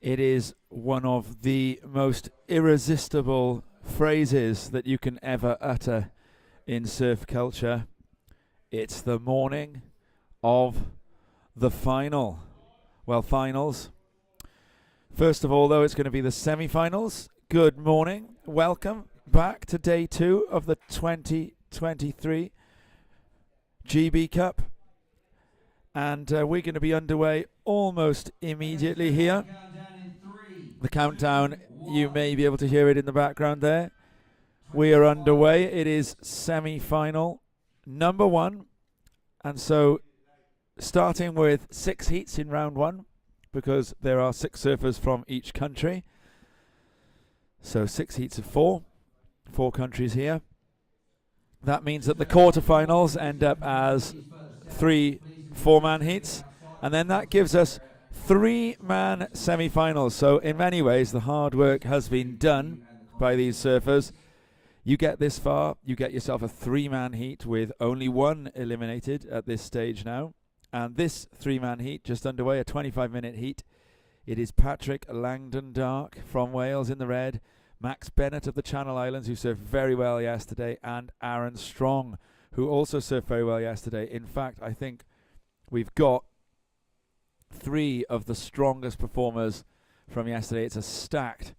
It is one of the most irresistible phrases that you can ever utter in surf culture. It's the morning of the final. Well, finals. First of all, though, it's going to be the semi-finals. Good morning. Welcome back to day 2 of the 2023 GB Cup. And we're going to be underway almost immediately here. The countdown, you may be able to hear it in the background there. We are underway. It is semi-final number 1. And so starting with 6 heats in round 1, because there are 6 surfers from each country. So 6 heats of 4 countries here. That means that the quarterfinals end up as 3 4-man heats, and then that gives us 3-man semi-finals. So in many ways the hard work has been done by these surfers. You get this far, you get yourself a 3-man heat with only 1 eliminated at this stage now. And this 3-man heat just underway, a 25-minute heat. It is Patrick Langdon Dark from Wales in the red, Max Bennett of the Channel Islands, who surfed very well yesterday, and Aaron Strong, who also surfed very well yesterday. In fact, I think we've got 3 of the strongest performers from yesterday. It's a stacked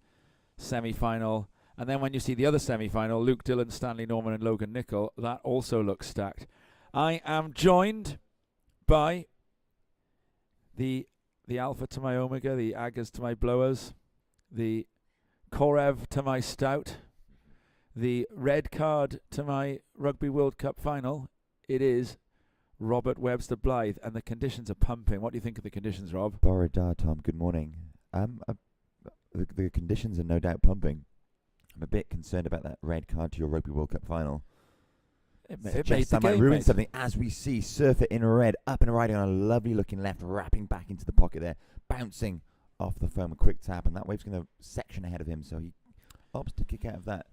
semi-final. And then when you see the other semi-final, Luke Dillon, Stanley Norman and Logan Nicol, that also looks stacked. I am joined by the Alpha to my Omega, the Aggers to my Blowers, the Korev to my Stout, the red card to my Rugby World Cup final. It is Robert Webster Blythe, and the conditions are pumping. What do you think of the conditions, Rob? Borodar, Tom, good morning. The conditions are no doubt pumping. I'm a bit concerned about that red card to your Rugby World Cup final. It Suggests that might ruin something, as we see Surfer in red, up and riding on a lovely looking left, wrapping back into the pocket there, bouncing off the foam, a quick tap, and that wave's going to section ahead of him, so he opts to kick out of that.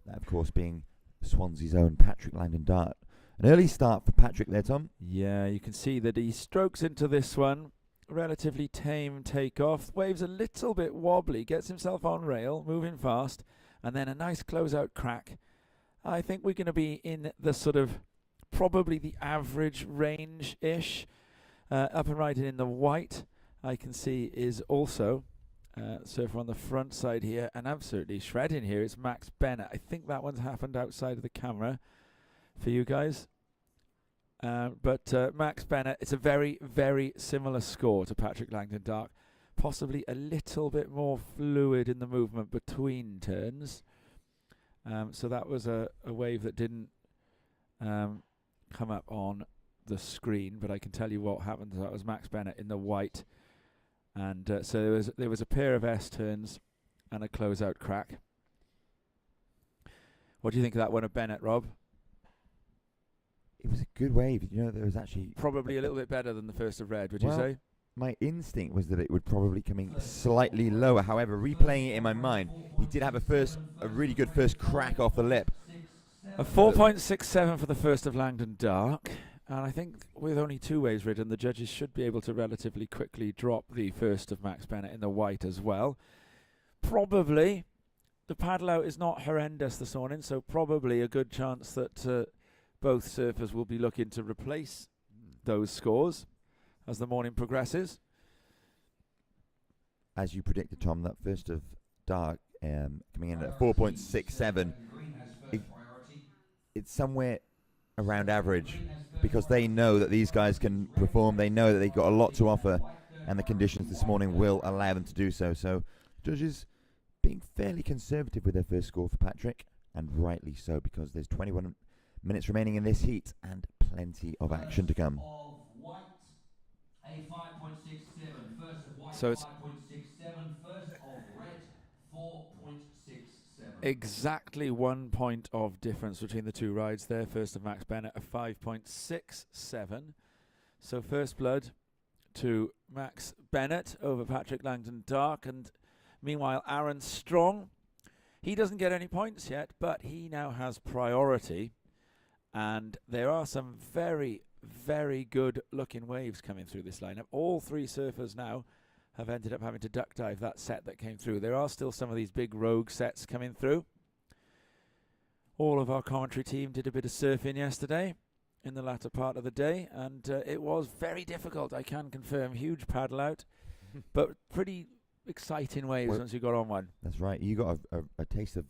That, of course, being Swansea's own Patrick Langdon Dart. An early start for Patrick there, Tom. Yeah, you can see that he strokes into this one. Relatively tame takeoff. Wave's a little bit wobbly. Gets himself on rail, moving fast. And then a nice closeout crack. I think we're going to be in the sort of probably the average range-ish. Up and riding in the white, I can see is also surfer on the front side here. And absolutely shredding here is Max Bennett. I think that one's happened outside of the camera for you guys. But Max Bennett, it's a very, very similar score to Patrick Langdon Dark. Possibly a little bit more fluid in the movement between turns. So that was a wave that didn't come up on the screen, but I can tell you what happened. That was Max Bennett in the white. And so there was a pair of S-turns and a closeout crack. What do you think of that one of Bennett, Rob? It was a good wave. You know, there was actually Probably a little bit better than the first of red, would you say? My instinct was that it would probably come in slightly lower. However, replaying it in my mind, he did have a really good first crack off the lip. A 4.67 for the first of Langdon Dark. And I think with only 2 waves ridden, the judges should be able to relatively quickly drop the first of Max Bennett in the white as well. Probably, the paddle out is not horrendous this morning, so probably a good chance that both surfers will be looking to replace those scores as the morning progresses. As you predicted, Tom, that first of Dark coming in at 4.67, it's somewhere around average, because they know that these guys can perform. They know that they've got a lot to offer, and the conditions this morning will allow them to do so. So judges being fairly conservative with their first score for Patrick, and rightly so, because there's 21 minutes remaining in this heat and plenty of action to come. So it's exactly 1 point of difference between the 2 rides there. First of Max Bennett, a 5.67. So first blood to Max Bennett over Patrick Langdon Dark. And meanwhile, Aaron Strong, he doesn't get any points yet, but he now has priority. And there are some very, very good looking waves coming through this lineup. All 3 surfers now have ended up having to duck dive that set that came through. There are still some of these big rogue sets coming through. All of our commentary team did a bit of surfing yesterday in the latter part of the day, and it was very difficult, I can confirm. Huge paddle out, but pretty exciting waves once you got on one. That's right. You got a taste of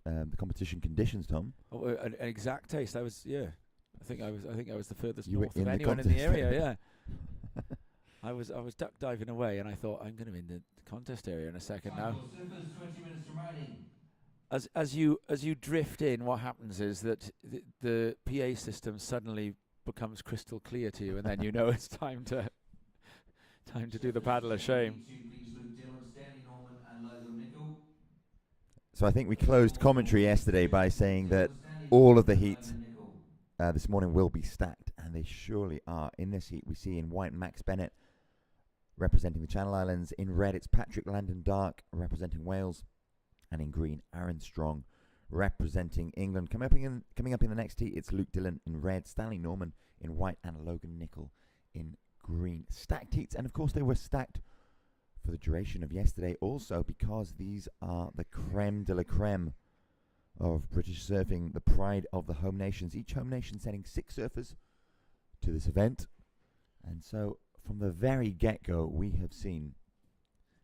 the competition conditions, Tom. Oh, an exact taste. I was, I think I was the furthest You were north of in the anyone in the contest area. area. Yeah, I was duck diving away, and I thought I'm going to be in the contest area in a second now. 20 minutes remaining. As you drift in, what happens is that the PA system suddenly becomes crystal clear to you, and then you know it's time to do the paddle of shame. So I think we closed commentary yesterday by saying that all of the heats this morning will be stacked, and they surely are. In this heat, we see in white Max Bennett representing the Channel Islands. In red, it's Patrick Landon Dark representing Wales. And in green, Aaron Strong representing England. Coming up in the next heat, it's Luke Dillon in red, Stanley Norman in white, and Logan Nicol in green. Stacked heats, and of course they were stacked for the duration of yesterday also, because these are the creme de la creme of British surfing, the pride of the home nations. Each home nation sending 6 surfers to this event. And so from the very get-go, we have seen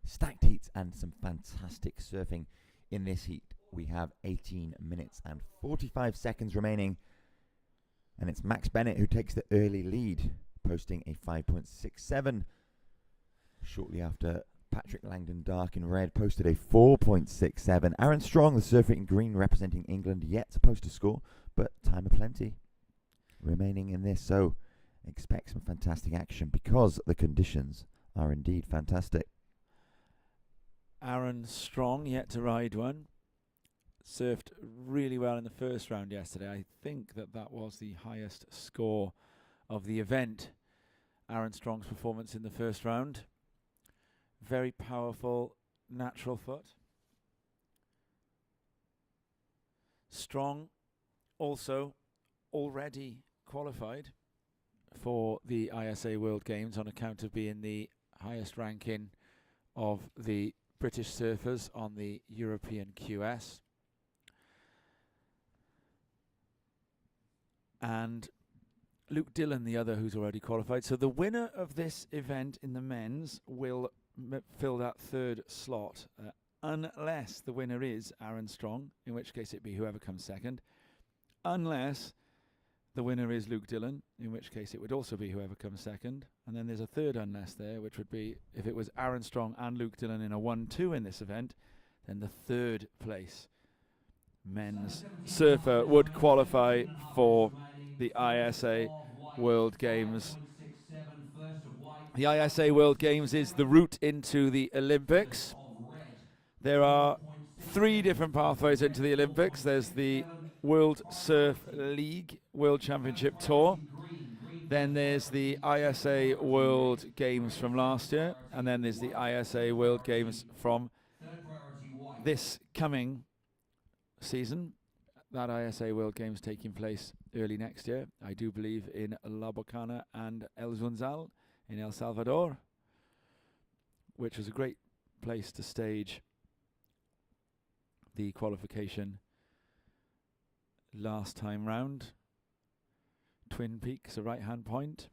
stacked heats and some fantastic surfing. In this heat, we have 18 minutes and 45 seconds remaining, and it's Max Bennett who takes the early lead, posting a 5.67. Shortly after, Patrick Langdon Dark in red posted a 4.67. Aaron Strong, the surfer in green, representing England, yet to post a score, but time aplenty remaining in this, so expect some fantastic action because the conditions are indeed fantastic. Aaron Strong yet to ride one. Surfed really well in the first round yesterday. I think that was the highest score of the event. Aaron Strong's performance in the first round. Very powerful, natural foot. Strong also already qualified for the ISA World Games on account of being the highest ranking of the British surfers on the European QS. And Luke Dillon, the other who's already qualified. So the winner of this event in the men's will fill that third slot, unless the winner is Aaron Strong, in which case it'd be whoever comes second. Unless the winner is Luke Dillon, in which case it would also be whoever comes second. And then there's a third unless there, which would be if it was Aaron Strong and Luke Dillon in a 1-2 in this event, then the third place men's surfer would qualify for the ISA World Games. The ISA World Games is the route into the Olympics. There are 3 different pathways into the Olympics. There's the World Surf League World Championship Tour. Then there's the ISA World Games from last year. And then there's the ISA World Games from this coming season. That ISA World Games taking place early next year, I do believe, in La Bocana and El Zunzal in El Salvador, which was a great place to stage the qualification last time round. Twin Peaks, a right-hand point,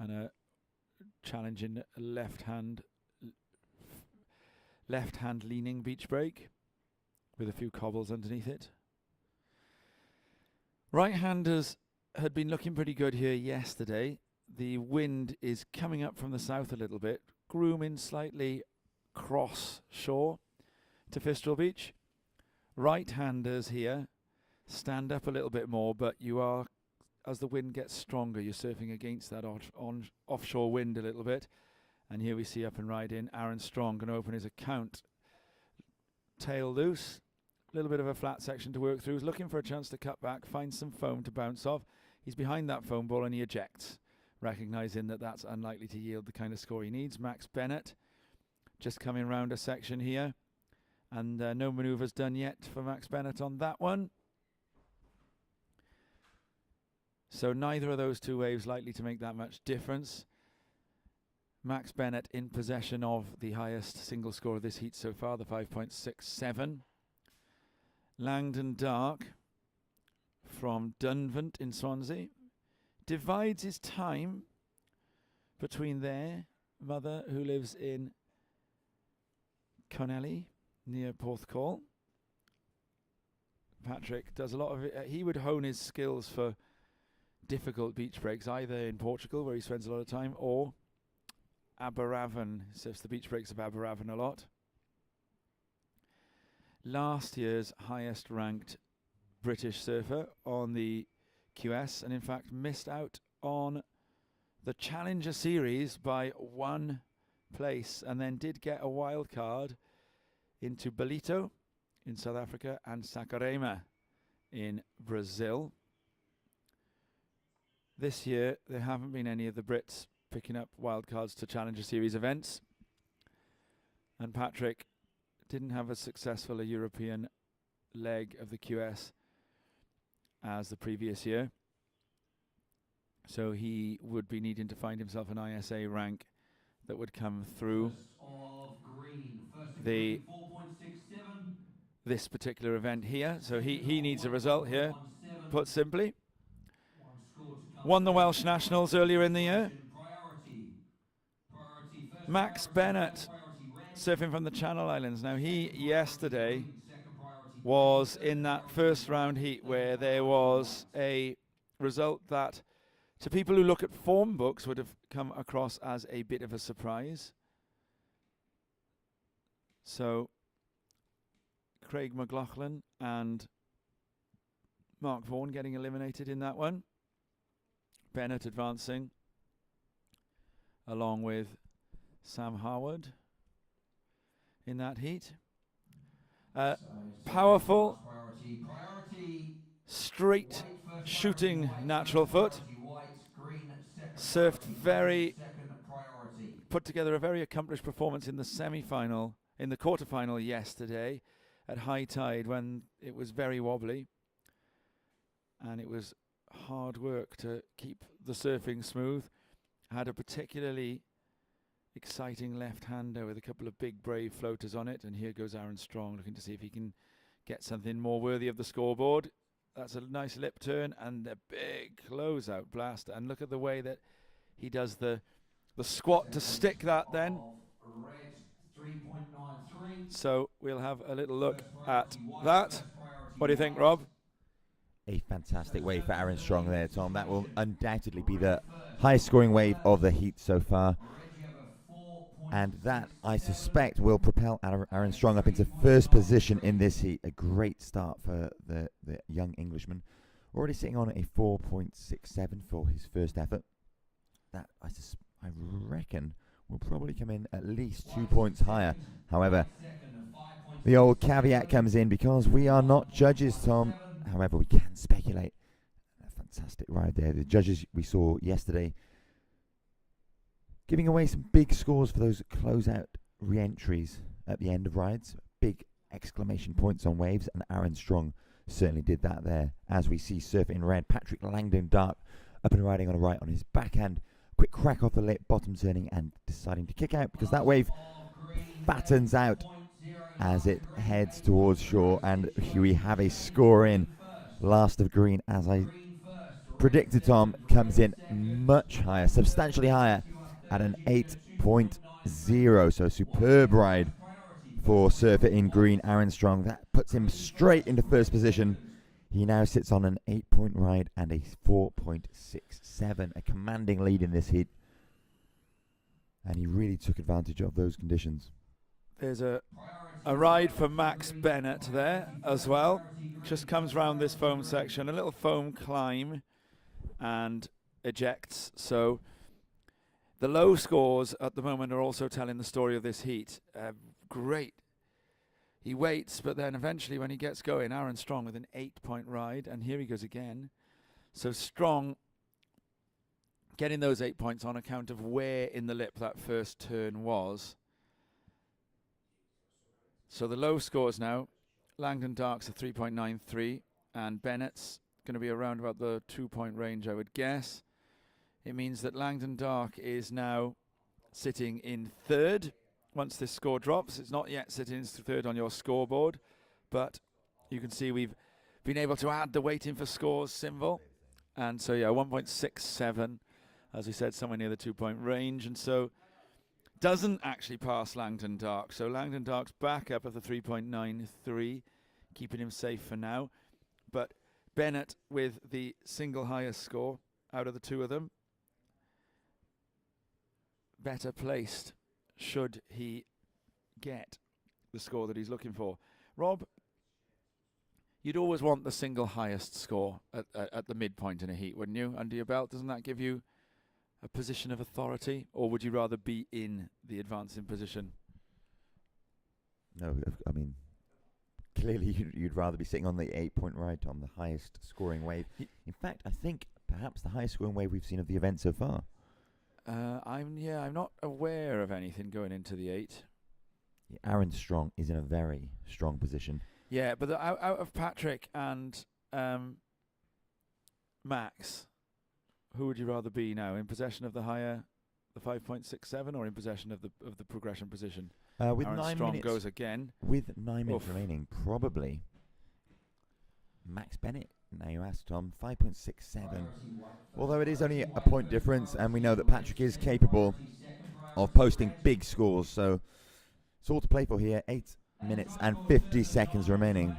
and a challenging left-hand leaning beach break with a few cobbles underneath it. Right-handers had been looking pretty good here yesterday. The wind is coming up from the south a little bit, grooming slightly cross shore to Fistral Beach. Right-handers here stand up a little bit more, but you are, as the wind gets stronger, you're surfing against that offshore wind a little bit. And here we see up and right in Aaron Strong going to open his account. Tail loose. A little bit of a flat section to work through. He's looking for a chance to cut back, find some foam to bounce off. He's behind that foam ball and he ejects, recognising that that's unlikely to yield the kind of score he needs. Max Bennett just coming round a section here. And no manoeuvres done yet for Max Bennett on that one. So neither of those 2 waves likely to make that much difference. Max Bennett in possession of the highest single score of this heat so far, the 5.67. Langdon Dark from Dunvant in Swansea divides his time between their mother, who lives in Connelly near Porthcawl. Patrick does a lot of it. He would hone his skills for difficult beach breaks, either in Portugal, where he spends a lot of time, or Aberavon. Surfs the beach breaks of Aberavon a lot. Last year's highest ranked British surfer on the QS, and in fact missed out on the Challenger Series by 1 place, and then did get a wild card into Belito in South Africa and Saquarema in Brazil. This year there haven't been any of the Brits picking up wildcards to Challenger Series events, and Patrick didn't have as successful a European leg of the QS as the previous year, so he would be needing to find himself an ISA rank that would come through this particular event here. So he needs a result here, put simply. Won the Welsh Nationals earlier in the year. Max Bennett, surfing from the Channel Islands. Now, he yesterday was in that first round heat where there was a result that, to people who look at form books, would have come across as a bit of a surprise. So, Craig McLaughlin and Mark Vaughan getting eliminated in that one. Bennett advancing along with Sam Harwood in that heat. Powerful, straight shooting natural foot. Surfed put together a very accomplished performance in the semi-final, in the quarter-final yesterday at high tide when it was very wobbly. And it was hard work to keep the surfing smooth. Had a particularly exciting left-hander with a couple of big brave floaters on it, and here goes Aaron Strong looking to see if he can get something more worthy of the scoreboard. That's a nice lip turn and a big close-out blast, and look at the way that he does the squat to stick that then. So we'll have a little look at that. What do you think, Rob? A fantastic wave for Aaron Strong there, Tom. That will undoubtedly be the highest scoring wave of the heat so far. And that, I suspect, will propel Aaron Strong up into first position in this heat. A great start for the young Englishman. Already sitting on a 4.67 for his first effort. That, I reckon, will probably come in at least 2 points higher. However, the old caveat comes in because we are not judges, Tom. However, we can speculate. A fantastic ride there. The judges we saw yesterday giving away some big scores for those close-out re-entries at the end of rides. Big exclamation points on waves, and Aaron Strong certainly did that there. As we see surf in red, Patrick Langdon Dark up and riding on a right on his backhand. Quick crack off the lip, bottom turning and deciding to kick out because that wave fattens out as it heads towards shore, and we have a score in. Last of green, as I predicted, Tom, comes in much higher, substantially higher at an 8.0. So superb ride for surfer in green, Aaron Strong. That puts him straight into first position. He now sits on an 8-point ride and a 4.67, a commanding lead in this heat. And he really took advantage of those conditions. There's a ride for Max Bennett there as well. Just comes round this foam section, a little foam climb and ejects. So the low scores at the moment are also telling the story of this heat. Great. He waits, but then eventually when he gets going, Aaron Strong with an 8-point ride, and here he goes again. So Strong getting those 8 points on account of where in the lip that first turn was. So the low scores now, Langdon Dark's a 3.93, and Bennett's going to be around about the 2-point range, I would guess. It means that Langdon Dark is now sitting in third. Once this score drops, it's not yet sitting in third on your scoreboard, but you can see we've been able to add the waiting for scores symbol. And so, yeah, 1.67, as we said, somewhere near the 2-point range. And so doesn't actually pass Langdon Dark. So Langdon Dark's back up of the 3.93, keeping him safe for now. But Bennett with the single highest score out of the two of them. Better placed should he get the score that he's looking for. Rob, you'd always want the single highest score at the midpoint in a heat, wouldn't you? Under your belt, doesn't that give you a position of authority, or would you rather be in the advancing position? No, I mean, clearly you'd rather be sitting on the 8-point right on the highest scoring wave. In fact, I think perhaps the highest scoring wave we've seen of the event so far. I'm not aware of anything going into the 8. Yeah, Aaron Strong is in a very strong position. Yeah, but out of Patrick and Max, who would you rather be now? In possession of the 5.67, or in possession of the progression position? With Aaron 9 Strong minutes, goes again. with 9 minutes Oof. remaining, probably Max Bennett. Now you ask Tom, 5.67. Although it is only a point difference, and we know that Patrick is capable of posting big scores, so it's all to play for here. 8 minutes and 50 seconds remaining.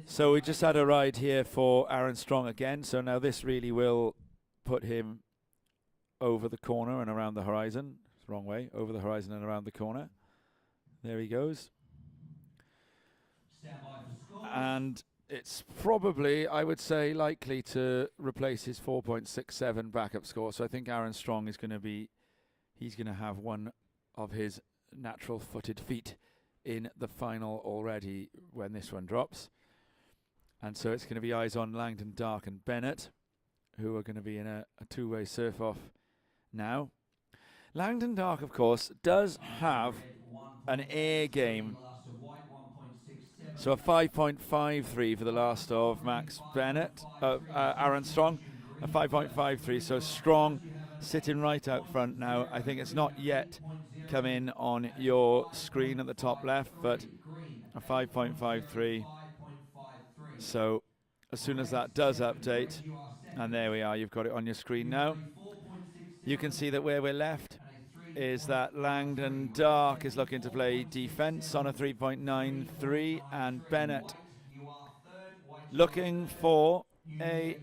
So we just had a ride here for Aaron Strong again. So now this really will put him over the corner and around the horizon. It's the wrong way. Over the horizon and around the corner. There he goes. And it's probably, I would say, likely to replace his 4.67 backup score. So I think Aaron Strong is going to be, he's going to have one of his natural footed feet in the final already when this one drops. And so it's going to be eyes on Langdon Dark and Bennett, who are going to be in a two-way surf-off now. Langdon Dark, of course, does have an air game. So a 5.53 for the last of Max Bennett, Aaron Strong, a 5.53. So Strong sitting right out front now. I think it's not yet come in on your screen at the top left, but a 5.53. So as soon as that does update, and there we are, you've got it on your screen now. You can see that where we're left is that Langdon Dark is looking to play defense on a 3.93, and Bennett looking for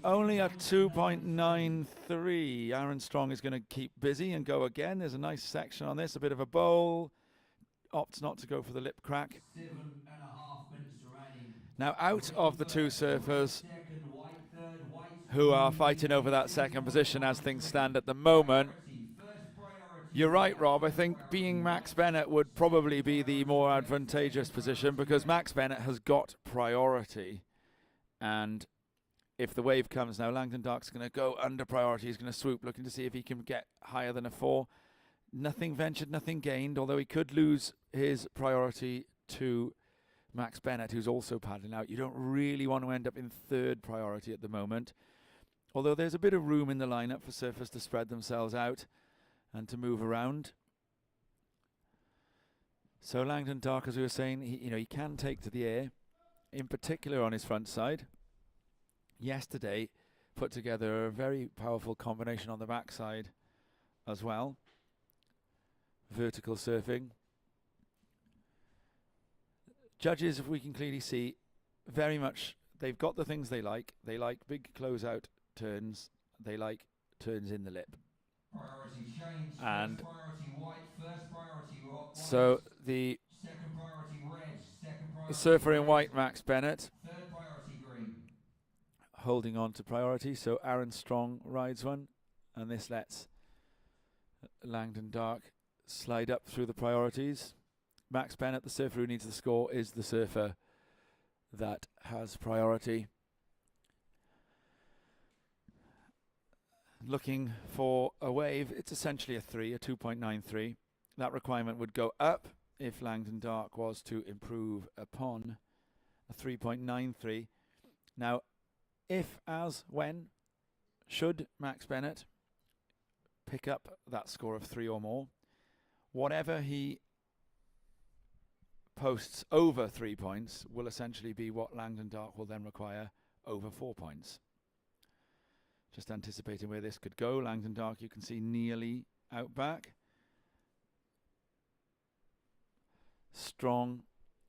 only a 2.93. Aaron Strong is going to keep busy and go again. There's a nice section on this, a bit of a bowl. Opts not to go for the lip crack. 7.5 minutes remaining. Now out of the two surfers who are fighting over that second position as things stand at the moment, you're right, Rob. I think being Max Bennett would probably be the more advantageous position, because Max Bennett has got priority. And if the wave comes now, Langdon Dark's going to go under priority. He's going to swoop, looking to see if he can get higher than a 4. Nothing ventured, nothing gained, although he could lose his priority to Max Bennett, who's also paddling out. You don't really want to end up in third priority at the moment, although there's a bit of room in the lineup for surfers to spread themselves out and to move around. So Langdon Dark, as we were saying, he can take to the air, in particular on his front side. Yesterday put together a very powerful combination on the backside as well. Vertical surfing. Judges, if we can clearly see, very much, they've got the things they like. They like big closeout turns. They like turns in the lip. Priority change. And first priority white, first priority white. So the Second priority red, second priority surfer in red, white, Max Bennett, third priority green. holding on to priority. So Aaron Strong rides one, and this lets Langdon Dark slide up through the priorities. Max Bennett, the surfer who needs the score, is the surfer that has priority. Looking for a wave, it's essentially a 2.93. That requirement would go up if Langdon Dark was to improve upon a 3.93. Now, when should Max Bennett pick up that score of 3 or more, whatever he posts over 3 points will essentially be what Langdon Dark will then require over 4 points. Just anticipating where this could go. Langdon Dark, you can see nearly out back. Strong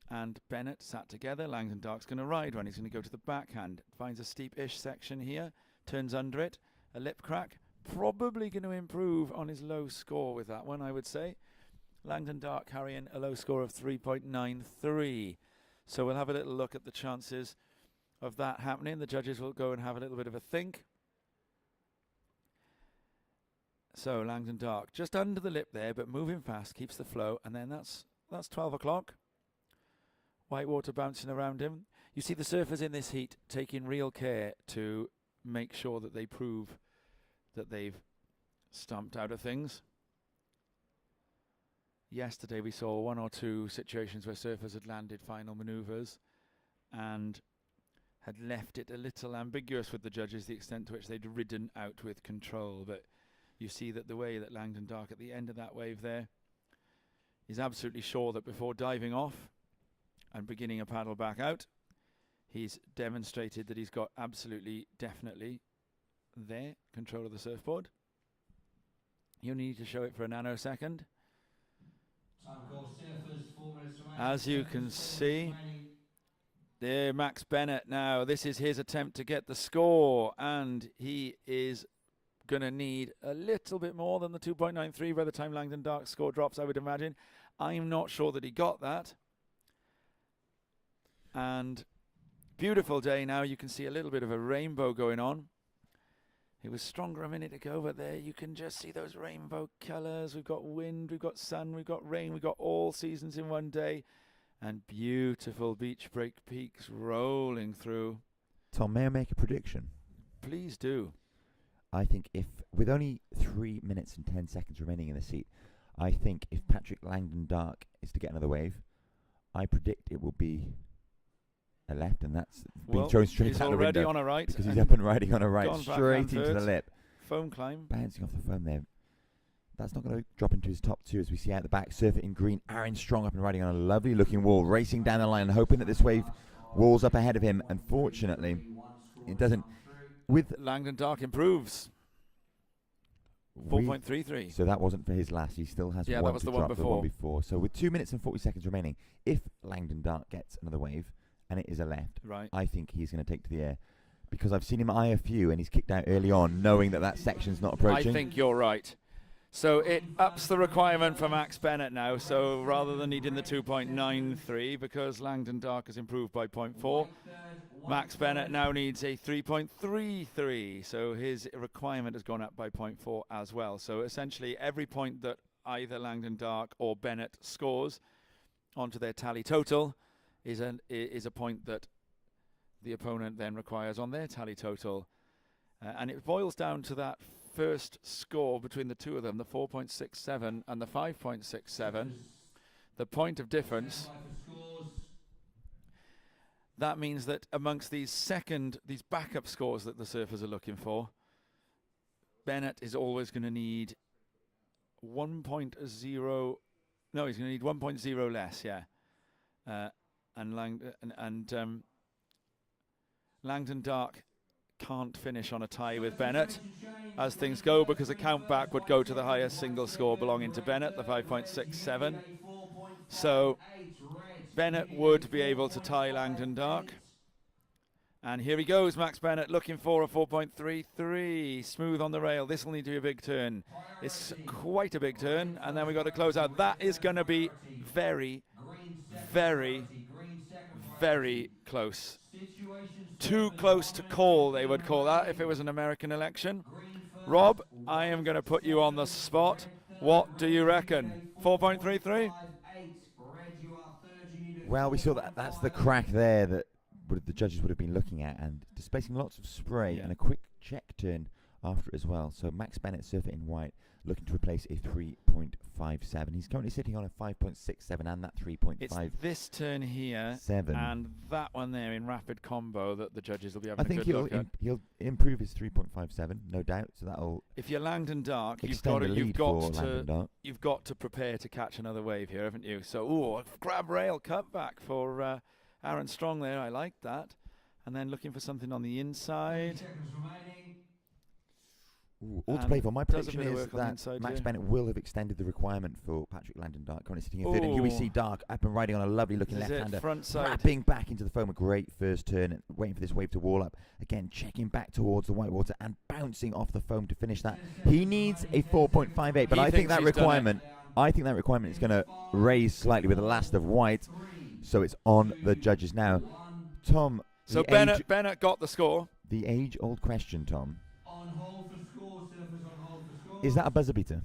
and Bennett sat together. Langdon Dark's going to ride one. He's going to go to the backhand. Finds a steep-ish section here. Turns under it. A lip crack. Probably going to improve on his low score with that one, I would say. Langdon Dark carrying a low score of 3.93. So we'll have a little look at the chances of that happening. The judges will go and have a little bit of a think. So Langdon Dark just under the lip there, but moving fast, keeps the flow, and then that's 12 o'clock. Whitewater bouncing around him. You see the surfers in this heat taking real care to make sure that they prove that they've stumped out of things. Yesterday we saw 1 or 2 situations where surfers had landed final manoeuvres and had left it a little ambiguous with the judges, the extent to which they'd ridden out with control. But you see that the way that Langdon Dark at the end of that wave there is absolutely sure that before diving off and beginning a paddle back out, he's demonstrated that he's got absolutely, definitely there control of the surfboard. You need to show it for a nanosecond. As you can see, there Max Bennett now. This is his attempt to get the score, and he is going to need a little bit more than the 2.93 by the time Langdon Dark's score drops, I would imagine. I'm not sure that he got that. And beautiful day now. You can see a little bit of a rainbow going on. It was stronger a minute ago, but there you can just see those rainbow colours. We've got wind, we've got sun, we've got rain, we've got all seasons in one day. And beautiful beach break peaks rolling through. Tom, may I make a prediction? Please do. I think if, with only 3 minutes and 10 seconds remaining in the seat, I think if Patrick Langdon Dark is to get another wave, I predict it will be a left, and that's being thrown straight out the window. He's already on a right. Because he's up and riding on a right, gone straight into the lip. Foam climb. Bouncing off the foam there. That's not going to drop into his top 2 as we see out the back. Surfer in green. Aaron Strong up and riding on a lovely looking wall, racing down the line, hoping that this wave walls up ahead of him. Unfortunately, it doesn't. With Langdon Dark improves. 4.33. So that wasn't for his last. He still has that one was to the drop, one the one before. So with 2 minutes and 40 seconds remaining, if Langdon Dark gets another wave, and it is a left, right, I think he's going to take to the air. Because I've seen him eye a few, and he's kicked out early on, knowing that that section's not approaching. I think you're right. So it ups the requirement for Max Bennett now. So rather than needing the 2.93, because Langdon Dark has improved by 0.4, Max Bennett now needs a 3.33. So his requirement has gone up by 0.4 as well. So essentially every point that either Langdon Dark or Bennett scores onto their tally total is a point that the opponent then requires on their tally total. And it boils down to that first score between the two of them, the 4.67 and the 5.67. The point of difference. That means that amongst these backup scores that the surfers are looking for, Bennett is always going to need 1.0. No, he's going to need 1.0 less, yeah. And Langdon Dark can't finish on a tie with Bennett as things go, because the count back would go to the highest single score belonging to Bennett, the 5.67. So Bennett would be able to tie Langdon Dark. And here he goes, Max Bennett looking for a 4.33, smooth on the rail. This will need to be a big turn. It's quite a big turn, and then we got to close out. That is going to be very, very, very close. Too close to call, they would call that if it was an American election. Rob, I am going to put you on the spot. What do you reckon? 4.33? Well, we saw that's the crack there that the judges would have been looking at, and displacing lots of spray and a quick check turn after it as well. So Max Bennett, surfer in white, looking to replace a 3.57. He's currently sitting on a 5.67 and that 3.57. It's this turn here and that one there in rapid combo that the judges will be having I think a good look at. he'll improve his 3.57, no doubt. So that'll If you're Langdon Dark, you've extend got the lead for Langdon Dark. you've got to prepare to catch another wave here, haven't you? So, grab rail cutback for Aaron Strong there. I like that. And then looking for something on the 30 inside. seconds remaining. All to And play for. My does a prediction bit of is work on the that inside Max here. Bennett will have extended the requirement for Patrick Langdon Dark. Currently sitting in third, and here we see Ooh. Dark up and riding on a lovely looking This is it, left-hander. front side. Wrapping back into the foam, a great first turn, waiting for this wave to wall up. Again, checking back towards the whitewater and bouncing off the foam to finish that. He needs a 4.58, but He I think thinks that he's done it. requirement is going to raise slightly with the last of white, so it's on the judges now. Tom, So the Bennett got the score. the age-old question, Tom, On hold for score, surfers on hold for score. is that a buzzer beater?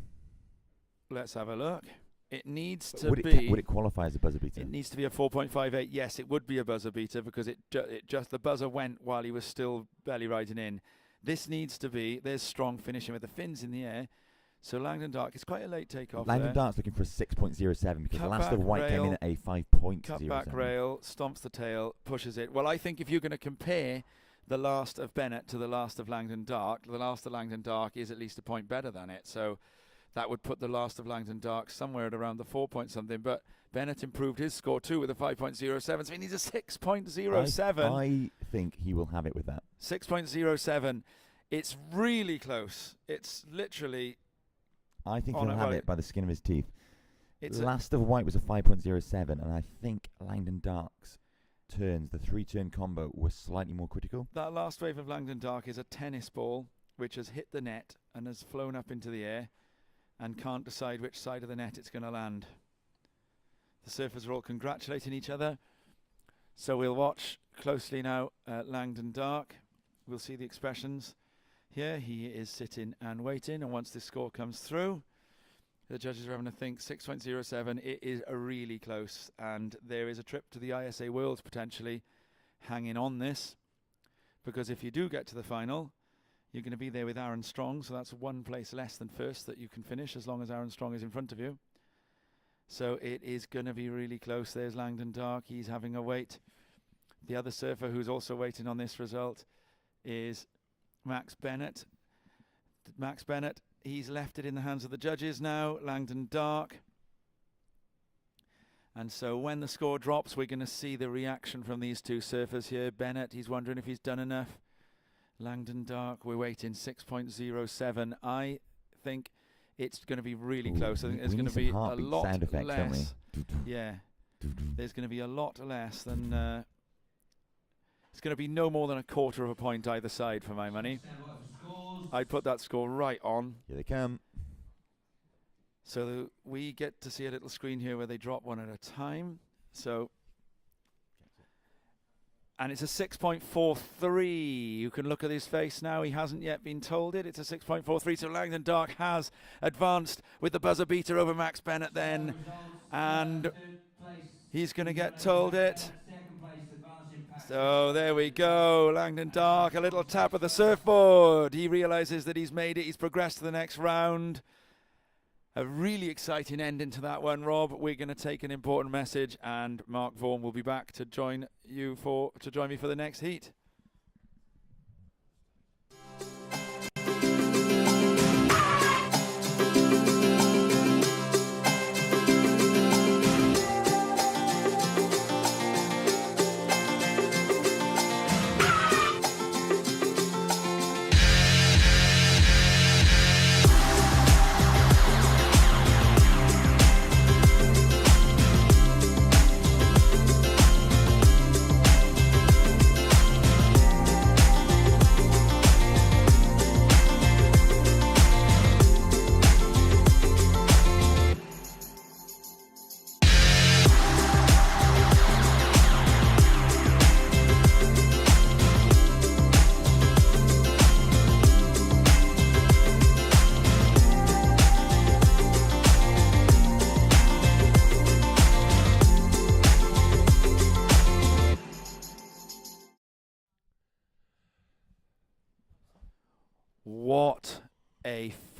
Let's have a look. It needs to Would be. it qualify as a buzzer beater? It needs to be a 4.58. Yes, it would be a buzzer beater because it just the buzzer went while he was still belly riding in. This needs to be. There's Strong finishing with the fins in the air. So Langdon Dark, it's quite a late takeoff. Langdon there. Dark's looking for a 6.07 because the Cut last of back white came in rail, at a 5.07. Cut back rail, stomps the tail, pushes it. Well, I think if you're going to compare the last of Bennett to the last of Langdon Dark, the last of Langdon Dark is at least a point better than it. So that would put the last of Langdon Dark somewhere at around the 4 point something. But Bennett improved his score too with a 5.07. So he needs a 6.07. I think he will have it with that. 6.07. It's really close. It's literally. I think On he'll it, have well, it by the skin of his teeth. It's Last of White was a 5.07, and I think Langdon Dark's turns, the 3-turn combo, was slightly more critical. that last wave of Langdon Dark is a tennis ball which has hit the net and has flown up into the air and can't decide which side of the net it's going to land. The surfers are all congratulating each other. So we'll watch closely now Langdon Dark. We'll see the expressions. Here he is sitting and waiting, and once this score comes through, the judges are having to think. 6.07, it is a really close, and there is a trip to the ISA Worlds potentially hanging on this, because if you do get to the final, you're going to be there with Aaron Strong, so that's one place less than first that you can finish as long as Aaron Strong is in front of you. So it is going to be really close. There's Langdon Dark, he's having a wait. The other surfer who's also waiting on this result is Max Bennett. Max Bennett, he's left it in the hands of the judges now. Langdon Dark. And so when the score drops, we're going to see the reaction from these two surfers here. Bennett, he's wondering if he's done enough. Langdon Dark, we're waiting 6.07. I think it's going to be really close. I think there's going to be a lot sound effects, less. don't we? Yeah, there's going to be a lot less than. It's going to be no more than a quarter of a point either side for my money. I'd put that score right on. Here they come. So we get to see a little screen here where they drop one at a time. So, and it's a 6.43. You can look at his face now. He hasn't yet been told it. It's a 6.43. So Langdon Dark has advanced with the buzzer beater over Max Bennett then. And he's going to get told it. So there we go, Langdon Dark, a little tap of the surfboard. He realises that he's made it, he's progressed to the next round. A really exciting ending to that one, Rob. We're going to take an important message, and Mark Vaughan will be back to join me for the next heat.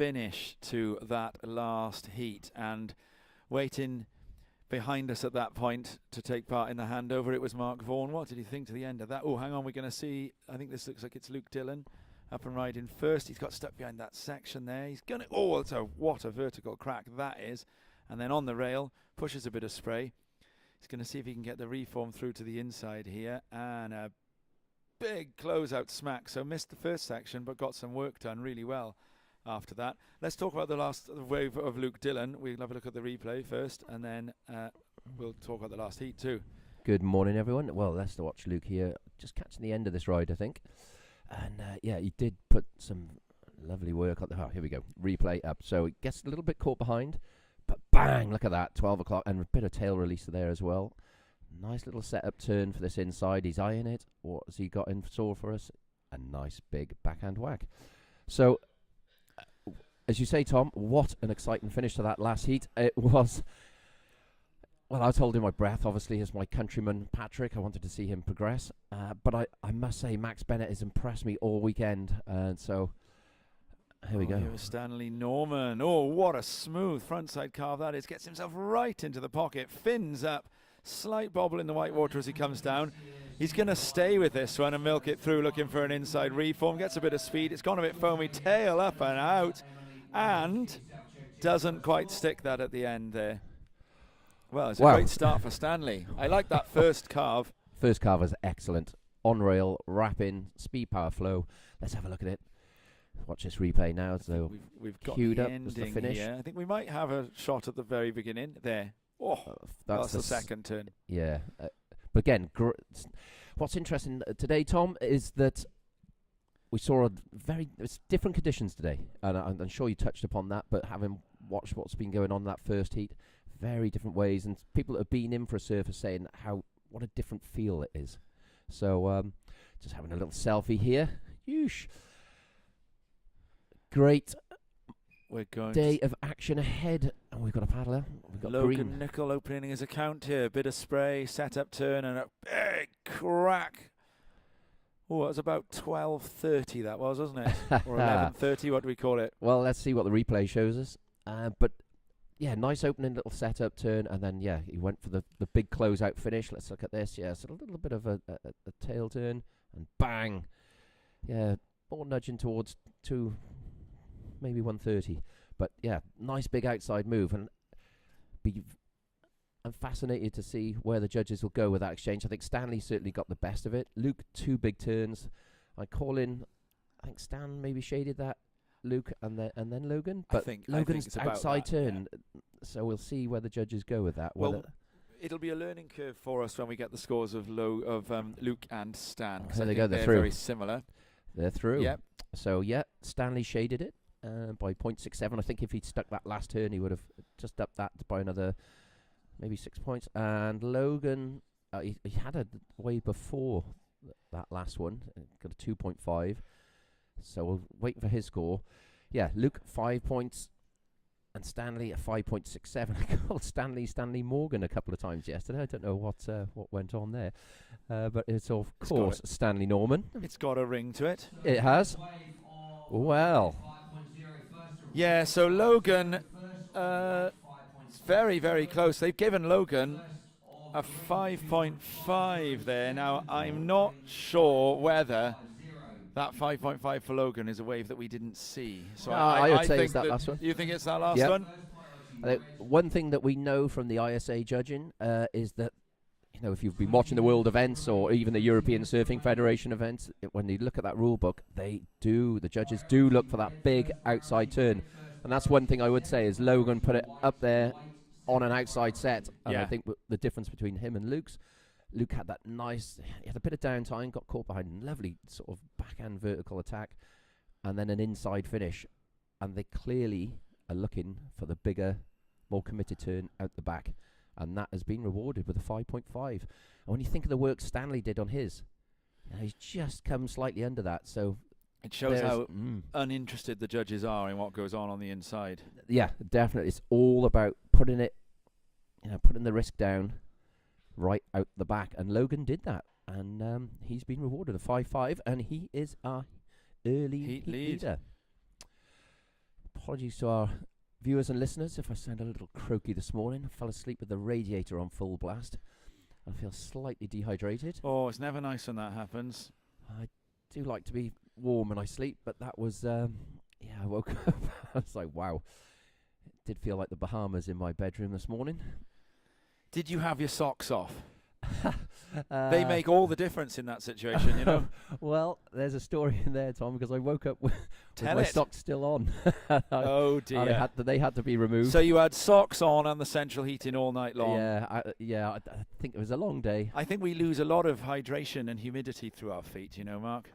finish to that last heat, and waiting behind us at that point to take part in the handover, it was Mark Vaughan. What did he think to the end of that? Oh, hang on, we're going to see, I think this looks like it's Luke Dillon up and riding first. He's got stuck behind that section there. He's going to, what a vertical crack that is. And then on the rail, pushes a bit of spray. He's going to see if he can get the reform through to the inside here, and a big closeout smack. So missed the first section, but got some work done really well after that. Let's talk about the last wave of Luke Dillon. We'll have a look at the replay first, and then we'll talk about the last heat too. Good morning, everyone. Well, let's watch Luke here. Just catching the end of this ride, I think. And yeah, he did put some lovely work on the... Oh, here we go. Replay up. So he gets a little bit caught behind, but bang, look at that. 12 o'clock, and a bit of tail release there as well. Nice little setup turn for this inside. He's eyeing it. What has he got in store for us? A nice big backhand whack. So... as you say, Tom, what an exciting finish to that last heat. It was, well, I was holding my breath, obviously, as my countryman Patrick. I wanted to see him progress. But I must say, Max Bennett has impressed me all weekend. And so, here we go. Here was Stanley Norman. Oh, what a smooth frontside carve that is. Gets himself right into the pocket. Fins up. Slight bobble in the white water as he comes down. He's going to stay with this one and milk it through, looking for an inside reform. Gets a bit of speed. It's gone a bit foamy. Tail up and out. And doesn't quite stick that at the end there. Well, it's a great start for Stanley. I like that first carve. First carve was excellent. On rail, wrap in, speed, power, flow. Let's have a look at it. Watch this replay now. So we've got queued the up as the ending finish. here. I think we might have a shot at the very beginning there. Oh, that's the second turn. Yeah. But again, what's interesting today, Tom, is that we saw it's different conditions today, and I'm sure you touched upon that, but having watched what's been going on in that first heat, very different ways, and people that have been in for a surf are saying what a different feel it is. So just having a little selfie here. Yeesh. Great day of action ahead, and we've got a paddler. We've got Logan Green. Nicol opening his account here. Bit of spray, setup turn, and a big crack. Oh, it was about 12:30 that was, wasn't it? Or 11:30, what do we call it? Well, let's see what the replay shows us. But, yeah, nice opening little setup turn, and then, yeah, he went for the big closeout finish. Let's look at this. Yeah, so a little bit of a tail turn, and bang. Yeah, more nudging towards maybe 130. But, yeah, nice big outside move, and I'm fascinated to see where the judges will go with that exchange. I think Stanley certainly got the best of it. Luke, 2 big turns. I think Stan maybe shaded that, Luke, and then Logan. But Logan's outside turn, so we'll see where the judges go with that. Well, it'll be a learning curve for us when we get the scores of Luke and Stan. There they go, they're through. through. Very similar. They're through. Yep. So, yeah, Stanley shaded it by 0.67. I think if he'd stuck that last turn, he would have just upped that by another... maybe 6 points. And Logan, he had a way before that last one. Got a 2.5. So we'll wait for his score. Yeah, Luke, 5 points. And Stanley, a 5.67. I called Stanley Morgan a couple of times yesterday. I don't know what went on there. But it's, of course, Stanley Norman. It's got a ring to it. It has. Well. Yeah, so Logan... very, very close. They've given Logan a 5.5 there. Now, I'm not sure whether that 5.5 for Logan is a wave that we didn't see. So I would say think it's that last one. You think it's that last Yep. one? One thing that we know from the ISA judging is that, you know, if you've been watching the World events or even the European Surfing Federation events, when you look at that rule book, the judges do look for that big outside turn. And that's one thing I would say is Logan put it up there on an outside set. And I think the difference between him and Luke had that he had a bit of downtime, got caught behind a lovely sort of backhand vertical attack, and then an inside finish. And they clearly are looking for the bigger, more committed turn out the back. And that has been rewarded with a 5.5. And when you think of the work Stanley did on his, he's just come slightly under that. So it shows how uninterested the judges are in what goes on the inside. Yeah, definitely. It's all about putting the risk down right out the back. And Logan did that. And he's been rewarded a 5.5. And he is our early heat leader. Apologies to our viewers and listeners if I sound a little croaky this morning. I fell asleep with the radiator on full blast. I feel slightly dehydrated. Oh, it's never nice when that happens. I do like to be warm when I sleep, but that was, I woke up. I was like, wow. It did feel like the Bahamas in my bedroom this morning. Did you have your socks off? They make all the difference in that situation, you know. Well, there's a story in there, Tom, because I woke up with Tell my it. socks still on. Oh And dear. they had to be removed. So you had socks on and the central heating all night long. I think it was a long day. I think we lose a lot of hydration and humidity through our feet, you know, Mark.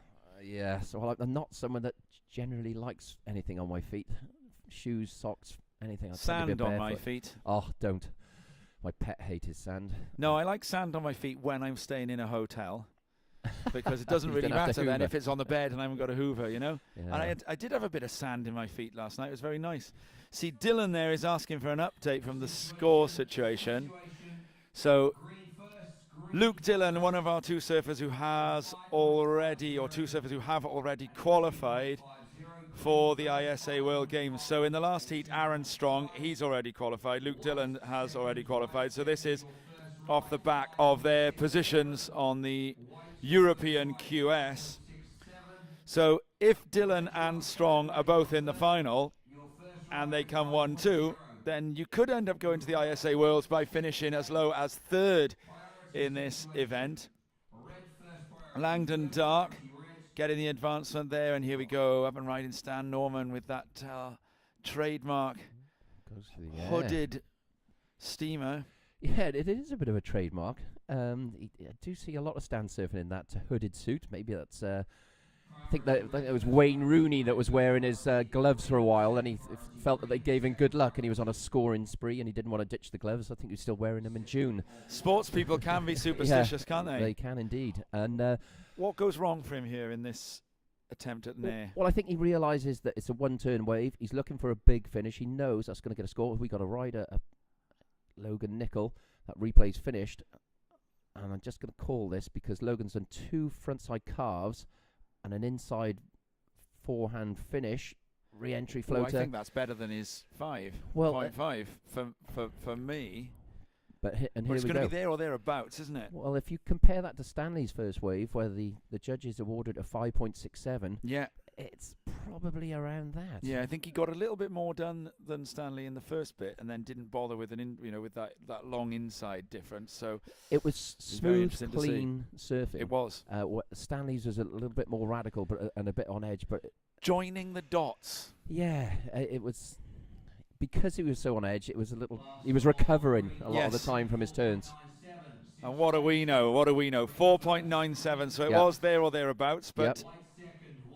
So I'm not someone that generally likes anything on my feet. Shoes, socks, anything. I tend to be Sand on my barefoot. feet. Oh, don't. My pet hate is sand. No, I like sand on my feet when I'm staying in a hotel because it doesn't You really don't have to matter then hoover. if it's on the bed and I haven't got a hoover, you know. Yeah. And I did have a bit of sand in my feet last night. It was very nice. See, Dylan there is asking for an update from the score situation. So, Luke Dillon, one of our two surfers who has already, or two surfers who have already qualified for the ISA World Games. So in the last heat, Aaron Strong, he's already qualified. Luke Dillon has already qualified. So this is off the back of their positions on the European QS. So if Dillon and Strong are both in the final and they come 1-2, then you could end up going to the ISA Worlds by finishing as low as third in this event. Langdon Dark getting the advancement there, and here we go, up and riding Stan Norman with that trademark Goes for the air. hooded steamer. Yeah, it is a bit of a trademark. I do see a lot of stand surfing in that hooded suit. Maybe that's. I think it was Wayne Rooney that was wearing his gloves for a while, and he felt that they gave him good luck, and he was on a scoring spree, and he didn't want to ditch the gloves. I think he was still wearing them in June. Sports people can be superstitious, can't They they? can indeed, and. What goes wrong for him here in this attempt at Nair? Well, I think he realises that it's a one-turn wave. He's looking for a big finish. He knows that's going to get a score. We got a rider, Logan Nicol. That replay's finished, and I'm just going to call this because Logan's done 2 frontside carves and an inside forehand finish. Re-entry Well, I floater. think that's better than his 5.5 Well, for me. but But here it's we going to go. be there or thereabouts, isn't it? Well, if you compare that to Stanley's first wave, where the judges awarded a 5.67, Yeah, it's probably around that. yeah. I think he got a little bit more done than Stanley in the first bit, and then didn't bother with with that long inside difference. So It was very smooth, interesting to see. clean surfing. it was Stanley's was a little bit more radical, but and a bit on edge. But joining the dots. yeah, it was because he was so on edge. It was a little. He was recovering a lot of the Yes. time from his turns. And what do we know? 4.97. So it Yeah. was there or thereabouts, but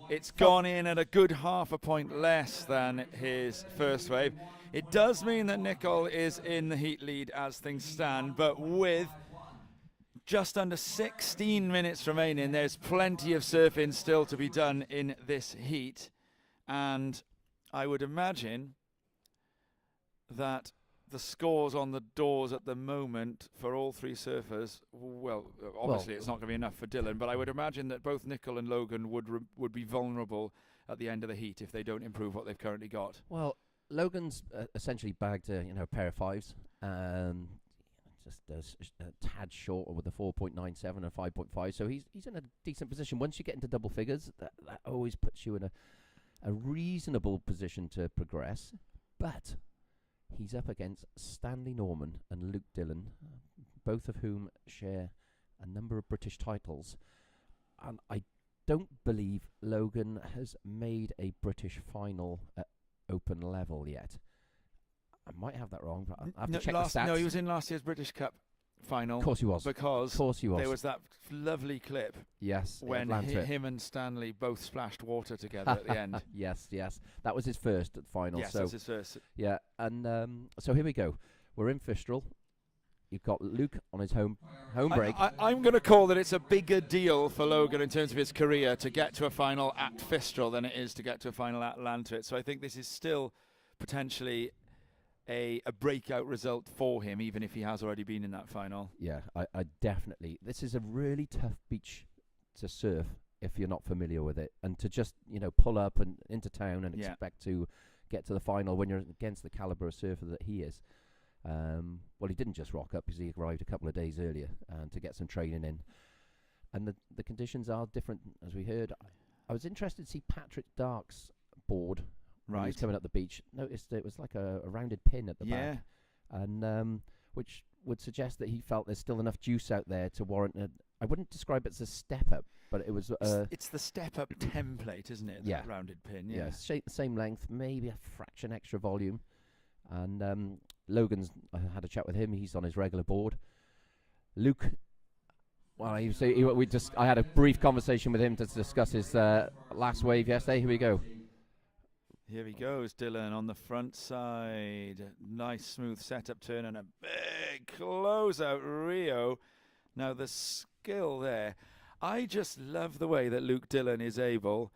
it's gone in at a good half a point less than his first wave. It does mean that Nicol is in the heat lead as things stand, but with just under 16 minutes remaining, there's plenty of surfing still to be done in this heat. And I would imagine that the scores on the doors at the moment for all three surfers, well, obviously it's not going to be enough for Dylan, but I would imagine that both Nicol and Logan would be vulnerable at the end of the heat if they don't improve what they've currently got. Well, Logan's essentially bagged a pair of 5s. Just a tad short with a 4.97 and 5.5. So he's in a decent position. Once you get into double figures, that always puts you in a reasonable position to progress. But he's up against Stanley Norman and Luke Dillon, both of whom share a number of British titles. And I don't believe Logan has made a British final at open level yet. I might have that wrong, but I have to check the stats. No, he was in last year's British Cup final. Of course he was. Because Of course he was. there was that lovely clip yes, when Landsford. him and Stanley both splashed water together at the end. Yes. That was his first at the final. Yes, so that's his first. yeah, and so here we go. We're in Fistral. You've got Luke on his home break. I'm going to call that it's a bigger deal for Logan in terms of his career to get to a final at Fistral than it is to get to a final at Lantert. So I think this is still potentially a breakout result for him, even if he has already been in that final. Yeah, I definitely. This is a really tough beach to surf if you're not familiar with it, and to just pull up and into town and Yeah. expect to get to the final when you're against the caliber of surfer that he is. Well, he didn't just rock up because he arrived a couple of days earlier to get some training in. And the conditions are different, as we heard. I was interested to see Patrick Dark's board when he was coming up the beach. Noticed it was like a rounded pin at the back. And which would suggest that he felt there's still enough juice out there to warrant I wouldn't describe it as a step up, but it was... it's the step up template, isn't it? Yeah. That rounded pin, Yeah, same length, maybe a fraction extra volume. And Logan's, I had a chat with him, he's on his regular board. Luke, well, I had a brief conversation with him to discuss his last wave yesterday. Here we go. Here he goes, Dylan on the front side. Nice smooth setup turn and a big closeout Rio. Now the skill there. I just love the way that Luke Dillon is able,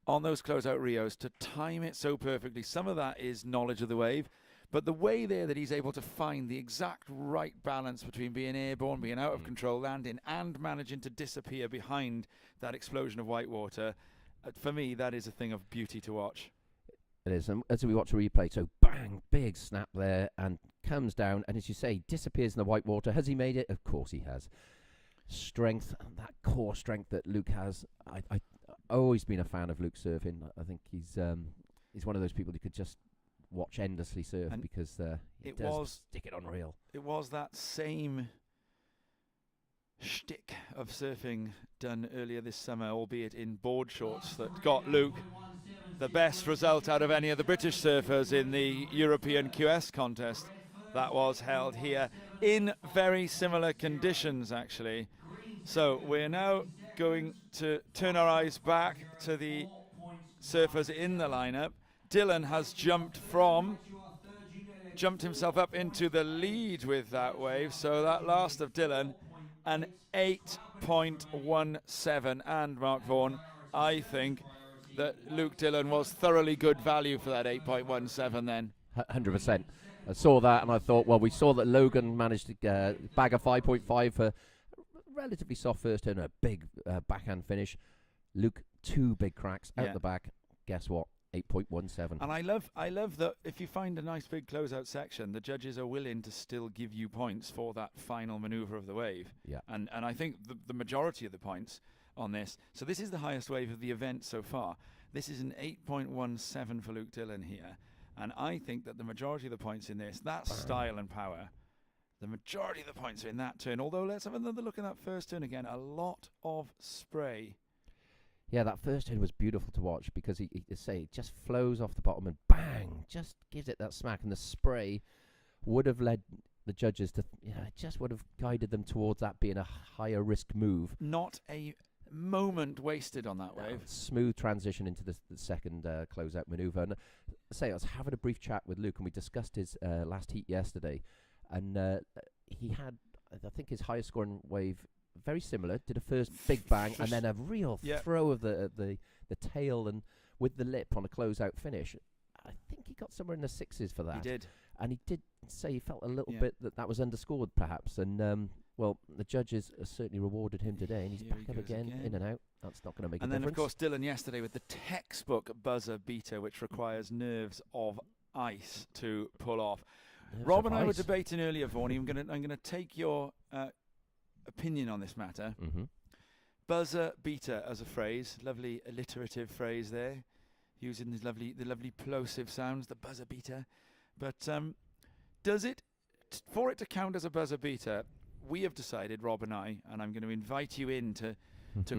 on those closeout Rios, to time it so perfectly. Some of that is knowledge of the wave, but the way there that he's able to find the exact right balance between being airborne, being out of control, landing, and managing to disappear behind that explosion of white water, for me, that is a thing of beauty to watch. It is. As we watch a replay, so bang, big snap there, and comes down, and as you say, disappears in the white water. Has he made it? Of course he has. Strength, that core strength that Luke has. I've always been a fan of Luke surfing. I think he's one of those people who could just watch endlessly surf, and because he does stick it on reel. It was that same shtick of surfing done earlier this summer, albeit in board shorts, that got Luke the best result out of any of the British surfers in the European QS contest that was held here in very similar conditions, actually. So we're now going to turn our eyes back to the surfers in the lineup. Dylan has jumped himself up into the lead with that wave. So that last of Dylan, an 8.17, and Mark Vaughan, I think that Luke Dillon was thoroughly good value for that 8.17 then. 100%. I saw that and I thought, well, we saw that Logan managed to bag a 5.5 for relatively soft first turn, a big backhand finish. Luke, 2 big cracks out the back. Guess what? 8.17. And I love that if you find a nice big closeout section, the judges are willing to still give you points for that final maneuver of the wave. Yeah. And I think the majority of the points on this. So this is the highest wave of the event so far. This is an 8.17 for Luke Dillon here. And I think that the majority of the points in this, that style and power, the majority of the points are in that turn. Although let's have another look at that first turn again. A lot of spray. Yeah, that first turn was beautiful to watch because he just flows off the bottom and bang, just gives it that smack. And the spray would have led the judges to, it just would have guided them towards that being a higher risk move. Not a moment wasted on that wave. Smooth transition into the second closeout maneuver. And I was having a brief chat with Luke and we discussed his last heat yesterday, and he had, I think, his highest scoring wave very similar. Did a first big bang and then a real throw of the tail and with the lip on a closeout finish. I think he got somewhere in the 6s for that. He did. And he did say he felt a little bit that was underscored perhaps. And well, the judges certainly rewarded him today, and he's back up again, in and out. That's not going to make a difference. And then, of course, Dylan yesterday with the textbook buzzer beater, which requires nerves of ice to pull off. Rob and I were debating earlier, Vaughan. I'm going to take your opinion on this matter. Mm-hmm. Buzzer beater as a phrase, lovely alliterative phrase there, using the lovely plosive sounds, the buzzer beater. But does it, for it to count as a buzzer beater, we have decided, Rob and I'm going to invite you in to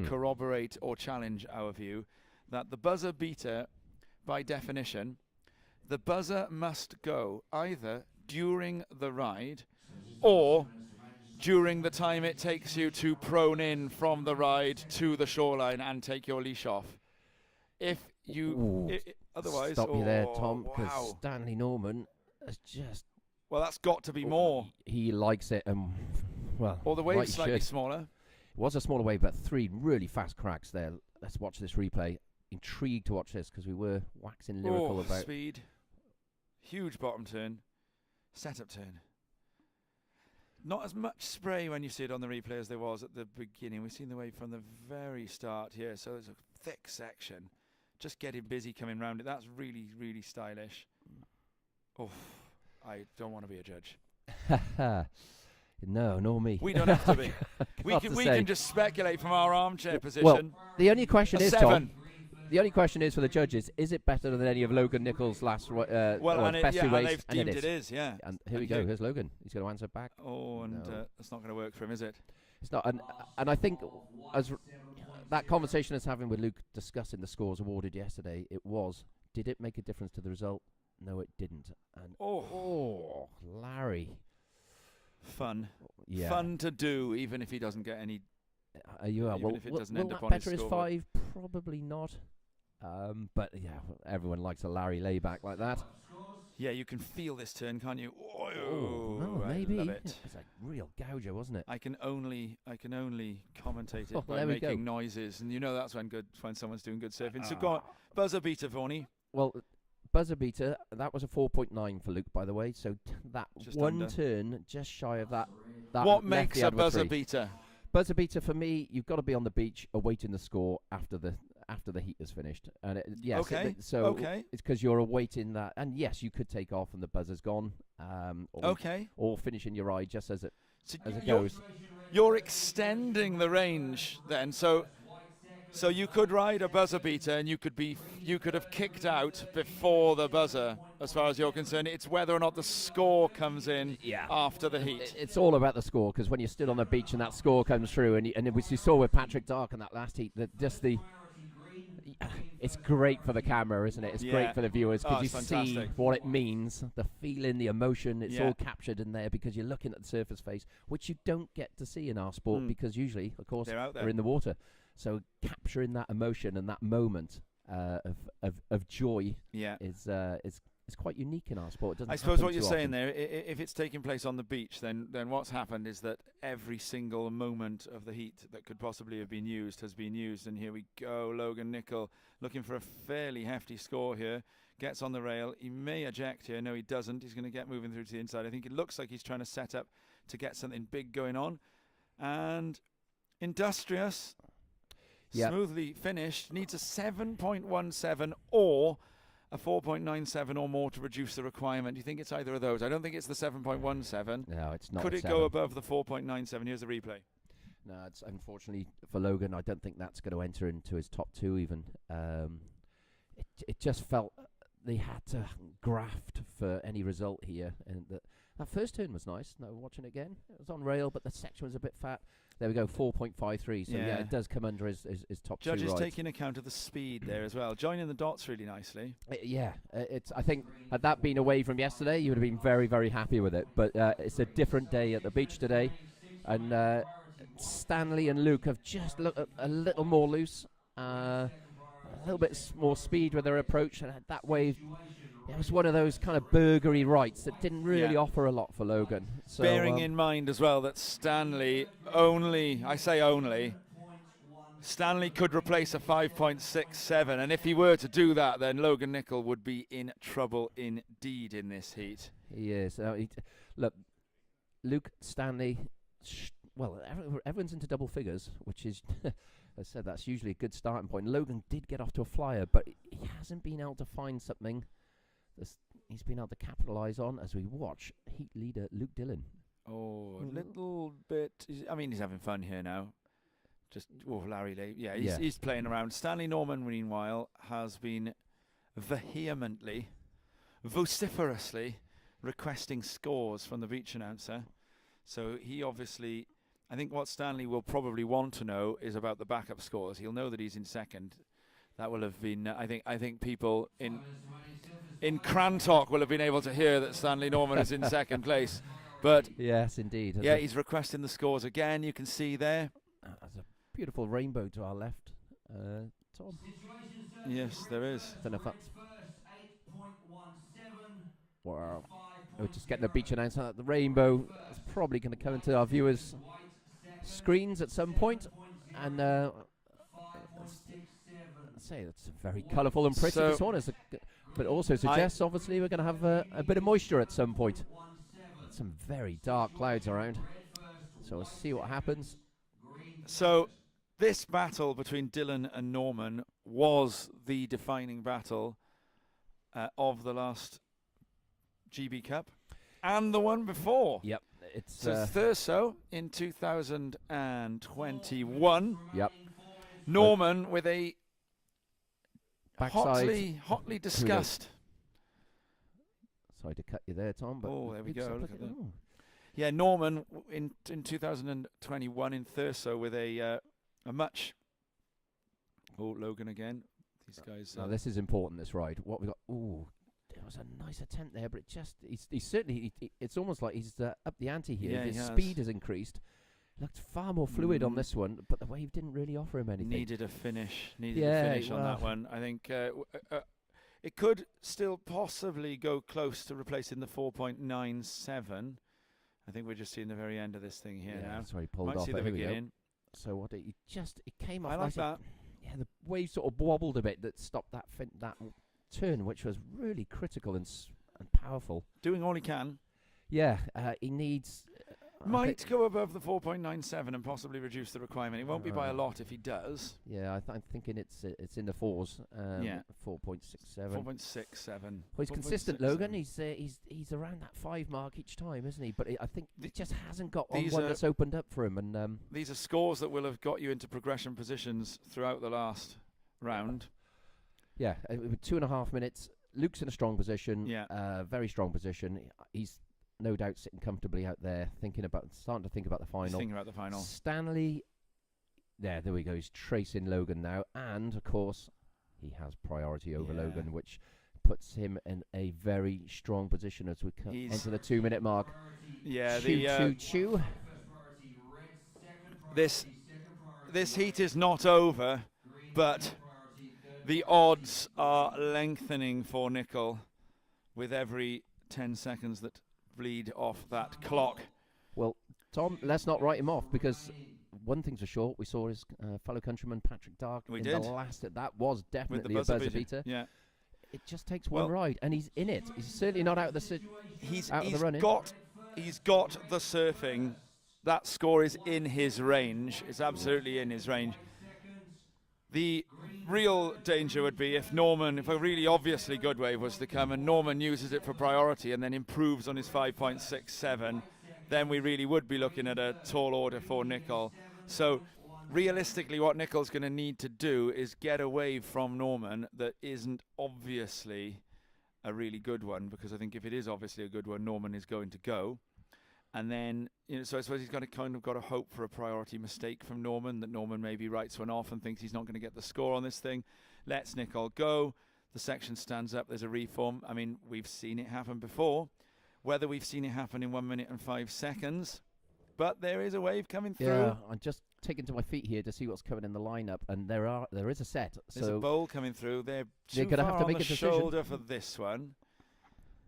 corroborate or challenge our view, that the buzzer beater, by definition, the buzzer must go either during the ride or during the time it takes you to prone in from the ride to the shoreline and take your leash off. If you... otherwise... Stop you there, Tom, because Stanley Norman has just... Well, that's got to be more. He likes it, and well... Or the wave's slightly smaller. It was a smaller wave, but 3 really fast cracks there. Let's watch this replay. Intrigued to watch this, because we were waxing lyrical about... speed. Huge bottom turn. Setup turn. Not as much spray when you see it on the replay as there was at the beginning. We've seen the wave from the very start here, so there's a thick section. just get him busy coming round it. That's really, really stylish. Oh, I don't want to be a judge. No, nor me. We don't have to be. we Hard can to we say. can just speculate from our armchair position. Well, the only question A is, 7. Tom, the only question is for the judges, is it better than any of Logan Nichols' last Well, and, best two and race? they've And deemed it it is, yeah. And here we And go. who- Here's Logan. He's going to answer back. Oh, and No. that's not going to work for him, is it? It's not, and I think as that conversation I was having with Luke discussing the scores awarded yesterday, did it make a difference to the result? No, it didn't. And Larry, Fun. yeah, Fun to do, even if he doesn't get any. you are. even Well, if it will doesn't end that up on his better his scoreboard. 5? Probably not. But yeah, everyone likes a Larry layback like that. Yeah, you can feel this turn, can't you? Oh, no, I maybe. love It it. was a real gouger, wasn't it? I can only commentate it Oh, by there we go. making noises, and you know that's when someone's doing good surfing. So go on, buzzer beater, Vaughnie. Well, buzzer beater, that was a 4.9 for Luke, by the way. So that Just one under. turn, just shy of that. What left makes the a adver buzzer three. beater? Buzzer beater for me, you've got to be on the beach awaiting the score after the heat is finished. And yes, Okay, so okay. it's because you're awaiting that. And yes, you could take off and the buzzer's gone. Or, Okay. or finish in your eye just as it So as it you're, goes. you're extending the range then. So you could ride a buzzer beater, and you could have kicked out before the buzzer. As far as you're concerned, it's whether or not the score comes in after the heat. It's all about the score, because when you're stood on the beach and that score comes through, and we saw with Patrick Dark in that last heat, that it's great for the camera, isn't it? It's Yeah. great for the viewers, because you it's see fantastic. what it means, the feeling, the emotion. It's Yeah. all captured in there because you're looking at the surface face, which you don't get to see in our sport, Mm. because usually, of course, They're out there. they're in the water. So capturing that emotion and that moment of joy Yeah. is quite unique in our sport. It doesn't I suppose happen what you're too saying often. there, if it's taking place on the beach, then what's happened is that every single moment of the heat that could possibly have been used has been used. And here we go, Logan Nicol looking for a fairly hefty score here. Gets on the rail. He may eject here. No, he doesn't. He's going to get moving through to the inside. I think it looks like he's trying to set up to get something big going on. And Industrious, Yep. smoothly finished, needs a 7.17 or a 4.97 or more to reduce the requirement. Do you think it's either of those? I don't think it's the 7.17. No, it's not. Could a it 7. go above the 4.97? Here's the replay. No, it's unfortunately for Logan. I don't think that's going to enter into his top 2 even. It just felt they had to graft for any result here, and that first turn was nice. No, watching it again, it was on rail, but the section was a bit fat. There we go, 4.53. So yeah, Yeah. it does come under his top 2 Judges rides. taking account of the speed there as well. Joining the dots really nicely. It's. I think had that been away from yesterday, you would have been very, very happy with it. But it's a different day at the beach today, and Stanley and Luke have just looked a little more loose, a little bit more speed with their approach, and that wave. It was one of those kind of burgery rights that didn't really Yeah. offer a lot for Logan. So, Bearing in mind as well that Stanley Stanley could replace a 5.67, and if he were to do that, then Logan Nicol would be in trouble indeed in this heat. he is. Look, Luke, Stanley. Well, everyone's into double figures, which is, as I said, that's usually a good starting point. Logan did get off to a flyer, but he hasn't been able to find something he's been able to capitalise on as we watch heat leader Luke Dillon. Oh, a little bit. I mean, he's having fun here now. Just, Larry Lay. Yeah, Yeah. he's playing around. Stanley Norman, meanwhile, has been vehemently, vociferously requesting scores from the beach announcer. So he obviously, I think what Stanley will probably want to know is about the backup scores. He'll know that he's in second. That will have been, I think people in Crantock will have been able to hear that Stanley Norman is in second place. But Yes, indeed. yeah, he's requesting the scores again. You can see there. There's a beautiful rainbow to our left. Tom. Yes, there is. Don't know if that's. Wow. We're just getting the beach announcer. The rainbow is probably going to come into our viewers' screens at some point. And I'd say that's very colourful and pretty. So- This one is, but also suggests obviously we're going to have a bit of moisture at some point. Some very dark clouds around. So we'll see what happens. So this battle between Dillon and Norman was the defining battle of the last GB Cup and the one before. Yep, it's So Thurso in 2021. yep. Norman with a Backside. hotly discussed. Sorry to cut you there, Tom. But Oh, there we it's go, up look at- at that. oh. Yeah, Norman in 2021 in Thurso with a much. Oh, Logan again. These guys. Now this is important. This ride. What we got? Ooh, there was a nice attempt there, but it just he's certainly. It's almost like he's up the ante here. Yeah, he His has. speed has increased. Looked far more fluid on this one, but the wave didn't really offer him anything. Needed a finish. On well. that one. I think it could still possibly go close to replacing the 4.97. I think we're just seeing the very end of this thing here Yeah, now. sorry, he pulled Might off. see There the we go. beginning. So what? It came off. I like nice. that. Yeah, the wave sort of wobbled a bit. That stopped that turn, which was really critical and powerful. Doing all he can. Yeah, he needs. I Might think- go above the 4.97 and possibly reduce the requirement. It won't be by a lot if he does. Yeah, I'm thinking it's in the fours. Yeah. 4.67. 4.67. Well, he's consistent, Logan. He's around that 5 mark each time, isn't he? But I think he just hasn't got these one are- that's opened up for him. And These are scores that will have got you into progression positions throughout the last round. yeah, with 2.5 minutes. Luke's in a strong position. Yeah. Very strong position. He's no doubt sitting comfortably out there, starting to think about the Just final. thinking about the final. Stanley, there we go. He's tracing Logan now, and of course, he has priority over Yeah. Logan, which puts him in a very strong position as we He's- enter the 2-minute mark. Yeah, Chew. this heat is not over, but the odds are lengthening for Nicol with every 10 seconds that bleed off that clock. Well, Tom, let's not write him off, because one thing's for sure, we saw his fellow countryman Patrick Dark We in did. the last. That was With the definitely a buzzer buzzer beater. beater. Yeah. It just takes Well- one ride, and he's in it. He's certainly not out of the He's out of the running. got the surfing. That score is in his range. It's absolutely in his range. The real danger would be if a really obviously good wave was to come and Norman uses it for priority and then improves on his 5.67, then we really would be looking at a tall order for Nicol. So realistically, what Nicol's going to need to do is get a wave from Norman that isn't obviously a really good one, because I think if it is obviously a good one, Norman is going to go. And then, so I suppose he's got to hope for a priority mistake from Norman, that Norman maybe writes one off and thinks he's not going to get the score on this thing. Lets Nicol go. The section stands up. There's a reform. I mean, we've seen it happen before. Whether we've seen it happen in 1 minute and 5 seconds, but there is a wave coming through. Yeah, I'm just taking to my feet here to see what's coming in the lineup, and there is a set. There's a So bowl coming through. They're They're too gonna far have to on make the a decision. shoulder for this one.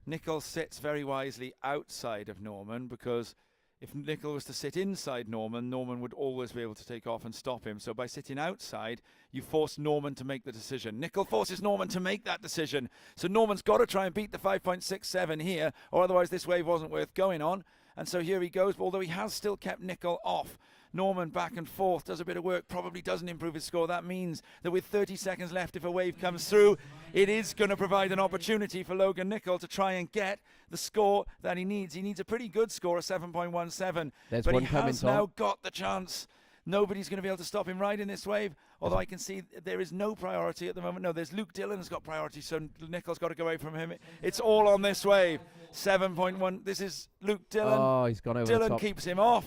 Nicol sits very wisely outside of Norman, because if Nicol was to sit inside Norman, Norman would always be able to take off and stop him. So by sitting outside, you force Norman to make the decision. Nicol forces Norman to make that decision. So Norman's got to try and beat the 5.67 here, or otherwise this wave wasn't worth going on. And so here he goes, although he has still kept Nicol off. Norman back and forth, does a bit of work, probably doesn't improve his score. That means that with 30 seconds left, if a wave comes through, it is going to provide an opportunity for Logan Nicol to try and get the score that he needs. He needs a pretty good score, a 7.17. There's but one he coming, has Tom. now got the chance. Nobody's going to be able to stop him riding this wave, although I can see there is no priority at the moment. No, there's Luke Dillon's got priority, so Nicol's got to go away from him. It's all on this wave. 7.1. This is Luke Dillon. Oh, he's gone over the Dillon top. keeps him off.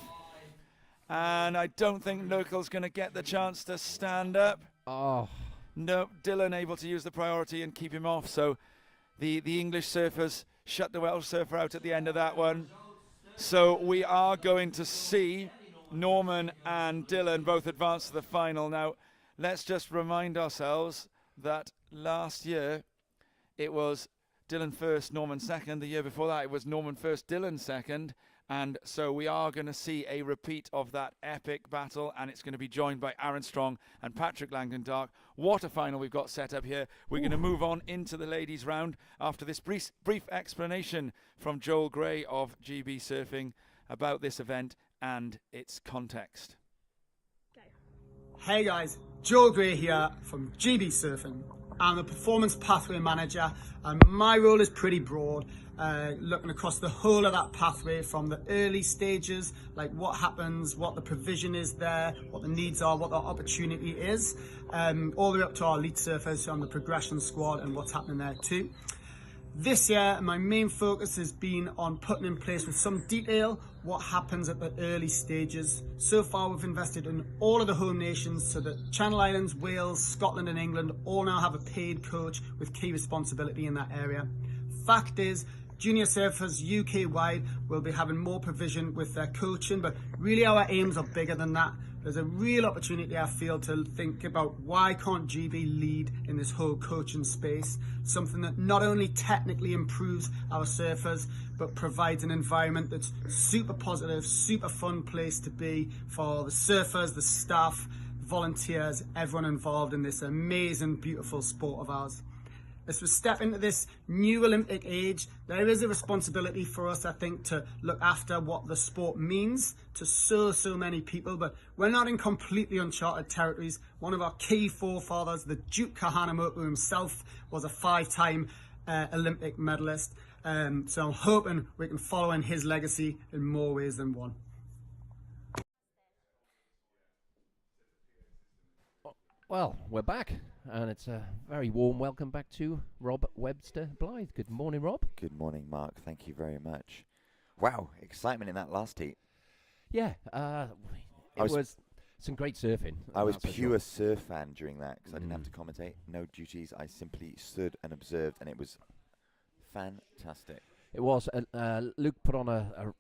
And I don't think Niccol's going to get the chance to stand up. Oh, No, Dillon able to use the priority and keep him off. So the English surfers shut the Welsh surfer out at the end of that one. So we are going to see Norman and Dillon both advance to the final. Now, let's just remind ourselves that last year it was Dillon first, Norman second. The year before that it was Norman first, Dillon second. And so we are going to see a repeat of that epic battle, and it's going to be joined by Aaron Strong and Patrick Langdon Dark. What a final we've got set up here. We're going to move on into the ladies' round after this brief explanation from Joel Gray of GB Surfing about this event and its context. Hey guys, Joel Gray here from GB Surfing. I'm a performance pathway manager, and my role is pretty broad, looking across the whole of that pathway from the early stages, like what happens, what the provision is there, what the needs are, what the opportunity is, all the way up to our elite surfers on the progression squad and what's happening there too. This year, my main focus has been on putting in place with some detail what happens at the early stages. So far, we've invested in all of the home nations so that Channel Islands, Wales, Scotland and England all now have a paid coach with key responsibility in that area. Fact is, junior surfers UK-wide will be having more provision with their coaching, but really our aims are bigger than that. There's a real opportunity, I feel, to think about why can't GB lead in this whole coaching space, something that not only technically improves our surfers, but provides an environment that's super positive, super fun place to be for the surfers, the staff, volunteers, everyone involved in this amazing, beautiful sport of ours. As we step into this new Olympic age, there is a responsibility for us, I think, to look after what the sport means to so many people, but we're not in completely uncharted territories. One of our key forefathers, the Duke Kahanamoku himself, was a 5-time Olympic medalist. So I'm hoping we can follow in his legacy in more ways than one. Well, we're back, and it's a very warm welcome back to Rob Webster Blythe. Good morning, Rob. Good morning, Mark. Thank you very much. Wow, excitement in that last heat. Yeah, it was some great surfing. I was that's for pure sure. surf fan during that because I didn't have to commentate. No duties. I simply stood and observed, and it was fantastic. It was. Luke put on a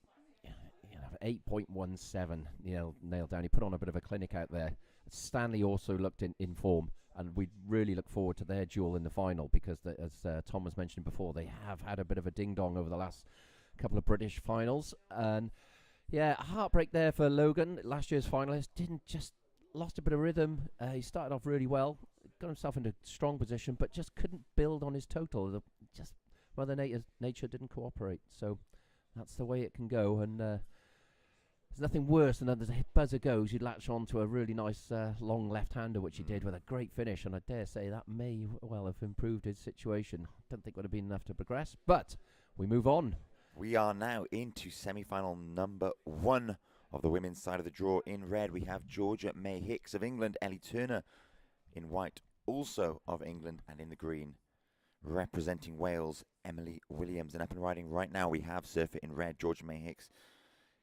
8.17 nailed down. He put on a bit of a clinic out there. Stanley also looked in form, and we really look forward to their duel in the final because, as Tom was mentioning before, they have had a bit of a ding-dong over the last couple of British finals. And, yeah, a heartbreak there for Logan, last year's finalist. Lost a bit of rhythm. He started off really well, got himself into a strong position, but just couldn't build on his total. Mother Nature didn't cooperate. So that's the way it can go, and there's nothing worse than as a buzzer goes, you latch on to a really nice long left-hander, which he did with a great finish, and I dare say that may well have improved his situation. Don't think it would have been enough to progress, but we move on. We are now into semi-final number 1 of the women's side of the draw. In red, we have Georgia May Hicks of England, Ellie Turner in white, also of England, and in the green, representing Wales, Emily Williams. And up and riding right now, we have surfer in red, Georgia May Hicks,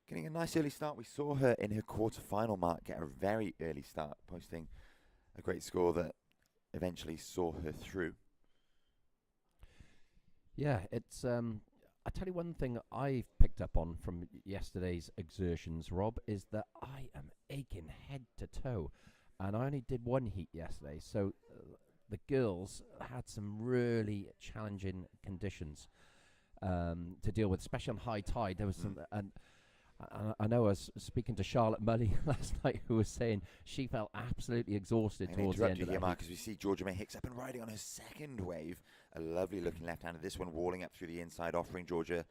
getting a nice early start. We saw her in her quarter-final mark get a very early start, posting a great score that eventually saw her through. Yeah, it's I tell you one thing I've picked up on from yesterday's exertions, Rob, is that I am aching head to toe, and I only did one heat yesterday, so the girls had some really challenging conditions to deal with, especially on high tide. There was some, and I know I was speaking to Charlotte Mully last night, who was saying she felt absolutely exhausted towards the end of that. Mark, as we see Georgia May Hicks up and riding on her second wave. A lovely looking left-hander. This one walling up through the inside, offering Georgia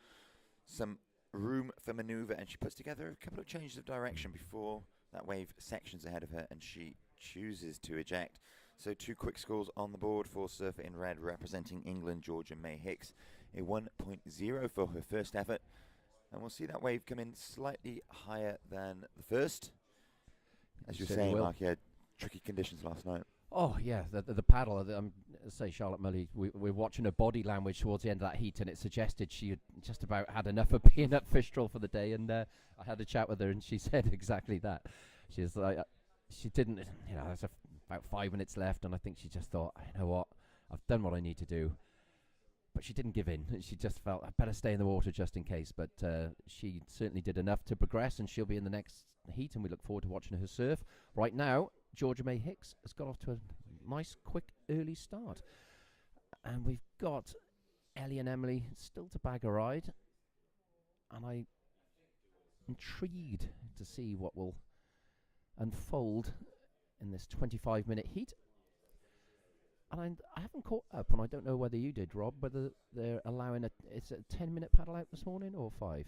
some room for manoeuvre, and she puts together a couple of changes of direction before that wave sections ahead of her, and she chooses to eject. So 2 quick scores on the board for surfer in red, representing England, Georgia May Hicks. A 1.0 for her first effort. And we'll see that wave come in slightly higher than the first. As you're saying, Mark, you had tricky conditions last night. Oh, yeah, the paddle. Say Charlotte Mully, we're watching her body language towards the end of that heat, and it suggested she had just about had enough of being at Fistral for the day. And I had a chat with her, and she said exactly that. She's like, she didn't, there's about 5 minutes left, and I think she just thought, you know what, I've done what I need to do. But she didn't give in. She just felt, I better stay in the water just in case. But she certainly did enough to progress, and she'll be in the next heat, and we look forward to watching her surf. Right now, Georgia May Hicks has got off to a nice, quick, early start. And we've got Ellie and Emily still to bag a ride. And I'm intrigued to see what will unfold in this 25-minute heat. And I haven't caught up, and I don't know whether you did, Rob, whether they're allowing it's a 10-minute paddle out this morning or 5.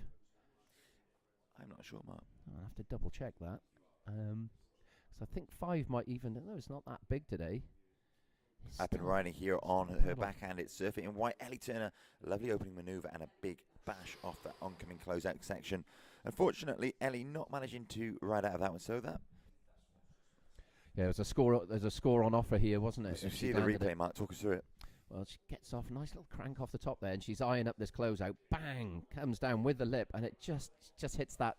I'm not sure, Mark. I'll have to double check that. So I think 5 might even. No, it's not that big today. It's Up and still riding here on her incredible. backhand. It's surfing in white. Ellie Turner, lovely opening manoeuvre and a big bash off that oncoming closeout section. Unfortunately, Ellie not managing to ride out of that one. So that Yeah, there's a score. There's a score on offer here, wasn't it? you If she see the landed replay, it. Mark. Talk us through it. Well, she gets off, nice little crank off the top there, and she's eyeing up this closeout. Bang! Comes down with the lip, and it just hits that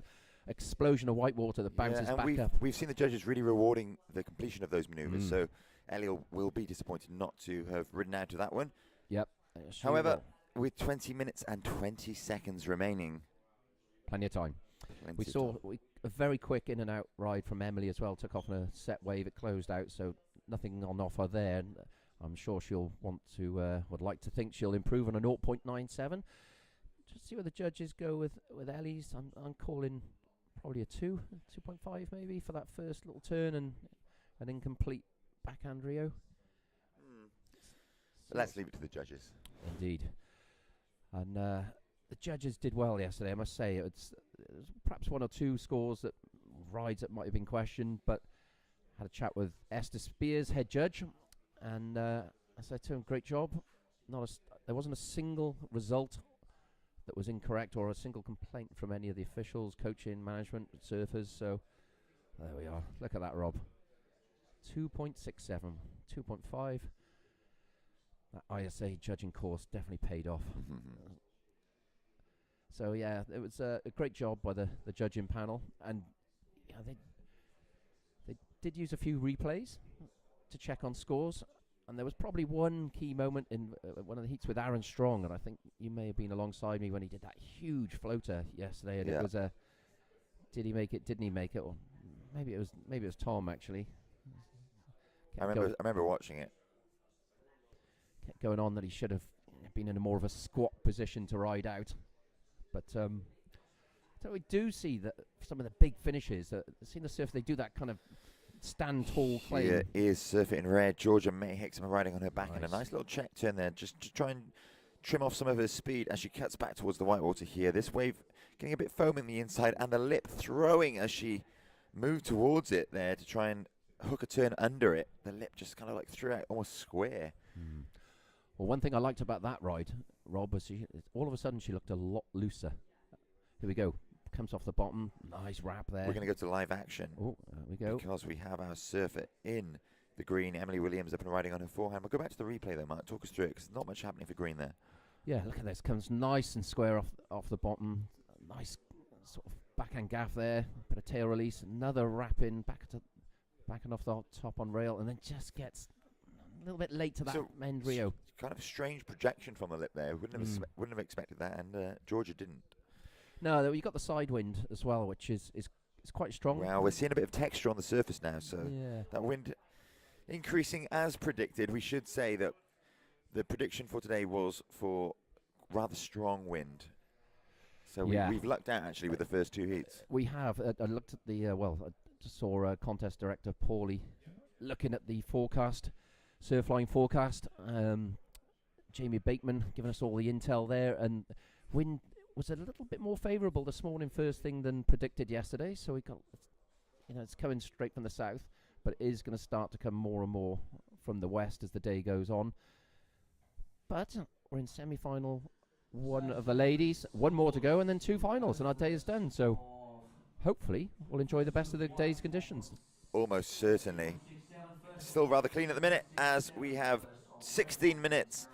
explosion of white water that bounces and back up. we've seen the judges really rewarding the completion of those manoeuvres. Mm. So Ellie will be disappointed not to have ridden out to that one. Yep. She However, will. with 20 minutes and 20 seconds remaining, Plenty of time. plenty We of saw time. a very quick in and out ride from Emily as well. Took off on a set wave. It closed out, so nothing on offer there. And I'm sure she'll want to, would like to think she'll improve on a 0.97. Just see where the judges go with Ellie's. I'm calling probably a 2.5 maybe for that first little turn and an incomplete backhand Rio. But let's leave it to the judges. Indeed. And the judges did well yesterday, I must say. It's perhaps one or two scores that rides that might have been questioned, but had a chat with Esther Spears, head judge, and I said to him, great job. There wasn't a single result that was incorrect or a single complaint from any of the officials, coaching, management, surfers. So there we are. Look at that, Rob. 2.67, 2.5. That ISA judging course definitely paid off. So yeah, it was a great job by the judging panel, and yeah, they did use a few replays to check on scores, and there was probably one key moment in one of the heats with Aaron Strong, and I think you may have been alongside me when he did that huge floater yesterday, and Yeah. it was a did he make it? Didn't he make it? Or maybe it was Tom actually. I remember watching it. Kept going on that he should have been in a more of a squat position to ride out. But so we do see that some of the big finishes, seeing the surf, they do that kind of stand tall claim. Here is surfing in red. Georgia May Hickson riding on her back in a Nice. nice little check turn there, just to try and trim off some of her speed as she cuts back towards the whitewater here. This wave getting a bit foaming the inside and the lip throwing as she moved towards it there to try and hook a turn under it. The lip just kind of like threw out almost square. Well, one thing I liked about that ride, Rob, was all of a sudden she looked a lot looser. Here we go. Comes off the bottom. Nice wrap there. We're going to go to live action Oh, there we go. because we have our surfer in the green. Emily Williams up and riding on her forehand. We'll go back to the replay though, Mark. Talk us through it because not much happening for green there. Yeah, look at this. Comes nice and square off the bottom. Nice sort of backhand gaff there. Bit of tail release. Another wrap in back and off the top on rail, and then just gets a little bit late to that So, end Rio. Kind of a strange projection from the lip there. Wouldn't have expected that, and Georgia didn't. No, you got the side wind as well, which is quite strong. Well, we're seeing a bit of texture on the surface now, so Yeah. that wind increasing as predicted. We should say that the prediction for today was for rather strong wind. So Yeah. we've lucked out actually with the first two heats. We have. I looked at the I just saw contest director Paulie looking at the forecast, Surfline forecast. Jamie Bateman giving us all the intel there, and wind was a little bit more favourable this morning, first thing than predicted yesterday. So we got, it's coming straight from the south, but it is going to start to come more and more from the west as the day goes on. But we're in semi-final one of the ladies, one more to go, and then two finals, and our day is done. So hopefully we'll enjoy the best of the day's conditions. Almost certainly. Still rather clean at the minute as we have 16 minutes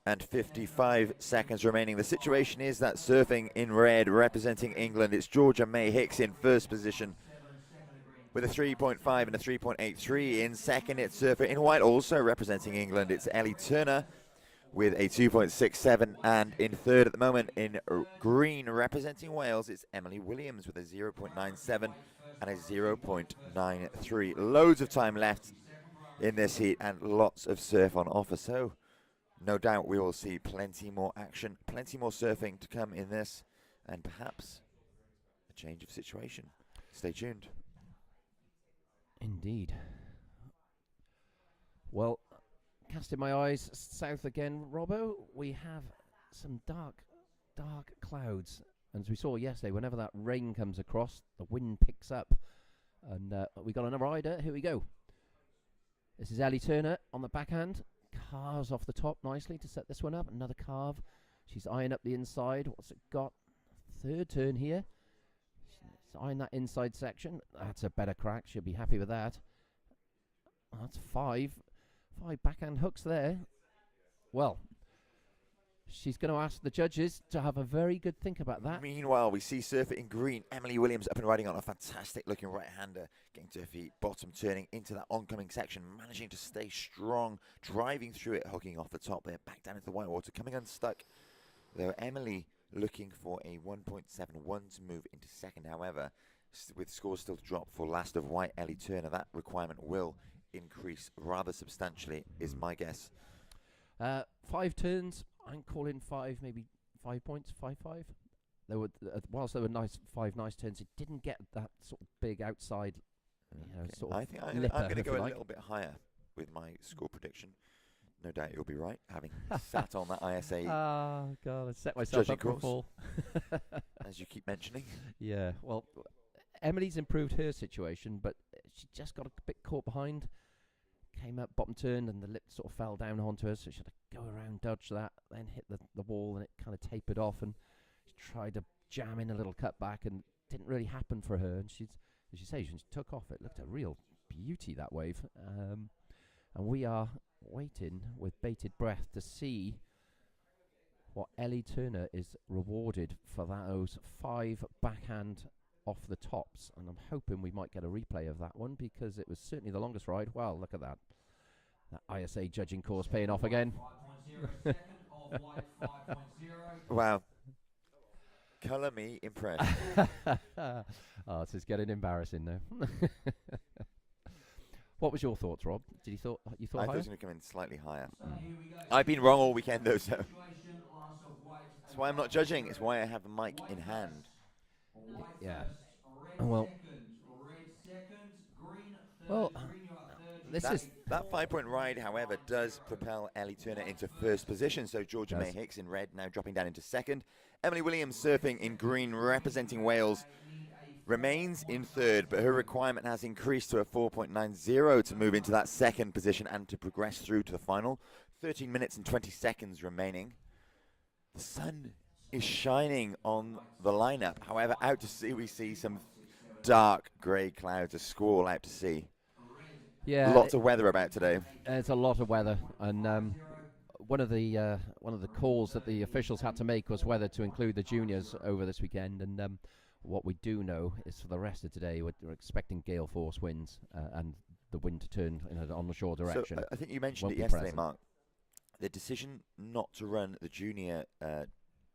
and 55 seconds remaining. The situation is that surfing in red representing England, it's Georgia May Hicks in first position with a 3.5 and a 3.83. In second, it's surfer in white also representing England, it's Ellie Turner with a 2.67, and in third at the moment in green representing Wales, it's Emily Williams with a 0.97 and a 0.93. Loads of time left in this heat and lots of surf on offer, so no doubt we will see plenty more action, plenty more surfing to come in this, and perhaps a change of situation. Stay tuned. Indeed. Well, casting my eyes south again, Robbo, we have some dark clouds. And as we saw yesterday, whenever that rain comes across, the wind picks up. And we got another rider. Here we go. This is Ellie Turner on the backhand. Carves off the top nicely to set this one up. Another carve. She's eyeing up the inside. What's it got? Third turn here. She's eyeing that inside section. That's a better crack. She'll be happy with that. That's 5 backhand hooks there. Well, she's going to ask the judges to have a very good think about that. Meanwhile, we see surfer in green, Emily Williams up and riding on a fantastic looking right-hander, getting to her feet, bottom turning into that oncoming section, managing to stay strong, driving through it, hooking off the top there, back down into the white water, coming unstuck. Though Emily looking for a 1.71 to move into second. However, with scores still to drop for last of white, Ellie Turner, that requirement will increase rather substantially, is my guess. 5 turns. I'm calling 5, maybe 5 points, 5. There were whilst there were 5 nice turns, it didn't get that sort of big outside. Sort of I think I'm lipper, going to if go you a like. little bit higher with my score prediction. No doubt you'll be right, having sat on that ISA, Oh God, I set myself judging up for a course. fall. as you keep mentioning. Yeah, well, Emily's improved her situation, but she just got a bit caught behind. Came up, bottom turned, and the lip sort of fell down onto her, so she had to go around, dodge that, then hit the wall, and it kind of tapered off, and she tried to jam in a little cutback, and it didn't really happen for her, and she's, as you say, she took off. It looked a real beauty, that wave. And we are waiting with bated breath to see what Ellie Turner is rewarded for those 5 backhand off the tops, and I'm hoping we might get a replay of that one because it was certainly the longest ride. Wow, look at that. That ISA judging course paying off again. 5.0 second of white 5.0. Wow. Colour me impressed. Oh, this is getting embarrassing now. What was your thoughts, Rob? Did you thought I thought it higher? was going to come in slightly higher. So here we go. I've been wrong all weekend though, so Situation, last of white that's why I'm not judging. It's why I have the mic in hand. White Yeah. first, Well- red second, green third, Well, green you are third. this is That 5-point ride, however, does propel Ellie Turner into first position. So Georgia May Does. Hicks in red now dropping down into second. Emily Williams surfing in green, representing Wales, remains in third, but her requirement has increased to a 4.90 to move into that second position and to progress through to the final. 13 minutes and 20 seconds remaining. The sun is shining on the lineup. However, out to sea we see some dark grey clouds, a squall out to sea. yeah. Lots of weather about today. It's a lot of weather, and one of the calls that the officials had to make was whether to include the juniors over this weekend. And what we do know is for the rest of today, we're expecting gale force winds and the wind to turn in an onshore direction. So I think you mentioned Won't it be yesterday, present. Mark. The decision not to run the junior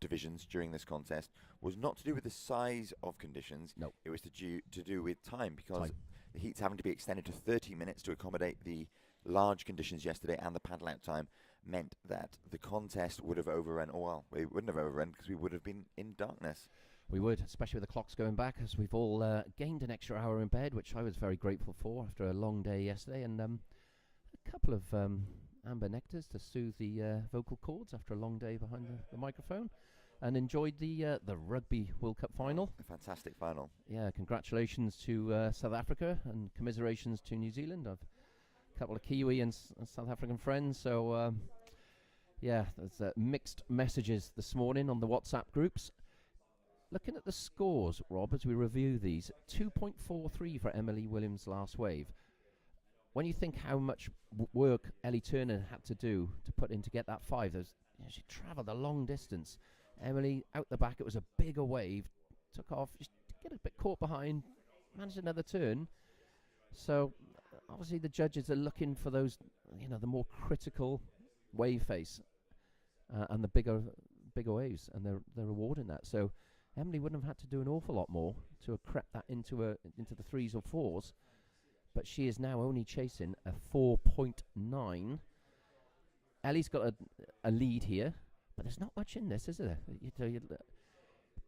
divisions during this contest was not to do with the size of conditions. No. It was to do with time, because Time. the heats having to be extended to 30 minutes to accommodate the large conditions yesterday and the paddle out time meant that the contest would have overrun. Or, well, we wouldn't have overrun because we would have been in darkness. We would, especially with the clocks going back, as we've all gained an extra hour in bed, which I was very grateful for after a long day yesterday, and a couple of amber nectars to soothe the vocal cords after a long day behind the microphone, and enjoyed the Rugby World Cup final. A fantastic final. Yeah, congratulations to South Africa and commiserations to New Zealand. I've a couple of Kiwi and South African friends, so yeah, there's mixed messages this morning on the WhatsApp groups. Looking at the scores, Rob, as we review these, 2.43 for Emily Williams' last wave. When you think how much work Ellie Turner had to do to put in to get that 5, she travelled a long distance. Emily, out the back, it was a bigger wave, took off, just get a bit caught behind, managed another turn. So, obviously the judges are looking for those, the more critical wave face and the bigger waves, and they're rewarding that. So, Emily wouldn't have had to do an awful lot more to have crept that into the 3s or 4s, but she is now only chasing a 4.9. Ellie's got a lead here, but there's not much in this, is there?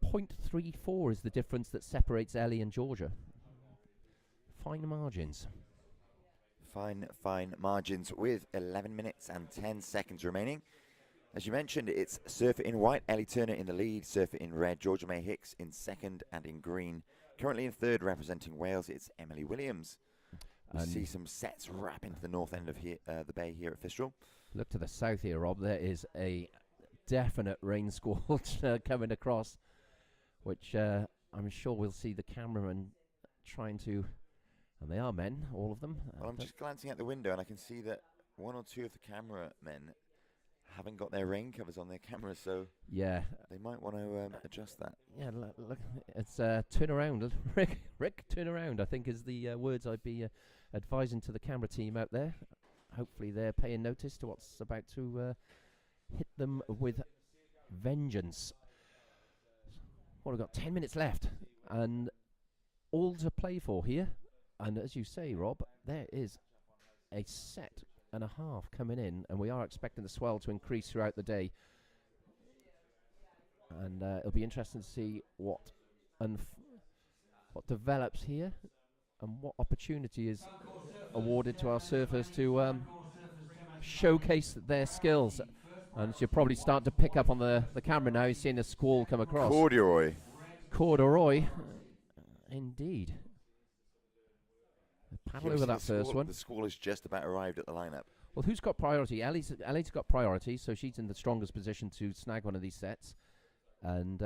0.34 is the difference that separates Ellie and Georgia. Fine margins. Fine margins with 11 minutes and 10 seconds remaining. As you mentioned, it's Surfer in white, Ellie Turner in the lead, Surfer in red, Georgia May Hicks in second, and in green, Currently in third, representing Wales, it's Emily Williams. We And see some sets wrap into the north end of the bay here at Fistral. look to the south here, Rob. There is a definite rain squall coming across, which I'm sure we'll see the cameraman trying to, and they are men, all of them. Well, I'm just glancing out the window and I can see that one or two of the cameramen haven't got their rain covers on their cameras, so yeah, they might want to adjust that. yeah. Look, it's turn around, Rick, turn around. I think is the words I'd be advising to the camera team out there. Hopefully, they're paying notice to what's about to hit them with vengeance. Well, we've got 10 minutes left, and all to play for here. And as you say, Rob, there is a set and a half coming in, and we are expecting the swell to increase throughout the day. And it'll be interesting to see what develops here, and what opportunity is awarded to our surfers to showcase their skills. And you're probably starting to pick up on the camera now. You're seeing a squall come across. Corduroy. Corduroy, indeed. Paddle Here we over see that first one. The squall has just about arrived at the lineup. Well, who's got priority? Ellie's got priority, so she's in the strongest position to snag one of these sets. And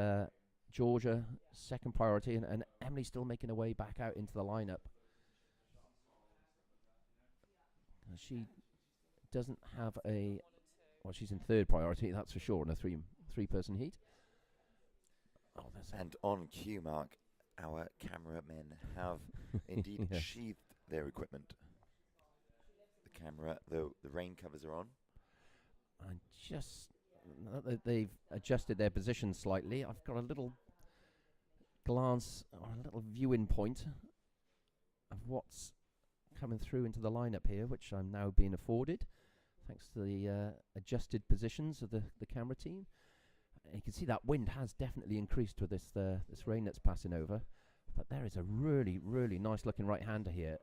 Georgia, second priority, and Emily's still making her way back out into the lineup. She doesn't have a... Well, she's in third priority, that's for sure, in a three-person heat. Oh, there's And on cue, Mark, our cameramen have indeed Yeah. sheathed their equipment. The camera, the rain covers are on. And just they've adjusted their position slightly. I've got a little glance, or a little viewing point of what's coming through into the lineup here, which I'm now being afforded thanks to the adjusted positions of the camera team. And you can see that wind has definitely increased with this rain that's passing over. But there is a really, really nice looking right-hander here.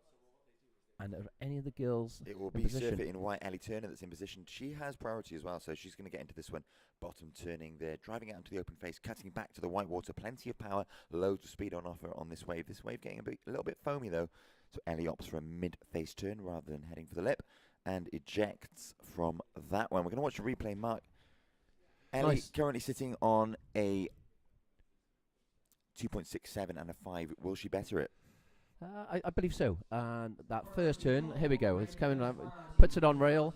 And are any of the girls It will in be position? surfer in white, Ellie Turner, that's in position. She has priority as well, so she's going to get into this one. Bottom turning there, driving out into the open face, cutting back to the white water. Plenty of power, loads of speed on offer on this wave. This wave getting a little bit foamy though. So Ellie opts for a mid-face turn rather than heading for the lip, and ejects from that one. We're going to watch a replay, Mark. Ellie Nice. currently sitting on a 2.67 and a 5. Will she better it? I believe so. And that first turn, here we go. It's coming, puts it on rail.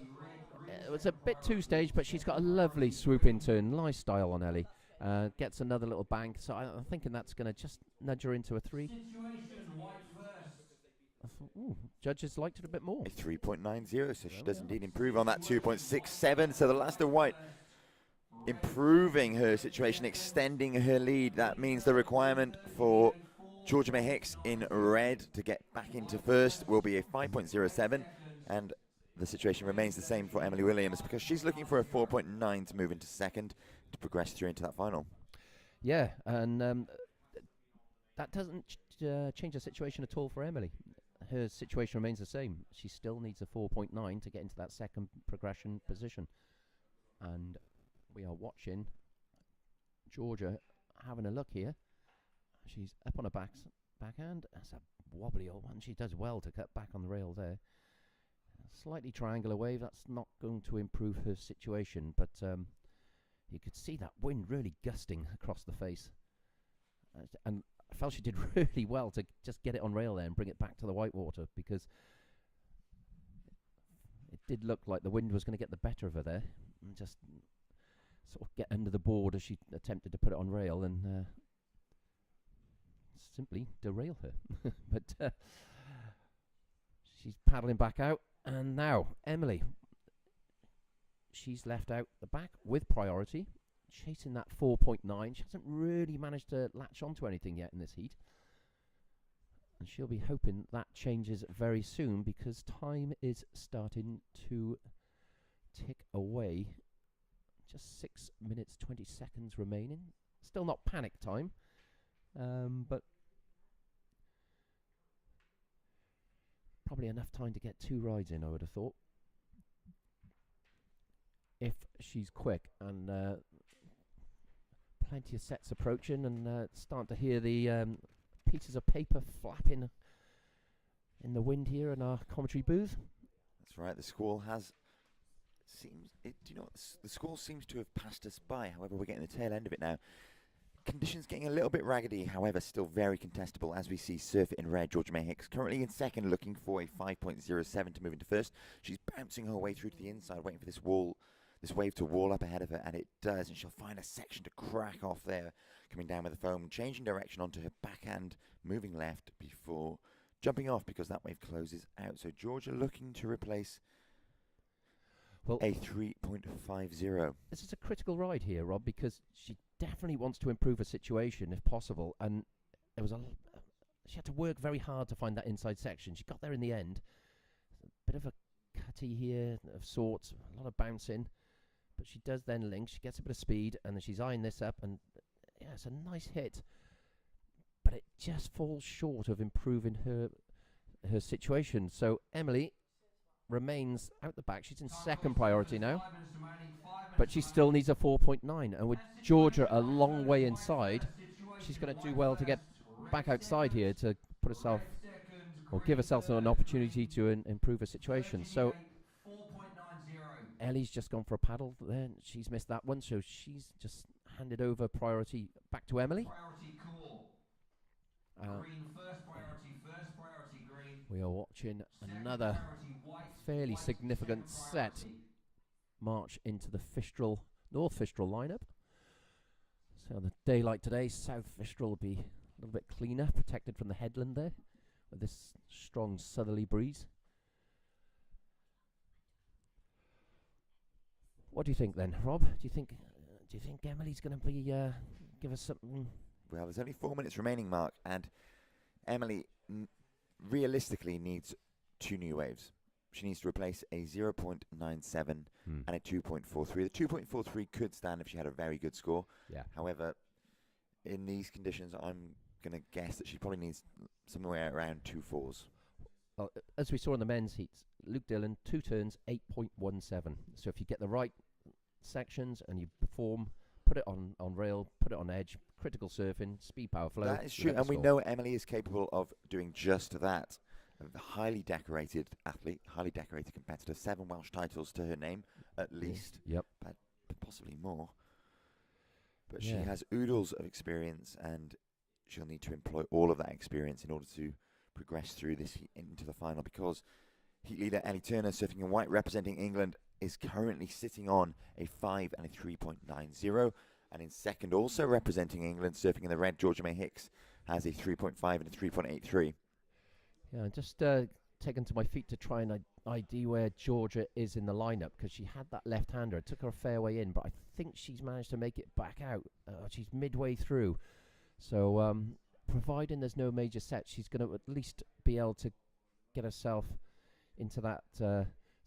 It was a bit two-stage, but she's got a lovely swoop-in turn. Nice style on Ellie. Gets another little bank. So I'm thinking that's going to just nudge her into a 3. Ooh, judges liked it a bit more. A 3.90, so she does indeed improve on that 2.67. So the last of white improving her situation, extending her lead. That means the requirement for Georgia May Hicks in red to get back into first will be a 5.07, and the situation remains the same for Emily Williams because she's looking for a 4.9 to move into second to progress through into that final. Yeah, and that doesn't change the situation at all for Emily. Her situation remains the same. She still needs a 4.9 to get into that second progression position. And we are watching Georgia having a look here. She's up on her backhand. That's a wobbly old one. She does well to cut back on the rail there. Slightly triangular wave. That's not going to improve her situation, but you could see that wind really gusting across the face. And I felt she did really well to just get it on rail there and bring it back to the whitewater, because it did look like the wind was going to get the better of her there and just sort of get under the board as she attempted to put it on rail and simply derail her. But she's paddling back out, and now Emily, she's left out the back with priority, chasing that 4.9. She hasn't really managed to latch onto anything yet in this heat, and she'll be hoping that changes very soon, because time is starting to tick away. Just 6 minutes 20 seconds remaining. Still not panic time, but probably enough time to get 2 rides in, I would have thought, if she's quick. And plenty of sets approaching, and starting to hear the pieces of paper flapping in the wind here in our commentary booth. That's right. The squall has the squall seems to have passed us by. However, we're getting the tail end of it now. Conditions getting a little bit raggedy, however, still very contestable as we see Surf It in red. Georgia May Hicks currently in second, looking for a 5.07 to move into first. She's bouncing her way through to the inside, waiting for this wave to wall up ahead of her, and it does, and she'll find a section to crack off there, coming down with the foam, changing direction onto her backhand, moving left before jumping off because that wave closes out. So Georgia looking to replace a 3.50. This is a critical ride here, Rob, because she definitely wants to improve her situation if possible, and there was she had to work very hard to find that inside section. She got there in the end. A bit of a cutty here of sorts, a lot of bouncing, but she does then link. She gets a bit of speed, and then she's eyeing this up, and yeah, it's a nice hit, but it just falls short of improving her situation. So Emily remains out the back. She's in second priority now, but she still needs a 4.9, and with Georgia a long way inside, she's going to do well to get back outside here to put herself, or give herself an opportunity to improve her situation. So Ellie's just gone for a paddle there. She's missed that one, so she's just handed over priority back to Emily. Green, first priority, green. We are watching another fairly significant set march into the Fistral, North Fistral lineup. So on the day like today, South Fistral will be a little bit cleaner, protected from the headland there with this strong southerly breeze. What do you think then, Rob? Do you think Emily's going to be give us something? Well, there's only 4 minutes remaining, Mark, and Emily realistically needs 2 new waves. She needs to replace a 0.97 and a 2.43. The 2.43 could stand if she had a very good score. Yeah. However, in these conditions, I'm going to guess that she probably needs somewhere around 2 4s. Well, as we saw in the men's heats, Luke Dillon, 2 turns, 8.17. So if you get the right sections and you perform, put it on rail, put it on edge, critical surfing, speed, power, flow. That is true, and we know Emily is capable of doing just that. A highly decorated athlete, highly decorated competitor, 7 Welsh titles to her name, at least. Yep. But possibly more. But Yeah. she has oodles of experience, and she'll need to employ all of that experience in order to progress through this heat into the final, because heat leader Ellie Turner, surfing in white, representing England, is currently sitting on a 5 and a 3.90. And in second, also representing England, surfing in the red, Georgia May Hicks, has a 3.5 and a 3.83. Yeah, I just taken to my feet to try and ID where Georgia is in the lineup, because she had that left-hander. It took her a fair way in, but I think she's managed to make it back out. She's midway through. So providing there's no major set, she's going to at least be able to get herself into that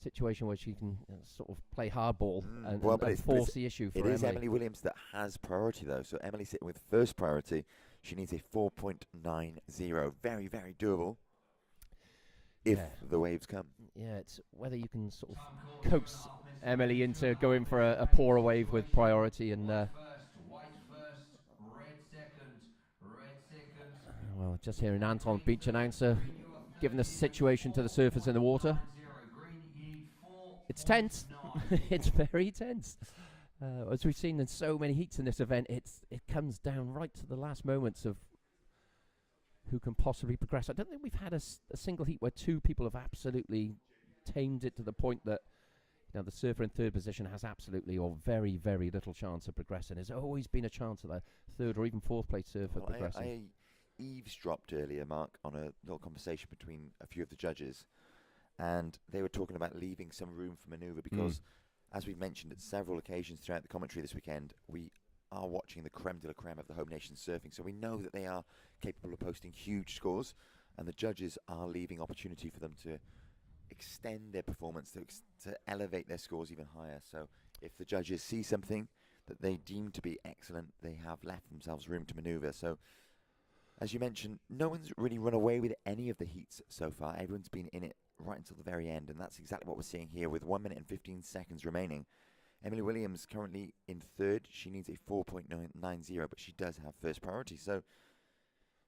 situation where she can sort of play hardball and force the issue for Emily. It is Emily Williams that has priority, though. So Emily sitting with first priority. She needs a 4.90. Very, very doable if the waves come. Yeah, it's whether you can sort of coax Emily into going for a poorer wave with priority and... White first, red second. Well, just hearing Anton, beach announcer, giving the situation to the surfers in the water. It's tense. It's very tense. As we've seen in so many heats in this event, it comes down right to the last moments of who can possibly progress. I don't think we've had a single heat where 2 people have absolutely tamed it to the point that the surfer in third position has absolutely or very, very little chance of progressing. There's always been a chance of the third or even fourth place surfer progressing. I eavesdropped earlier, Mark, on a little conversation between a few of the judges, and they were talking about leaving some room for manoeuvre because, as we've mentioned at several occasions throughout the commentary this weekend, we are watching the creme de la creme of the home nation surfing, so we know that they are capable of posting huge scores, and the judges are leaving opportunity for them to extend their performance, to elevate their scores even higher. So if the judges see something that they deem to be excellent, they have left themselves room to manoeuvre. So, as you mentioned, no one's really run away with any of the heats so far. Everyone's been in it right until the very end, and that's exactly what we're seeing here with 1 minute and 15 seconds remaining. Emily Williams currently in third. She needs a 4.90, but she does have first priority. So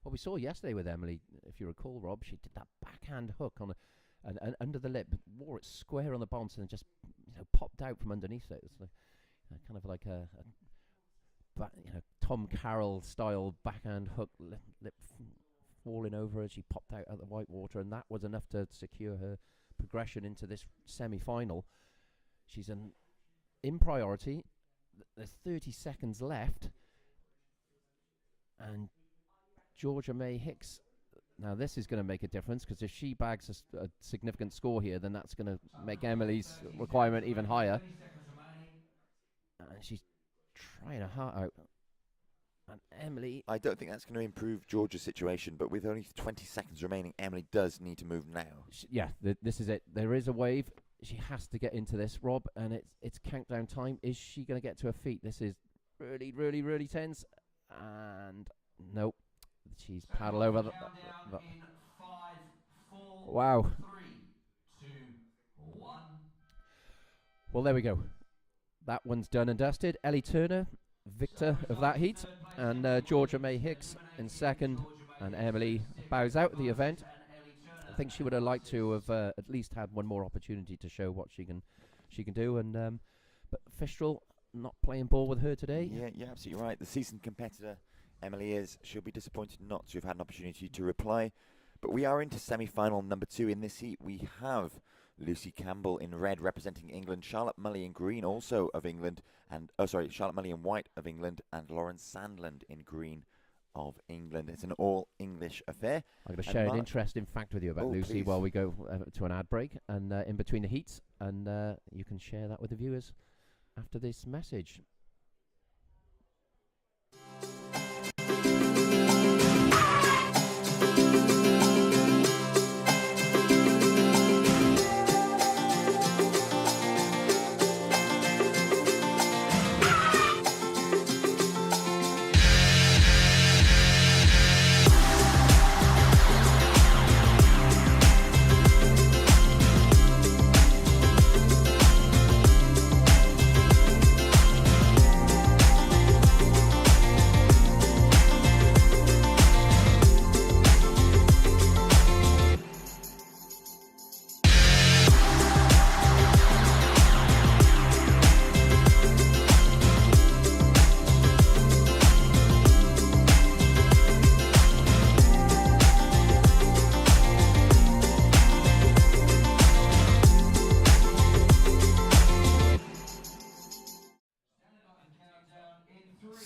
What we saw yesterday with Emily, if you recall, Rob, she did that backhand hook on and under the lip, wore it square on the bounce, and just popped out from underneath it. It's like, kind of like a Tom Carroll style backhand hook, lip falling over as she popped out at the white water, and that was enough to secure her progression into this semi-final. She's in priority. There's 30 seconds left, and Georgia May Hicks. Now this is going to make a difference, because if she bags a significant score here, then that's going to make Emily's requirement even higher. And she's trying her heart out. And Emily... I don't think that's going to improve Georgia's situation, but with only 20 seconds remaining, Emily does need to move now. This is it. There is a wave. She has to get into this, Rob, and it's countdown time. Is she going to get to her feet? This is really, really, really tense. And nope. She's paddled over the wow. 3, 2, 1. Well, there we go. That one's done and dusted. Ellie Turner, victor of that heat, and Georgia May Hicks in second, and Emily bows out of the event. I think she would have liked to have at least had one more opportunity to show what she can do, and but Fistral not playing ball with her today. Yeah, you're absolutely right. The seasoned competitor Emily is. She'll be disappointed not to have had an opportunity to reply. But we are into semi-final number 2 in this heat. We have Lucy Campbell in red representing England, Charlotte Mully in green also of England, and Charlotte Mully in white of England, and Lauren Sandland in green of England. It's an all-English affair. I'm going to share an interesting fact with you about Lucy while we go to an ad break and in between the heats, and you can share that with the viewers after this message.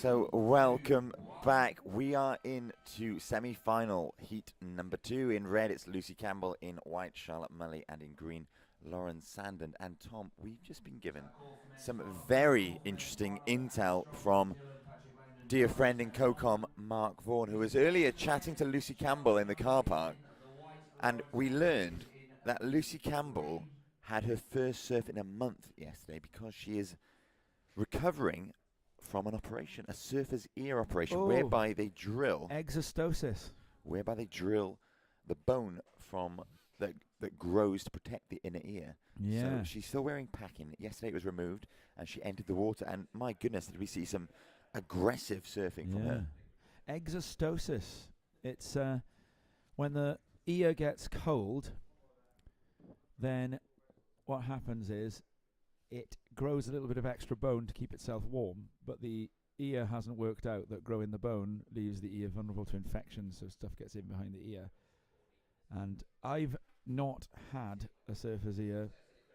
So welcome back. We are into semi-final heat number 2. In red, it's Lucy Campbell. In white, Charlotte Mully, and in green, Lauren Sandland. And Tom, we've just been given some very interesting intel from dear friend in COCOM, Mark Vaughan, who was earlier chatting to Lucy Campbell in the car park. And we learned that Lucy Campbell had her first surf in a month yesterday because she is recovering from an operation, a surfer's ear operation, whereby they drill exostosis, whereby they drill the bone from that grows to protect the inner ear. Yeah. So she's still wearing packing. Yesterday it was removed, and she entered the water. And my goodness, did we see some aggressive surfing from her? Exostosis. It's when the ear gets cold, then what happens is it grows a little bit of extra bone to keep itself warm, but the ear hasn't worked out that growing the bone leaves the ear vulnerable to infection, so stuff gets in behind the ear. And I've not had a surfer's ear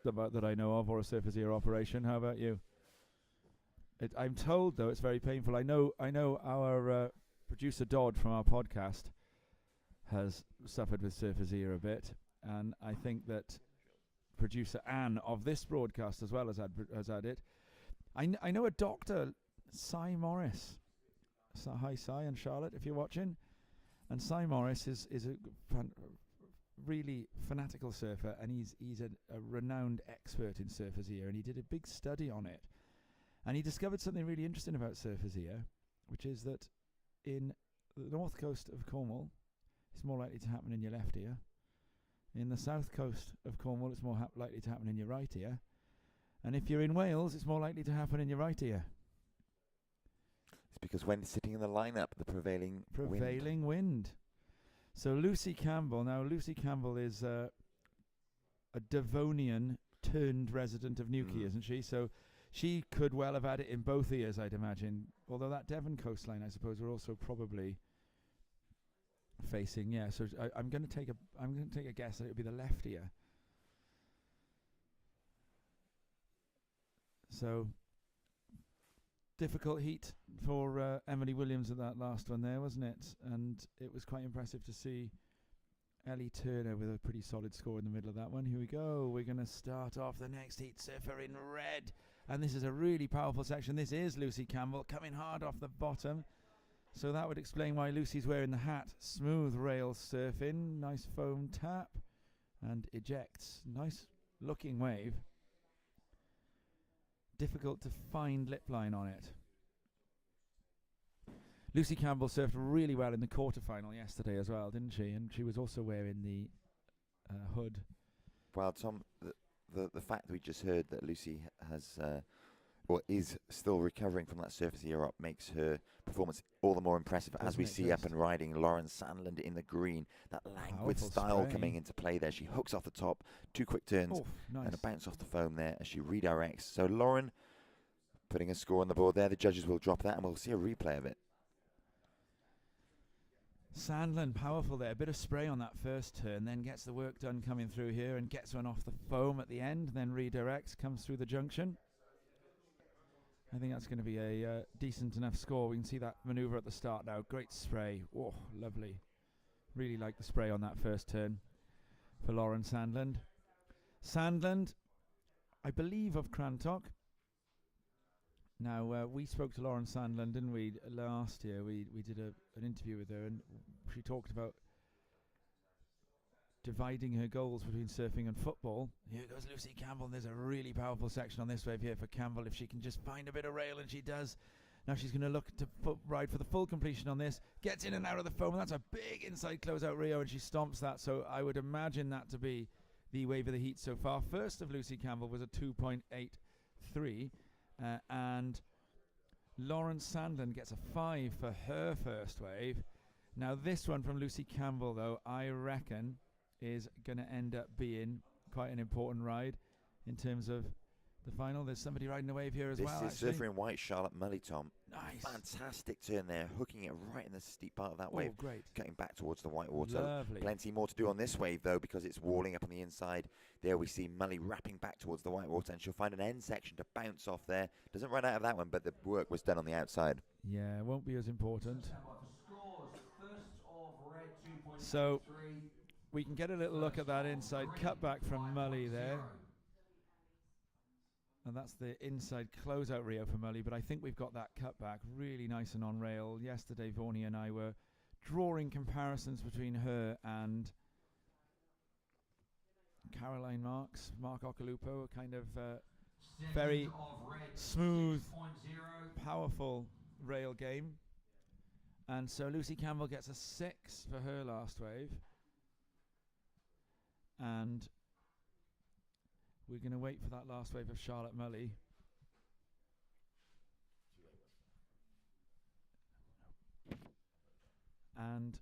that I know of, or a surfer's ear operation. How about you? I'm told, though, it's very painful. I know our producer Dodd from our podcast has suffered with surfer's ear a bit, and I think that producer Anne of this broadcast as well has had it. I know a doctor, Cy Morris. Hi, Cy and Charlotte, if you're watching. And Cy Morris is a really fanatical surfer, and he's a renowned expert in surfer's ear, and he did a big study on it. And he discovered something really interesting about surfer's ear, which is that in the north coast of Cornwall, it's more likely to happen in your left ear. In the south coast of Cornwall, it's more likely to happen in your right ear. And if you're in Wales, it's more likely to happen in your right ear. because when sitting in the lineup, the prevailing wind. So Lucy Campbell. Now, Lucy Campbell is a Devonian turned resident of Newquay, isn't she? So she could well have had it in both ears, I'd imagine. Although that Devon coastline, I suppose, we're also probably facing. Yeah. So I'm going to take a guess that it would be the left ear. So difficult heat for Emily Williams at that last one there, wasn't it? And it was quite impressive to see Ellie Turner with a pretty solid score in the middle of that one. Here we go. We're going to start off the next heat surfer in red. And this is a really powerful section. This is Lucy Campbell coming hard off the bottom. So that would explain why Lucy's wearing the hat. Smooth rail surfing. Nice foam tap. And ejects. Nice looking wave. Difficult to find lip line on it. Lucy Campbell surfed really well in the quarterfinal yesterday as well, didn't she? And she was also wearing the hood. Well, Tom, the fact that we just heard that Lucy has or is still recovering from that surface year up makes her performance all the more impressive. As we see up and riding Lauren Sandland in the green, that languid style coming into play there. She hooks off the top, 2 quick turns, and a bounce off the foam there as she redirects. So Lauren putting a score on the board there. The judges will drop that and we'll see a replay of it. Sandland powerful there, a bit of spray on that first turn, then gets the work done coming through here and gets one off the foam at the end, then redirects, comes through the junction. I think that's going to be a decent enough score. We can see that manoeuvre at the start now. Great spray. Oh, lovely. Really like the spray on that first turn for Lauren Sandland. Sandland, I believe, of Crantock. Now, we spoke to Lauren Sandland, didn't we, last year? We did an interview with her, and she talked about dividing her goals between surfing and football. Here goes Lucy Campbell. There's a really powerful section on this wave here for Campbell. If she can just find a bit of rail, and she does. Now she's going to look to ride for the full completion on this. Gets in and out of the foam. And that's a big inside closeout Rio, and she stomps that. So I would imagine that to be the wave of the heat so far. First of Lucy Campbell was a 2.83. And Lauren Sandland gets a 5 for her first wave. Now this one from Lucy Campbell, though, I reckon is going to end up being quite an important ride in terms of the final. There's somebody riding a wave here as well. This is surfer in white, Charlotte Mully, Tom. Nice. Fantastic turn there, hooking it right in the steep part of that wave. Great. Cutting back towards the white water. Lovely. Plenty more to do on this wave, though, because it's walling up on the inside. There we see Mully wrapping back towards the white water, and she'll find an end section to bounce off there. Doesn't run out of that one, but the work was done on the outside. Yeah, it won't be as important. So we can get a little look at that inside cutback from Mully there. And that's the inside closeout Rio for Mully, but I think we've got that cutback really nice and on rail. Yesterday, Vorney and I were drawing comparisons between her and Caroline Marks, Mark Ocalupo, a kind of very smooth, powerful rail game. And so Lucy Campbell gets a 6 for her last wave. And we're going to wait for that last wave of Charlotte Mully. And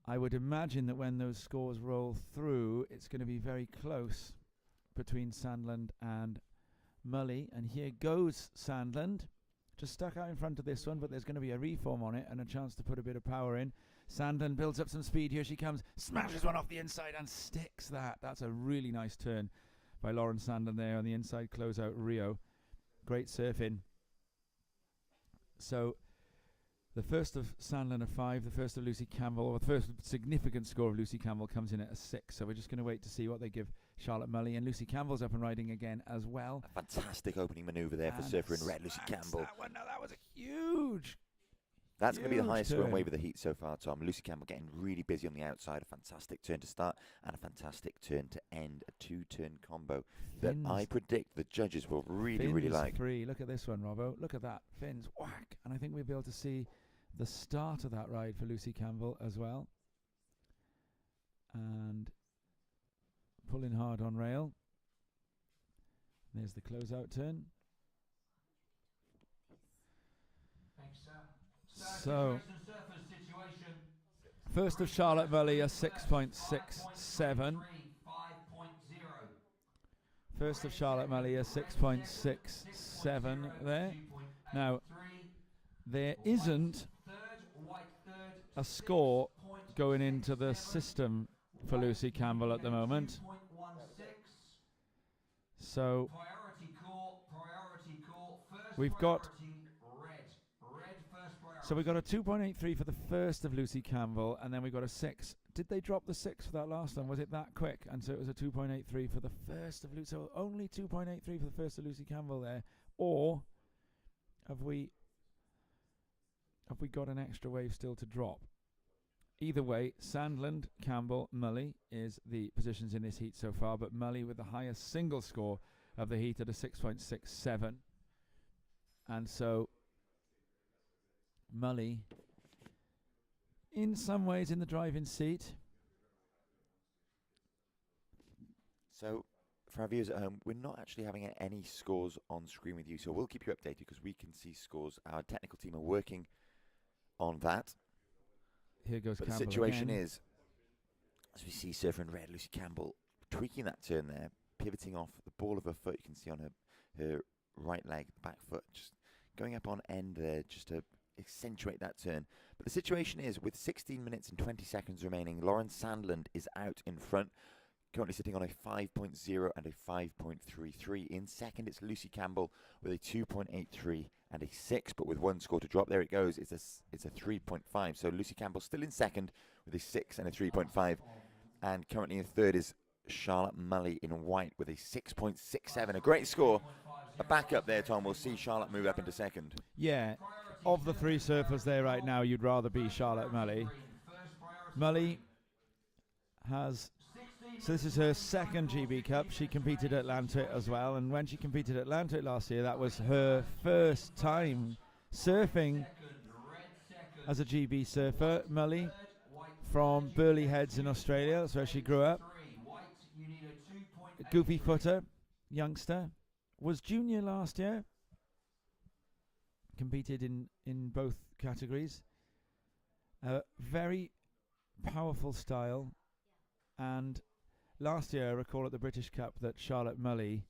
I would imagine that when those scores roll through, it's going to be very close between Sandland and Mully. And here goes Sandland. Just stuck out in front of this one, but there's going to be a reform on it and a chance to put a bit of power in. Sandland builds up some speed. Here she comes, smashes one off the inside and sticks that. That's a really nice turn by Lauren Sandland there on the inside closeout Rio. Great surfing. So the first of Sandland a 5, the first of Lucy Campbell, or the first significant score of Lucy Campbell comes in at a 6. So we're just going to wait to see what they give Charlotte Mully. And Lucy Campbell's up and riding again as well. A fantastic opening manoeuvre there for surfer in red, Lucy Campbell. That one. Now that was a huge. That's going to be the highest scoring turn. wave of the heat so far, Tom. Lucy Campbell getting really busy on the outside. A fantastic turn to start and a fantastic turn to end. A 2-turn combo that I predict the judges will really like. Free. Look at this one, Robbo. Look at that. Fins. Whack. And I think we'll be able to see the start of that ride for Lucy Campbell as well. And pulling hard on rail. There's the closeout turn. So, first of Charlotte Mully, a 6.67. First of Charlotte Mully, a 6.67 there. Now, there isn't a score going into the system for Lucy Campbell at the moment. So, we've got a 2.83 for the first of Lucy Campbell, and then we got a 6. Did they drop the 6 for that last one? Was it that quick? And so it was a 2.83 for the first of Lucy. So only 2.83 for the first of Lucy Campbell there. Or have we got an extra wave still to drop? Either way, Sandland, Campbell, Mully is the positions in this heat so far, but Mully with the highest single score of the heat at a 6.67. And so Mully, in some ways, in the driving seat. So, for our viewers at home, we're not actually having any scores on screen with you, so we'll keep you updated because we can see scores. Our technical team are working on that. Here goes But Campbell the situation again. is, as we see Surfer in red, Lucy Campbell tweaking that turn there, pivoting off the ball of her foot. You can see on her right leg, back foot, just going up on end there, just to accentuate that turn. But the situation is, with 16 minutes and 20 seconds remaining, Lauren Sandland is out in front, currently sitting on a 5.0 and a 5.33. In second, it's Lucy Campbell with a 2.83 and a 6, but with one score to drop. There it goes. It's a 3.5. So Lucy Campbell still in second with a 6 and a 3.5. And currently in third is Charlotte Mully in white with a 6.67. A great score. A backup there, Tom. We'll see Charlotte move up into second. Yeah, of the three surfers there right now, you'd rather be Charlotte Mully. Mully has, so this is her second GB Cup. She competed at Atlantic as well, and when she competed at Atlantic last year, that was her first time surfing as a GB surfer. Mully from Burleigh Heads in Australia, that's where she grew up. A goofy footer, youngster. Was junior last year. Competed in both categories. Very powerful style. And last year, I recall at the British Cup that Charlotte Mully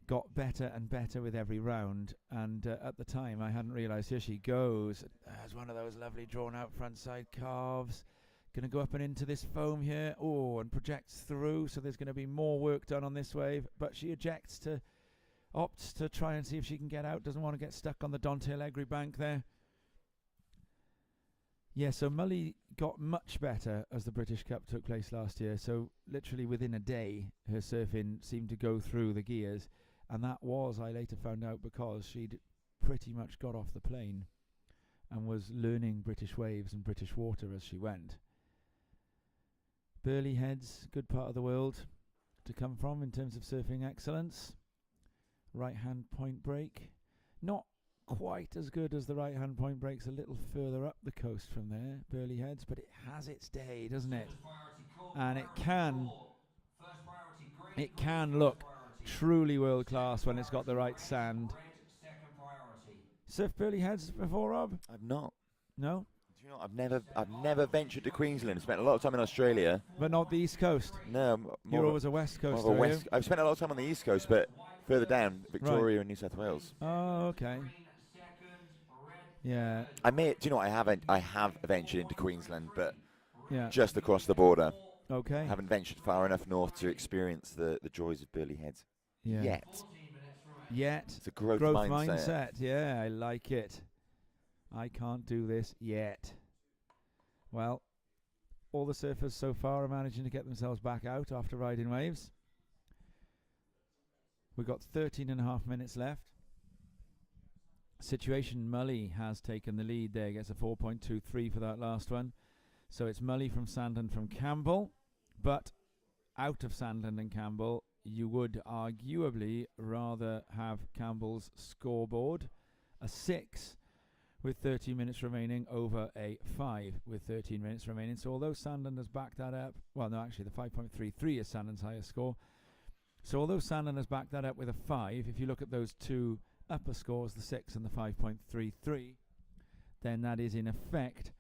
got better and better with every round. And at the time, I hadn't realised. Here she goes. There's one of those lovely drawn-out front-side carves. Going to go up and into this foam here. Oh, and projects through. So there's going to be more work done on this wave. But she opts to try and see if she can get out. Doesn't want to get stuck on the Dontail Egri bank there. Yeah, so Mully got much better as the British Cup took place last year. So literally within a day, her surfing seemed to go through the gears. And that was, I later found out, because she'd pretty much got off the plane and was learning British waves and British water as she went. Burleigh Heads, good part of the world to come from in terms of surfing excellence. Right-hand point break. Not quite as good as the right-hand point breaks, a little further up the coast from there, Burleigh Heads, but it has its day, doesn't it? And it can look truly world-class when it's got the right sand. Surf Burleigh Heads before, Rob? I've not. No? Do you know, I've never ventured to Queensland. Spent a lot of time in Australia. But not the East Coast? No. You're always a West Coast, more of a west. I've spent a lot of time on the East Coast, but further down, Victoria and New South Wales. Oh, okay. Yeah. Do you know what, I have ventured into Queensland, but Yeah. just across the border. Okay. I haven't ventured far enough north to experience the joys of Burleigh Heads. Yeah. Yet. It's a growth mindset. Yeah, I like it. I can't do this yet. Well, all the surfers so far are managing to get themselves back out after riding waves. We've got 13 and a half minutes left. Situation, Mully has taken the lead there, gets a 4.23 for that last one. So it's Mully from Sandland from Campbell, but out of Sandland and Campbell, you would arguably rather have Campbell's scoreboard, a 6 with 13 minutes remaining over a 5 with 13 minutes remaining. So although Sandland has backed that up, well no, actually the 5.33 is Sandland's highest score. So although Sandland has backed that up with a 5, if you look at those two upper scores, the 6 and the 5.33, then that is in effect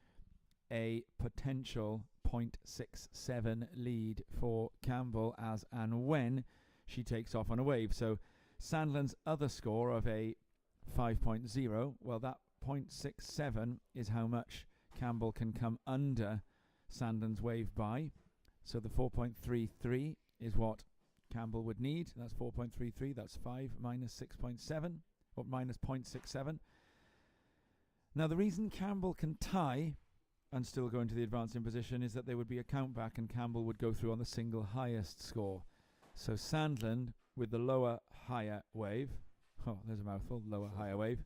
a potential 0.67 lead for Campbell as and when she takes off on a wave. So Sandland's other score of a 5.0, well, that 0.67 is how much Campbell can come under Sandland's wave by. So the 4.33 is what Campbell would need. That's 4.33. That's 5 minus 6.7, or minus 0.67. Now, the reason Campbell can tie and still go into the advancing position is that there would be a count back and Campbell would go through on the single highest score. So Sandland with the lower higher wave, oh, there's a mouthful, lower higher wave,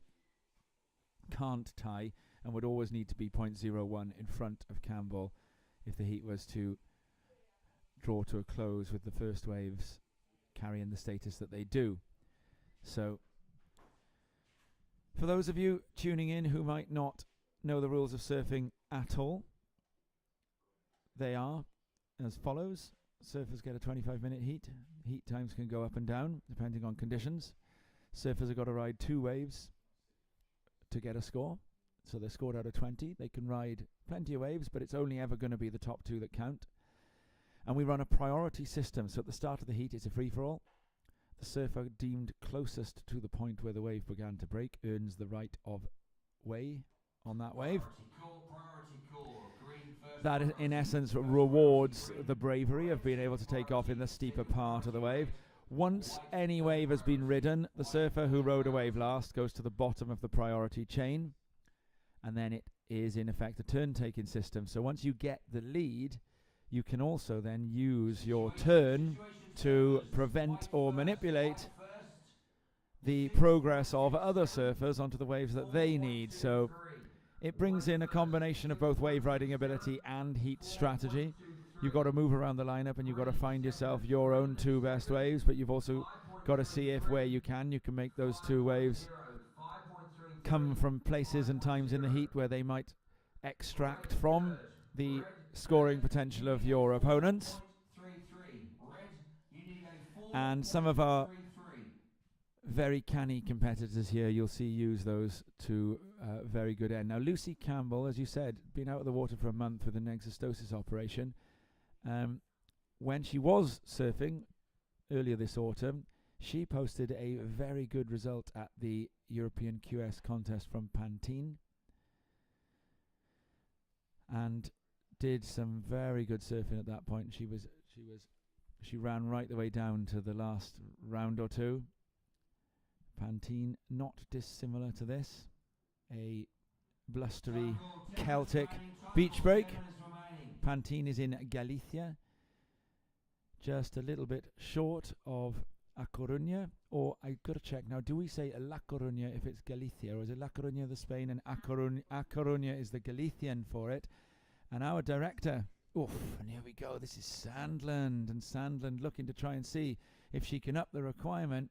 can't tie and would always need to be 0.01 in front of Campbell if the heat was to draw to a close with the first waves carrying the status that they do. So for those of you tuning in who might not know the rules of surfing at all, they are as follows. Surfers get a 25-minute heat. Heat times can go up and down depending on conditions. Surfers have got to ride 2 waves to get a score. So they're scored out of 20. They can ride plenty of waves, but it's only ever going to be the top 2 that count. And we run a priority system. So at the start of the heat, it's a free-for-all. The surfer deemed closest to the point where the wave began to break earns the right of way on that wave. That in essence rewards the bravery of being able to take off in the steeper part of the wave. Once any wave has been ridden, the surfer who rode a wave last goes to the bottom of the priority chain, and then it is in effect a turn-taking system. So once you get the lead, you can also then use your turn to prevent or manipulate the progress of other surfers onto the waves that they need. So it brings in a combination of both wave riding ability and heat strategy. You've got to move around the lineup and you've got to find yourself your own 2 best waves, but you've also got to see if where you can make those 2 waves come from places and times in the heat where they might extract from the scoring potential of your opponents. And some of our very canny competitors here, you'll see use those to very good end. Now, Lucy Campbell, as you said, been out of the water for a month with an exostosis operation. When she was surfing earlier this autumn, she posted a very good result at the European QS contest from Pantene and did some very good surfing at that point. She ran right the way down to the last round or 2. Pantene, not dissimilar to this, a blustery Celtic beach break. Pantene is in Galicia, just a little bit short of A Coruña, or I've got to check now, do we say La Coruña if it's Galicia, or is it La Coruña the Spain and A Coruña is the Galician for it? And our director, and here we go, this is Sandland, and Sandland looking to try and see if she can up the requirement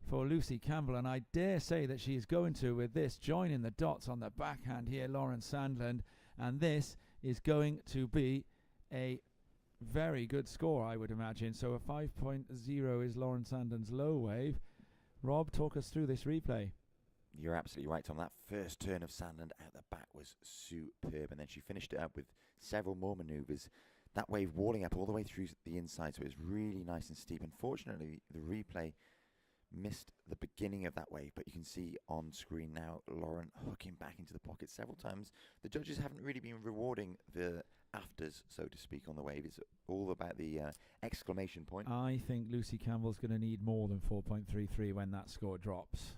for Lucy Campbell, and I dare say that she is going to with this, joining the dots on the backhand here, Lauren Sandland, and this is going to be a very good score, I would imagine. So a 5.0 is Lauren Sandland's low wave. Rob, talk us through this replay. You're absolutely right, Tom. That first turn of Sandland out the back was superb, and then she finished it up with several more manoeuvres. That wave walling up all the way through the inside, so it was really nice and steep. Unfortunately, the replay missed the beginning of that wave, but you can see on screen now Lauren hooking back into the pocket several times. The judges haven't really been rewarding the afters, so to speak, on the wave. It's all about the exclamation point. I think Lucy Campbell's going to need more than 4.33 when that score drops.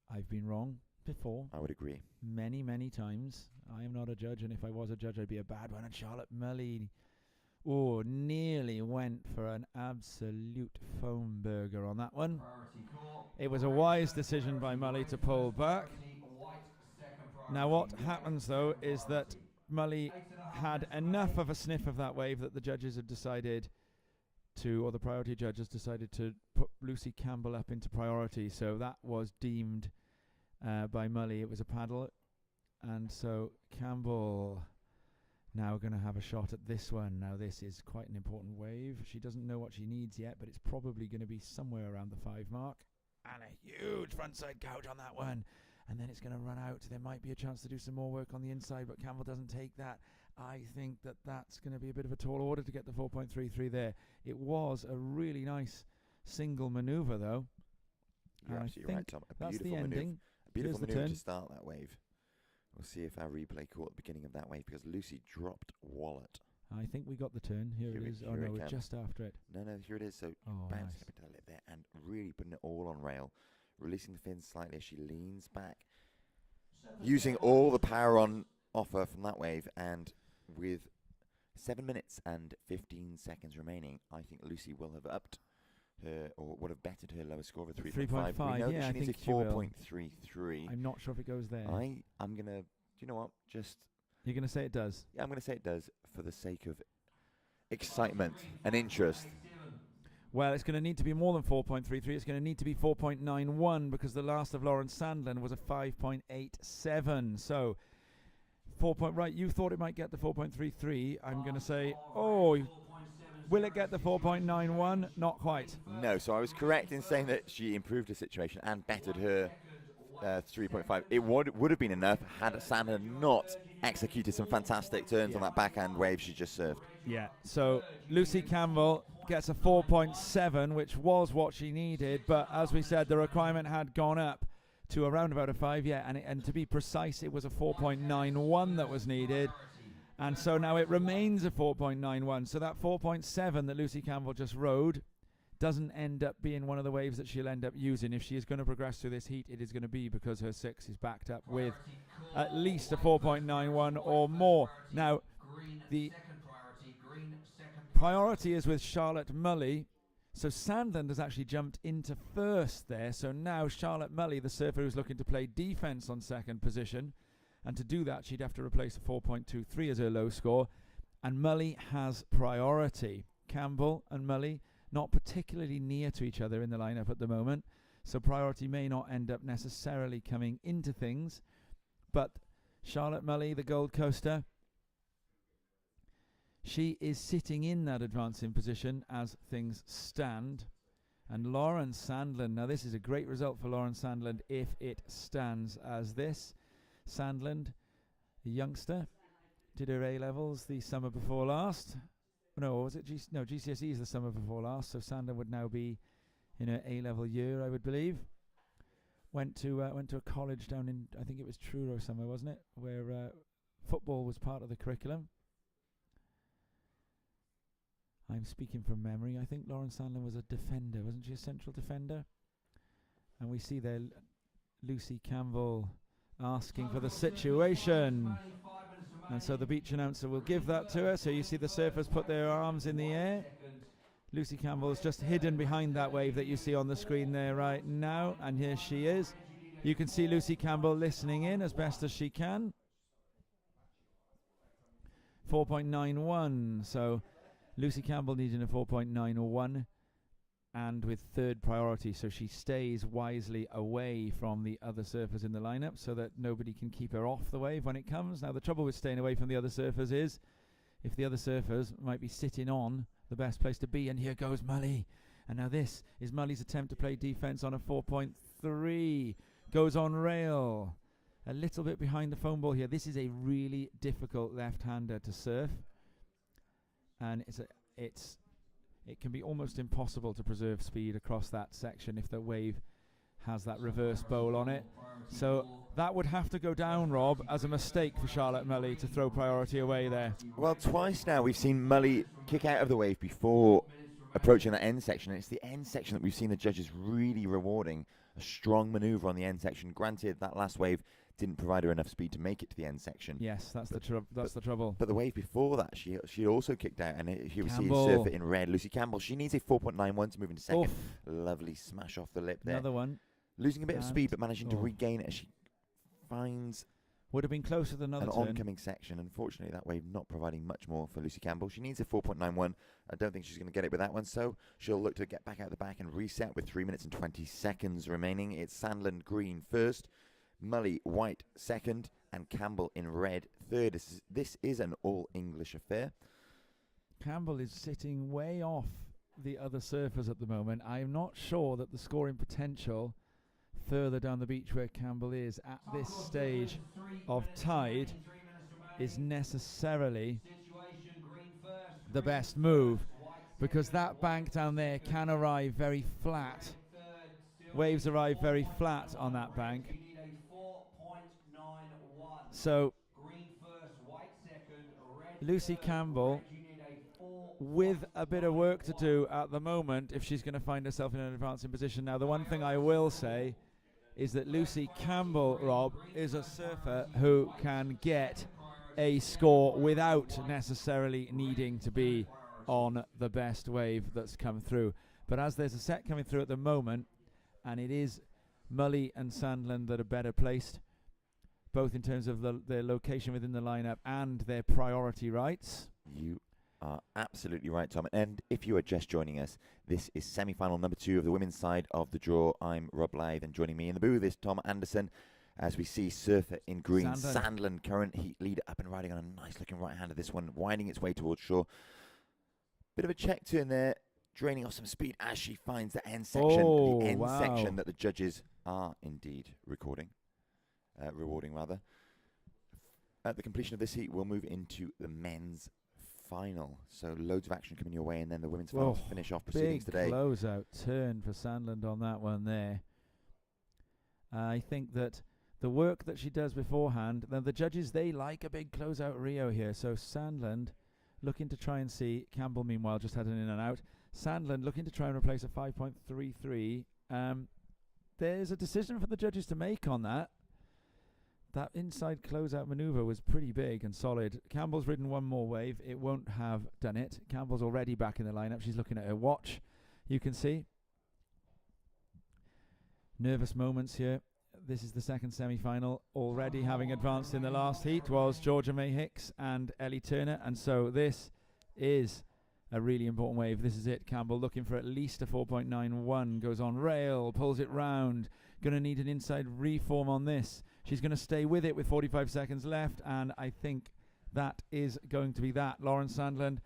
I've been wrong before. I would agree. Many, many times. I am not a judge, and if I was a judge, I'd be a bad one. And Charlotte Mully, nearly went for an absolute foam burger on that one. It was a wise decision by Mully to pull back. Now what happens, though, is that Mully had enough of a sniff of that wave that the judges have decided to, or the priority judges decided to put Lucy Campbell up into priority. So that was deemed by Mully. It was a paddle. And so Campbell now going to have a shot at this one. Now this is quite an important wave. She doesn't know what she needs yet, but it's probably going to be somewhere around the 5 mark. And a huge frontside couch on that one. and then it's going to run out. There might be a chance to do some more work on the inside, but Campbell doesn't take that. I think that that's going to be a bit of a tall order to get the 4.33 there. It was a really nice single manoeuvre, though. You're And I absolutely right, think Tom. A that's the beautiful manoeuvre. ending. A beautiful Here's the manoeuvre turn. to start that wave. We'll see if our replay caught the beginning of that wave because Lucy dropped wallet. I think we got the turn. Here it is. Oh, here no, it we're comes. just after it. No, here it is. So Oh, bouncing nice. up into the lip there and really putting it all on rail. Releasing the fins slightly as she leans back. Using all the power on offer from that wave, and with 7 minutes and 15 seconds remaining, I think Lucy will have upped her, or would have bettered her lower score of 3.5. 3.5, We know yeah, that I she needs a think she will. 4.33. I'm not sure if it goes there. I'm going to, do you know what, You're going to say it does? I'm going to say it does for the sake of excitement and interest. Well, it's going to need to be more than 4.33. It's going to need to be 4.91 because the last of Lawrence Sandlin was a 5.87. So, right, you thought it might get the 4.33. I'm going to say, will it get the 4.91? Not quite. No, so I was correct in saying that she improved her situation and bettered her 3.5. It would have been enough had Sandlin not executed some fantastic turns on that backhand wave she just served. Yeah. So, Lucy Campbell gets a 4.7, which was what she needed. But as we said, the requirement had gone up to around about a 5. Yeah, and to be precise, it was a 4.91 that was needed. And so now it remains a 4.91. So that 4.7 that Lucy Campbell just rode doesn't end up being one of the waves that she'll end up using. If she is going to progress through this heat, it is going to be because her 6 is backed up with at least a 4.91 or more. Now, the priority is with Charlotte Mully. So Sandland has actually jumped into first there. So now Charlotte Mully, the surfer who's looking to play defense on second position, and to do that she'd have to replace a 4.23 as her low score, and Mully has priority. Campbell and Mully not particularly near to each other in the lineup at the moment, so priority may not end up necessarily coming into things. But Charlotte Mully, the Gold Coaster, she is sitting in that advancing position as things stand. And Lawrence Sandlin, now this is a great result for Lawrence Sandlin if it stands as this. Sandlin, the youngster, did her A-levels the summer before last. No, was it GCSEs the summer before last, so Sandlin would now be in her A-level year, I would believe. Went to a college down in, I think it was Truro somewhere, wasn't it, where football was part of the curriculum. I'm speaking from memory. I think Lauren Sandlin was a defender, wasn't she a central defender? And we see there Lucy Campbell asking for the situation. And so the beach announcer will give that to her. So you see the surfers put their arms in the air. Lucy Campbell is just hidden behind that wave that you see on the screen there right now. And here she is. You can see Lucy Campbell listening in as best as she can. 4.91. So Lucy Campbell needing a 4.91 and with third priority, so she stays wisely away from the other surfers in the lineup so that nobody can keep her off the wave when it comes. Now the trouble with staying away from the other surfers is if the other surfers might be sitting on the best place to be, and here goes Mully. And now this is Mully's attempt to play defense on a 4.3. Goes on rail. A little bit behind the foam ball here. This is a really difficult left-hander to surf. And it can be almost impossible to preserve speed across that section if the wave has that reverse bowl on it. So that would have to go down, Rob, as a mistake for Charlotte Mully to throw priority away there. Well, twice now we've seen Mully kick out of the wave before approaching that end section. And it's the end section that we've seen the judges really rewarding. A strong manoeuvre on the end section. Granted, that last wave didn't provide her enough speed to make it to the end section. Yes, that's the trouble. But the wave before that, she also kicked out, and here we see Campbell. surfer in red. Lucy Campbell, she needs a 4.91 to move into second. Oof. Lovely smash off the lip there. Another one. Losing a bit of speed, but managing to Oh. regain it as she finds Would have been closer than another an turn. oncoming section. Unfortunately, that wave not providing much more for Lucy Campbell. She needs a 4.91. I don't think she's going to get it with that one, so she'll look to get back out the back and reset with 3 minutes and 20 seconds remaining. It's Sandland green first, Mully white second, and Campbell in red third. This is an all-English affair. Campbell is sitting way off the other surfers at the moment. I'm not sure that the scoring potential further down the beach where Campbell is at this stage of tide is necessarily the best move, because that bank down there can arrive very flat. Waves arrive very flat on that bank. So Lucy Campbell, with a bit of work to do at the moment if she's going to find herself in an advancing position. Now, the one thing I will say is that Lucy Campbell, Rob, is a surfer who can get a score without necessarily needing to be on the best wave that's come through. But as there's a set coming through at the moment, and it is Mully and Sandland that are better placed, both in terms of their location within the lineup and their priority rights. You are absolutely right, Tom. And if you are just joining us, this is semi-final number 2 of the women's side of the draw. I'm Rob Blythe, and joining me in the booth is Tom Anderson, as we see surfer in green, Sandland, current heat leader, up and riding on a nice-looking right-hander. This one winding its way towards shore. Bit of a check turn there, draining off some speed as she finds the end section. Oh, the end wow. section that the judges are indeed rewarding, rather. At the completion of this heat, we'll move into the men's final. So loads of action coming your way, and then the women's final to finish off proceedings big today. Close-out turn for Sandland on that one there. I think that the work that she does beforehand, the judges, they like a big close-out Rio here. So Sandland looking to try and see. Campbell, meanwhile, just had an in and out. Sandland looking to try and replace a 5.33. There's a decision for the judges to make on that. That inside closeout maneuver was pretty big and solid. Campbell's ridden one more wave. It won't have done it. Campbell's already back in the lineup. She's looking at her watch. You can see nervous moments here. This is the second semi-final. Already having advanced in the last heat was Georgia May Hicks and Ellie Turner. And so this is a really important wave. This is it. Campbell looking for at least a 4.91. Goes on rail, pulls it round. Going to need an inside reform on this. She's going to stay with it with 45 seconds left, and I think that is going to be that. Lauren Sandland,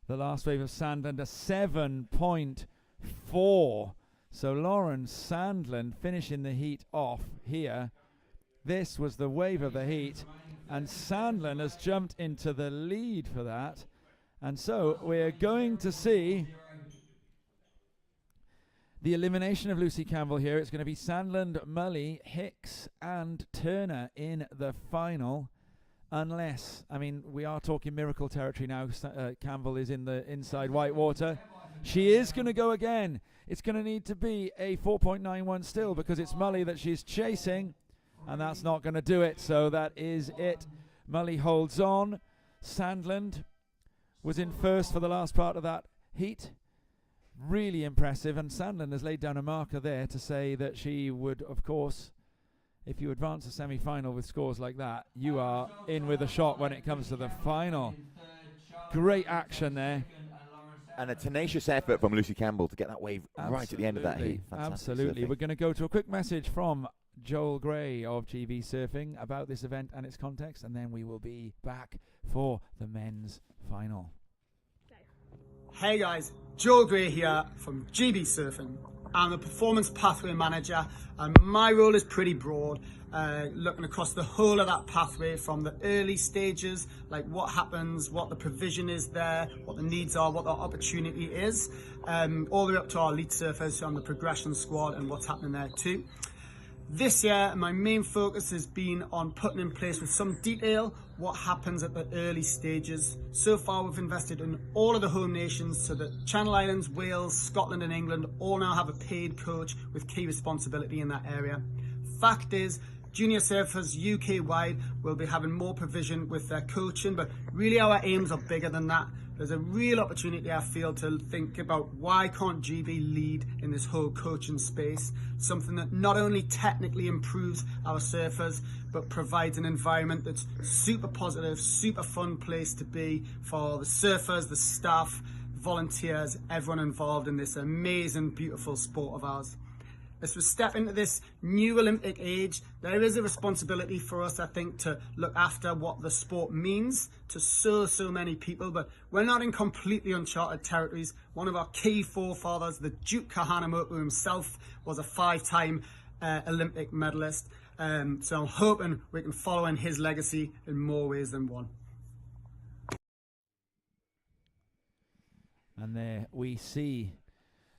the last wave of Sandland, a 7.4. So Lauren Sandland finishing the heat off here. This was the wave of the heat, and Sandland has jumped into the lead for that. And so we're going to see the elimination of Lucy Campbell here. It's going to be Sandland, Mully, Hicks and Turner in the final. Unless, I mean, we are talking miracle territory now. Campbell is in the inside white water. She is going to go again. It's going to need to be a 4.91 still, because it's Mully that she's chasing, and that's not going to do it. So that is it. Mully holds on. Sandland was in first for the last part of that heat. Really impressive, and Sandland has laid down a marker there to say that she would, of course, if you advance a semi-final with scores like that, you are in with a shot when it comes to the final. Great action there. And a tenacious effort from Lucy Campbell to get that wave right at the end of that heat. Fantastic Absolutely. surfing. We're going to go to a quick message from Joel Gray of GB Surfing about this event and its context, and then we will be back for the men's final. Hey guys, Joel Gray here from GB Surfing. I'm a performance pathway manager, and my role is pretty broad, looking across the whole of that pathway from the early stages, like what happens, what the provision is there, what the needs are, what the opportunity is, all the way up to our elite surfers on the progression squad and what's happening there too. This year, my main focus has been on putting in place with some detail what happens at the early stages. So far, we've invested in all of the home nations, so that Channel Islands, Wales, Scotland and England all now have a paid coach with key responsibility in that area. Fact is, junior surfers UK-wide will be having more provision with their coaching, but really our aims are bigger than that. There's a real opportunity, I feel, to think about why can't GB lead in this whole coaching space, something that not only technically improves our surfers, but provides an environment that's super positive, super fun place to be for the surfers, the staff, volunteers, everyone involved in this amazing, beautiful sport of ours. As we step into this new Olympic age, there is a responsibility for us, I think, to look after what the sport means to so many people, but we're not in completely uncharted territories. One of our key forefathers, the Duke Kahanamoku himself, was a 5-time Olympic medalist. So I'm hoping we can follow in his legacy in more ways than one. And there we see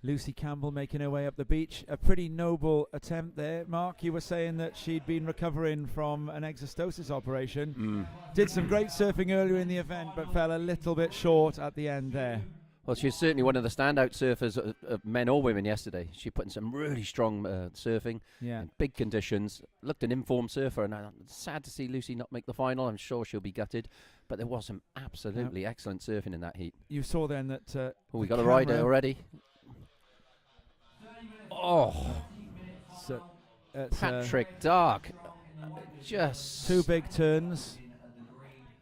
Lucy Campbell making her way up the beach. A pretty noble attempt there. Mark, you were saying that she'd been recovering from an exostosis operation. Did some great surfing earlier in the event, but fell a little bit short at the end there. Well, she's certainly one of the standout surfers, men or women, yesterday. She put in some really strong surfing, Yeah. in big conditions. Looked an informed surfer, and I'm sad to see Lucy not make the final. I'm sure she'll be gutted. But there was some absolutely excellent surfing in that heat. You saw then that... Oh, we the got a rider camera- already. Oh, So, it's, Patrick Dark. Just... two big turns.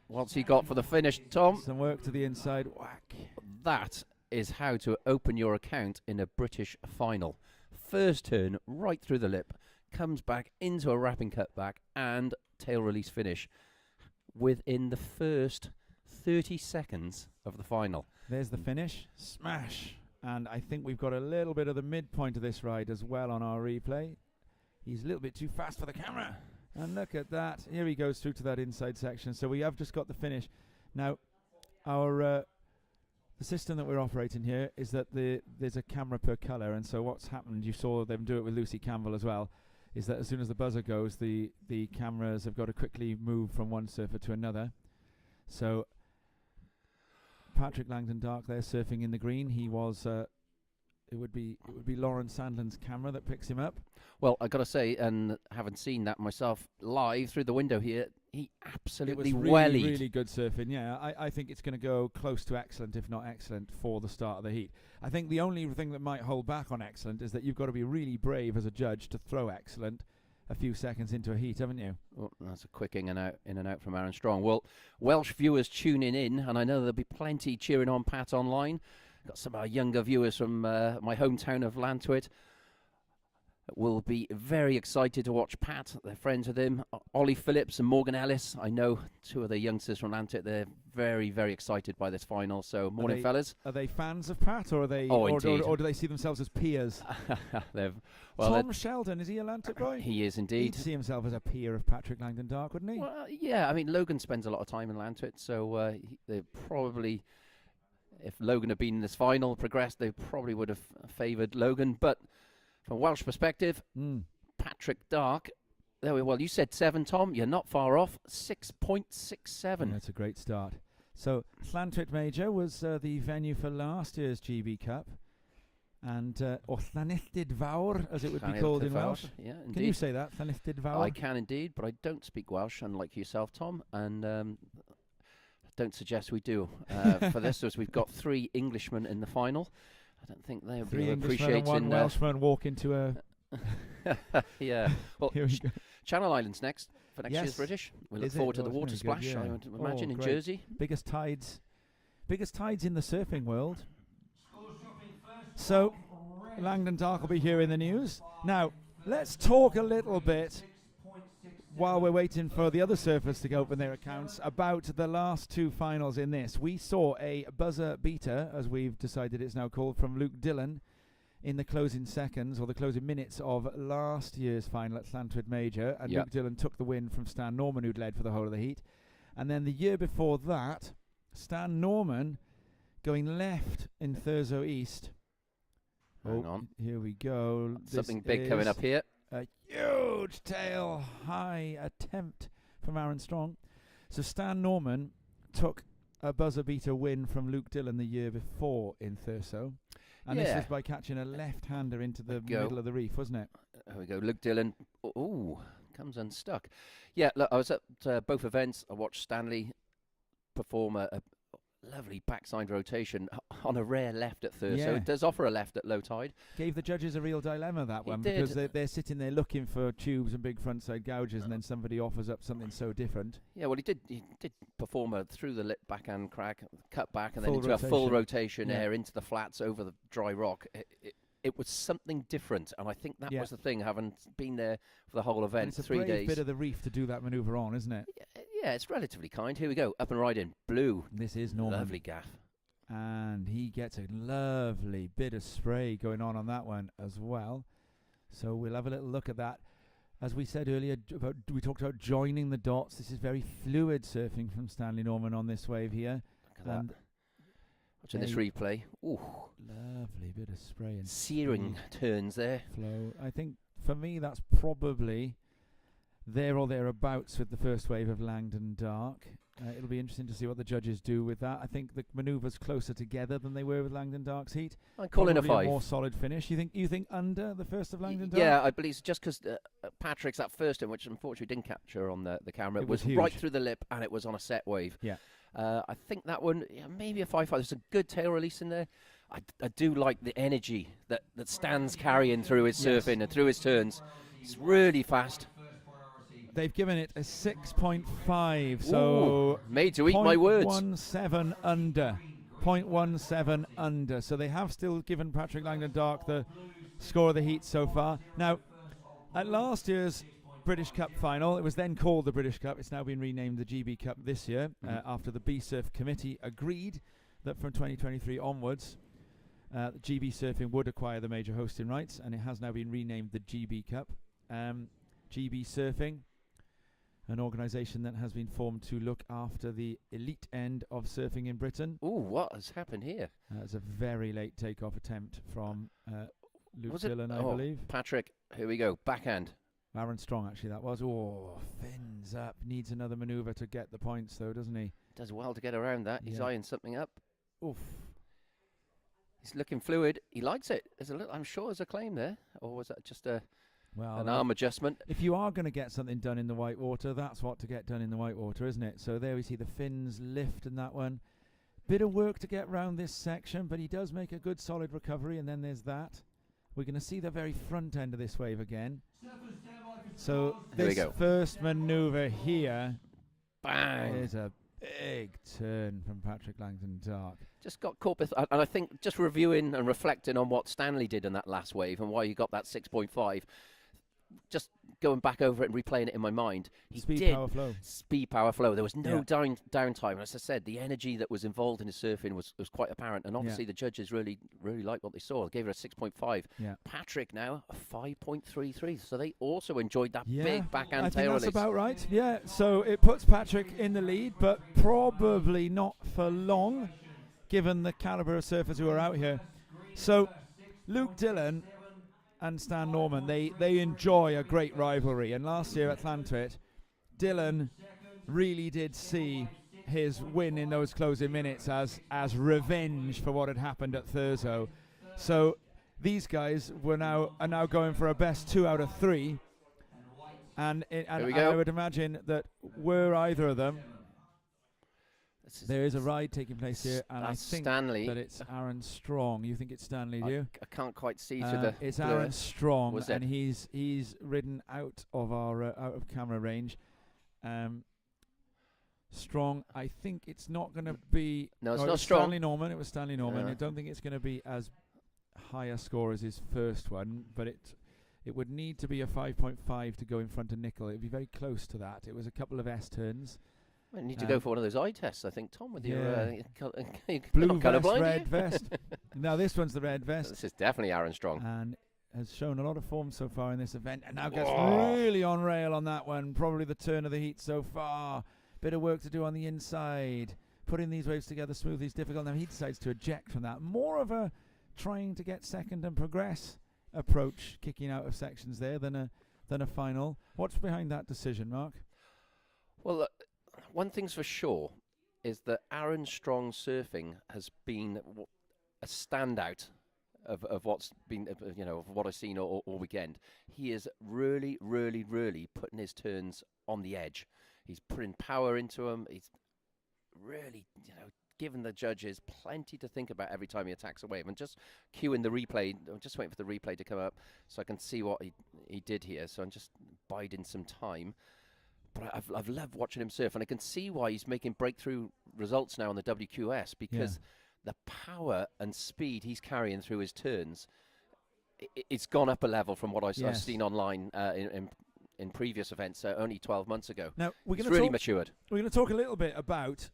What's he got for the finish, Tom? Some work to the inside. Whack. That is how to open your account in a British final. First turn, right through the lip, comes back into a wrapping cutback and tail release finish within the first 30 seconds of the final. There's the finish. Smash. And I think we've got a little bit of the midpoint of this ride as well on our replay. He's a little bit too fast for the camera. And look at that. Here he goes through to that inside section. So we have just got the finish. Now, our the system that we're operating here is that there's a camera per colour. And so what's happened, you saw them do it with Lucy Campbell as well, is that as soon as the buzzer goes, the cameras have got to quickly move from one surfer to another. So Patrick Langdon Dark there surfing in the green. He was it would be Lauren Sandlin's camera that picks him up. Well, I got to say, and having seen that myself live through the window here, he absolutely It was wellied. really good surfing. Yeah, I think it's going to go close to excellent, if not excellent, for the start of the heat. I think the only thing that might hold back on excellent is that you've got to be really brave as a judge to throw excellent a few seconds into a heat, haven't you? Oh, that's a quick in and out from Aaron Strong. Well, Welsh viewers tuning in, and I know there'll be plenty cheering on Pat online. Got some of our younger viewers from my hometown of Llantuit. Will be very excited to watch Pat. They're friends with him. Ollie Phillips and Morgan Ellis. I know two of the youngsters from Llantuit. They're very, very excited by this final. So, morning, fellas. Are they fans of Pat, or are they, Oh, or indeed. do they see themselves as peers? Tom Sheldon, is he a Llantuit boy? He is He'd indeed. see himself as a peer of Patrick Langdon Dark, wouldn't he? Well, yeah, I mean, Logan spends a lot of time in Llantuit, so they probably, if Logan had been in this final, progressed, they probably would have favoured Logan. But from a Welsh perspective, Patrick Dark, there we well, you said 7, Tom. You're not far off. 6.67. That's a great start. So, Llantuit Major was the venue for last year's GB Cup. And, or Llanilltid Fawr, as it would be called in Welsh. Yeah, indeed. Can you say that, Llanilltid Fawr? I can indeed, but I don't speak Welsh, unlike yourself, Tom. And don't suggest we do. For this, as we've got 3 Englishmen in the final. I don't think they would 3 be Englishmen and 1 appreciating. Welshman walk into a... Yeah. Well, Here we go. Channel Islands next for next Yes. year's British. We look Is it? forward to the Oh, it's water gonna be splash, good, I yeah. would imagine, in great. Jersey. Biggest tides in the surfing world. So, Langdon Dark will be here in the news. Now, let's talk a little bit, while we're waiting for the other surfers to open their accounts, about the last 2 finals in this. We saw a buzzer beater, as we've decided it's now called, from Luke Dillon in the closing seconds, or the closing minutes of last year's final at Llantuit Major. And Yep. Luke Dillon took the win from Stan Norman, who'd led for the whole of the heat. And then the year before that, Stan Norman going left in Thurso East. Hang on. Here we go. Something This big coming is up here. a huge tail high attempt from Aaron Strong. So Stan Norman took a buzzer beater win from Luke Dillon the year before in Thurso. And this Yeah. was by catching a left-hander into the Go. middle of the reef, wasn't it? There we go. Luke Dillon. Ooh, comes unstuck. Yeah, look, I was at both events. I watched Stanley perform a lovely backside rotation on a rare left at Thurso. Yeah. It does offer a left at low tide. Gave the judges a real dilemma, that He one, did. because they're sitting there looking for tubes and big frontside gouges, and then somebody offers up something so different. Yeah, well, he did perform a through the lip backhand crack, cut back, and Full then into a full rotation. rotation Yeah. air into the flats over the dry rock. It was something different, and I think that Yeah. was the thing, having been there for the whole And event, it's a 3 brave days. bit of the reef to do that manoeuvre on, isn't it? Yeah, it's relatively kind. Here we go, up and right in, blue. This is Norman. Lovely gaff. And he gets a lovely bit of spray going on that one as well. So we'll have a little look at that. As we said earlier, we talked about joining the dots. This is very fluid surfing from Stanley Norman on this wave here. Look at And that. Watching this replay. Ooh, lovely bit of spray and searing turns there. flow. I think for me that's probably there or thereabouts with the first wave of Langdon Dark. It'll be interesting to see what the judges do with that. I think the manoeuvres closer together than they were with Langdon Dark's heat. I'm calling a Probably 5. more solid finish. You think under the first of Langdon Dark? Yeah, I believe so, just because Patrick's that first one, which unfortunately didn't capture on the camera, It was right huge. through the lip, and it was on a set wave. Yeah. I think that one, maybe a 5.5. There's a good tail release in there. I do like the energy that Stan's carrying through his surfing and through his turns. It's really fast. They've given it a 6.5, so made to eat my words. 0.17 under. 0.17 under. So they have still given Patrick Langdon Dark the score of the heat so far. Now, at last year's British Cup final, it was then called the British Cup. It's now been renamed the GB Cup this year after the B-Surf Committee agreed that from 2023 onwards, GB Surfing would acquire the major hosting rights, and it has now been renamed the GB Cup. GB Surfing, an organisation that has been formed to look after the elite end of surfing in Britain. Ooh, what has happened here? It's a very late takeoff attempt from Luke Was it? Dillon, I Oh, believe. Patrick, here we go. Backhand. Aaron Strong, actually, that was. Oh, fins up. Needs another manoeuvre to get the points, though, doesn't he? Does well to get around that. He's Yeah. eyeing something up. Oof. He's looking fluid. He likes it. There's a little, I'm sure there's a claim there. Or was that just an Well, arm adjustment? if you are going to get something done in the whitewater, that's what to get done in the whitewater, isn't it? So there we see the fins lift in that one. Bit of work to get round this section, but he does make a good solid recovery, and then there's that. We're going to see the very front end of this wave again. So Here we this go. first manoeuvre here Bang! is a big turn from Patrick Langdon Dark. Just got caught with, and I think just reviewing and reflecting on what Stanley did in that last wave and why he got that 6.5, just going back over it and replaying it in my mind, he Speed, did power, flow. speed, power, flow. There was no Yeah. downtime. As I said, the energy that was involved in his surfing was quite apparent, and obviously the judges really liked what they saw. They gave it a 6.5. Yeah. Patrick now a 5.33, so they also enjoyed that Yeah, big backhand I think tail that's release. about right. Yeah, so it puts Patrick in the lead, but probably not for long, given the calibre of surfers who are out here. So Luke Dillon and Stan Norman, they enjoy a great rivalry. And last year at Llantwit, Dillon really did see his win in those closing minutes as revenge for what had happened at Thurso. So these guys are now going for a best 2 out of 3. And we I go. would imagine that were either of them, This is- there is a ride taking place here, and I that's think Stanley. that it's Aaron Strong. You think it's Stanley, do you? I can't quite see through the It's blur. Aaron Strong, Was and it? he's ridden out of our out of camera range. Strong, I think it's not going to be. No, it's it not was Strong. Stanley Norman. It was Stanley Norman. Yeah. I don't think it's going to be as high a score as his first one, but it would need to be a 5.5 to go in front of Nickel. It'd be very close to that. It was a couple of S turns. I need to go for one of those eye tests, I think, Tom, with your Blue not vest, colourblind, are red you? vest. Now this one's the red vest. This is definitely Aaron Strong. And has shown a lot of form so far in this event, and now gets Whoa. really on rail on that one. Probably the turn of the heat so far. Bit of work to do on the inside. Putting these waves together smoothly is difficult. Now he decides to eject from that. More of a trying to get second and progress approach, kicking out of sections there than a final. What's behind that decision, Mark? Well, one thing's for sure is that Aaron Strong surfing has been a standout of what's been, of what I've seen all weekend. He is really, really, really putting his turns on the edge. He's putting power into them. He's really, giving the judges plenty to think about every time he attacks a wave. And just queuing the replay, I'm just waiting for the replay to come up so I can see what he did here. So I'm just biding some time. But I've loved watching him surf, and I can see why he's making breakthrough results now on the WQS, because the power and speed he's carrying through his turns, it's gone up a level from what I've seen online in previous events only 12 months ago. Now It's really matured. We're going to talk a little bit about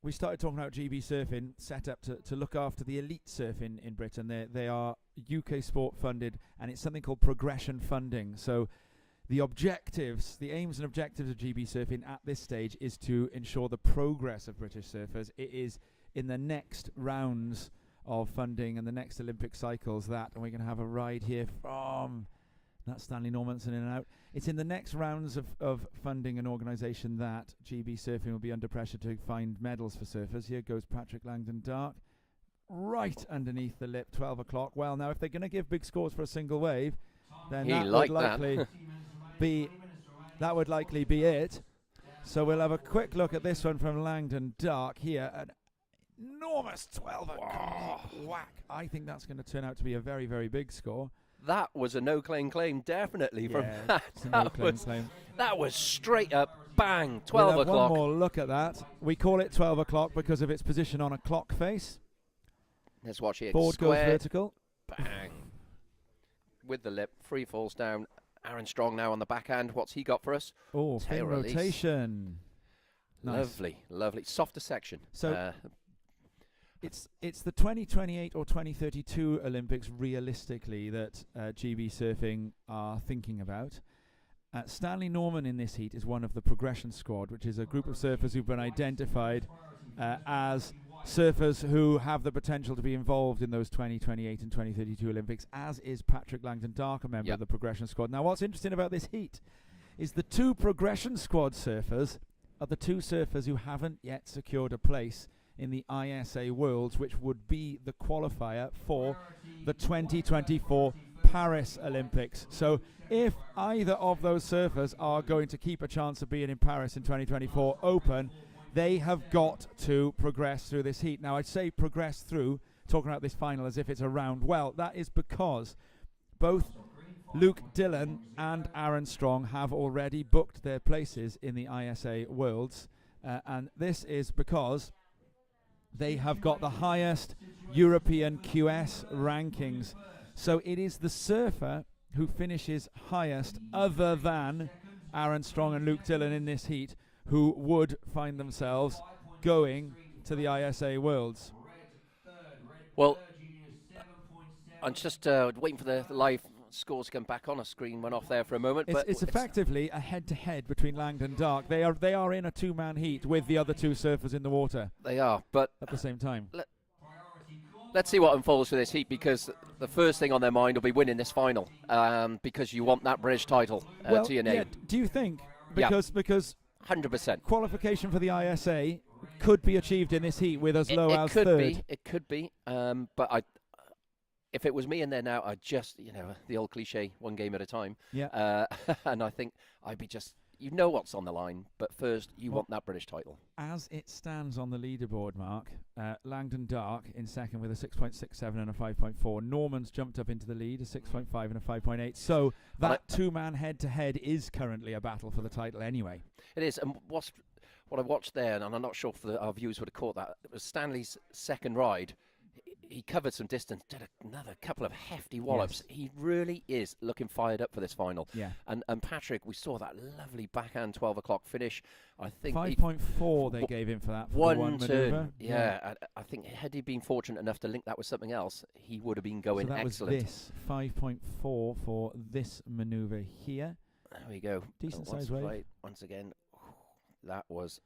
we started talking about GB Surfing, set up to look after the elite surfing in Britain. They are UK sport funded, and it's something called progression funding. So the aims and objectives of GB Surfing at this stage is to ensure the progress of British surfers. It is in the next rounds of funding and the next Olympic cycles and we're going to have a ride here from that Stanley Normanson in and out. It's in the next rounds of funding and organisation that GB Surfing will be under pressure to find medals for surfers. Here goes Patrick Langdon Dark, right underneath the lip, 12 o'clock. Well, now, if they're going to give big scores for a single wave, then that would likely be it. So we'll have a quick look at this one from Langdon Dark here. An enormous 12 o'clock whack. I think that's going to turn out to be a very, very big score. That was a no-claim claim, definitely. From Yeah, it's a no-claim claim. That was straight up, bang, 12 We'll have o'clock. one more look at that. We call it 12 o'clock because of its position on a clock face. Let's watch it. Board goes Square, vertical. bang. With the lip, free falls down. Aaron Strong now on the backhand. What's he got for us? Oh, Tail fin release. rotation. Nice. Lovely, lovely. Softer section. So it's the 2028 or 2032 Olympics realistically that GB Surfing are thinking about. Stanley Norman in this heat is one of the progression squad, which is a group of surfers who've been identified as surfers who have the potential to be involved in those 2028 and 2032 Olympics, as is Patrick Langdon Dark, a member of the progression squad. Now, what's interesting about this heat is the two progression squad surfers are the two surfers who haven't yet secured a place in the ISA Worlds, which would be the qualifier for the 2024 Paris Olympics. So if either of those surfers are going to keep a chance of being in Paris in 2024 Open, they have got to progress through this heat. Now, I'd say progress through, talking about this final as if it's a round. Well, that is because both Luke Dillon and Aaron Strong have already booked their places in the ISA Worlds, and this is because they have got the highest European QS rankings. So it is the surfer who finishes highest, other than Aaron Strong and Luke Dillon in this heat, who would find themselves going to the ISA Worlds. Well, I'm just waiting for the live scores to come back on. A screen went off there for a moment. It's effectively a head-to-head between Langdon Dark. They are in a two-man heat with the other two surfers in the water. They are, but at the same time. Let's see what unfolds for this heat, because the first thing on their mind will be winning this final, because you want that British title to your name. Yeah, do you think? Because 100%. Qualification for the ISA could be achieved in this heat with as low as third. It could be. But if it was me in there now, I'd just, the old cliche, one game at a time. Yeah. And I think I'd be just, what's on the line, but first you want that British title. As it stands on the leaderboard, Mark, Langdon Dark in second with a 6.67 and a 5.4. Norman's jumped up into the lead, a 6.5 and a 5.8. So that two-man head-to-head is currently a battle for the title anyway. It is. And what I watched there, and I'm not sure if our viewers would have caught that, it was Stanley's second ride. He covered some distance, did another couple of hefty wallops. Yes. He really is looking fired up for this final. Yeah. And Patrick, we saw that lovely backhand 12 o'clock finish. I think 5.4 they gave him for that. For one turn. maneuver. Yeah. I think had he been fortunate enough to link that with something else, he would have been going so that excellent. Was this 5.4 for this maneuver here. There we go. Decent size wave. Once again, that was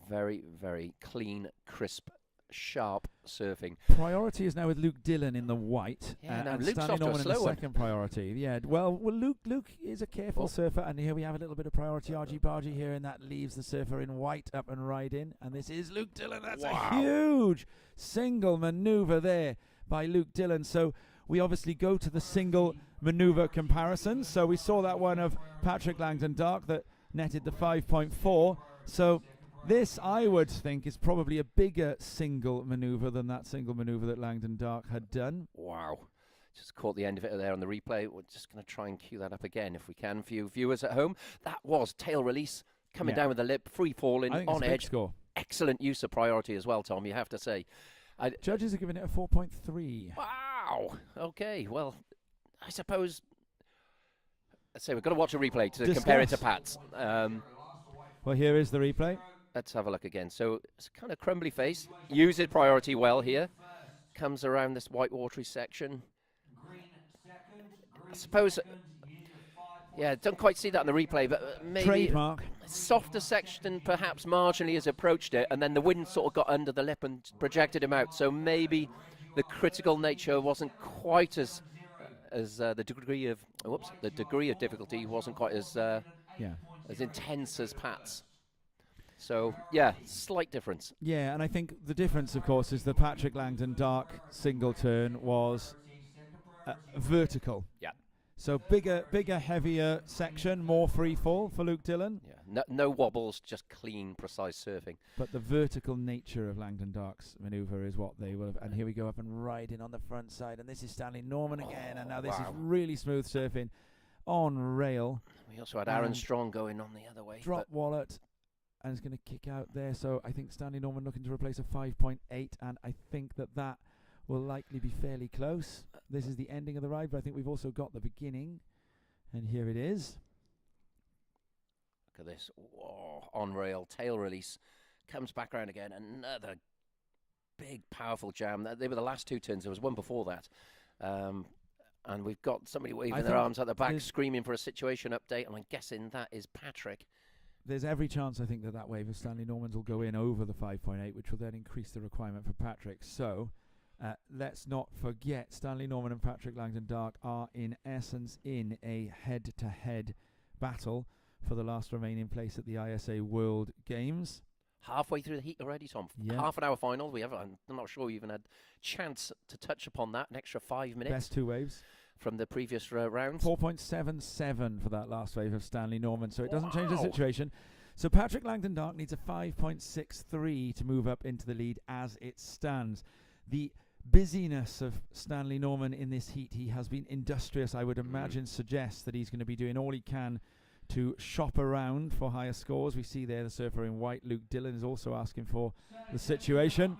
very, very clean, crisp, sharp surfing. Priority is now with Luke Dillon in the white, and Stanley Norman in the second priority. Yeah, well, Luke is a careful surfer, and here we have a little bit of priority argy-bargy here, and that leaves the surfer in white up and right in, and this is Luke Dillon. That's a huge single maneuver there by Luke Dillon. So we obviously go to the single maneuver comparison. So we saw that one of Patrick Langdon Dark that netted the 5.4. So this, I would think, is probably a bigger single maneuver than that single maneuver that Langdon Dark had done. Wow. Just caught the end of it there on the replay. We're just going to try and cue that up again if we can for you viewers at home. That was tail release, coming down with the lip, free falling, on edge. Score. Excellent use of priority as well, Tom, you have to say. Judges are giving it a 4.3. Wow. Okay, well, I suppose... Let's say we've got to watch a replay to compare it to Pat's. Well, here is the replay. Let's have a look again. So it's kind of crumbly face. Uses priority well here. Comes around this white watery section. I suppose, yeah, don't quite see that in the replay, but maybe Trademark. softer section perhaps marginally has approached it, and then the wind sort of got under the lip and projected him out. So maybe the critical nature wasn't quite as the degree of difficulty wasn't quite as intense as Pat's. So yeah, slight difference. Yeah, and I think the difference, of course, is the Patrick Langdon Dark single turn was vertical. Yeah. So bigger, heavier section, more free fall for Luke Dillon. Yeah, no wobbles, just clean, precise surfing. But the vertical nature of Langdon Dark's manoeuvre is what they will have. And here we go up and riding on the front side. And this is Stanley Norman again. And now this is really smooth surfing on rail. We also had Aaron Strong going on the other way. Drop wallet. And it's going to kick out there. So I think Stanley Norman looking to replace a 5.8. And I think that will likely be fairly close. This is the ending of the ride, but I think we've also got the beginning. And here it is. Look at this. Whoa, on rail, tail release. Comes back around again. Another big, powerful jam. They were the last two turns. There was one before that. And we've got somebody waving their arms at the back, screaming for a situation update. And I'm guessing that is Patrick. There's every chance, I think, that wave of Stanley Normans will go in over the 5.8, which will then increase the requirement for Patrick. So let's not forget Stanley Norman and Patrick Langdon Dark are in essence in a head-to-head battle for the last remaining place at the ISA World Games. Halfway through the heat already, Tom. Yeah. Half an hour final. I'm not sure we even had chance to touch upon that. An extra 5 minutes. Best two waves. From the previous rounds. 4.77 for that last wave of Stanley Norman, so it doesn't change the situation. So Patrick Langdon Dark needs a 5.63 to move up into the lead as it stands. The busyness of Stanley Norman in this heat, he has been industrious, I would imagine, suggests that he's going to be doing all he can to shop around for higher scores. We see there the surfer in white, Luke Dillon, is also asking for the situation.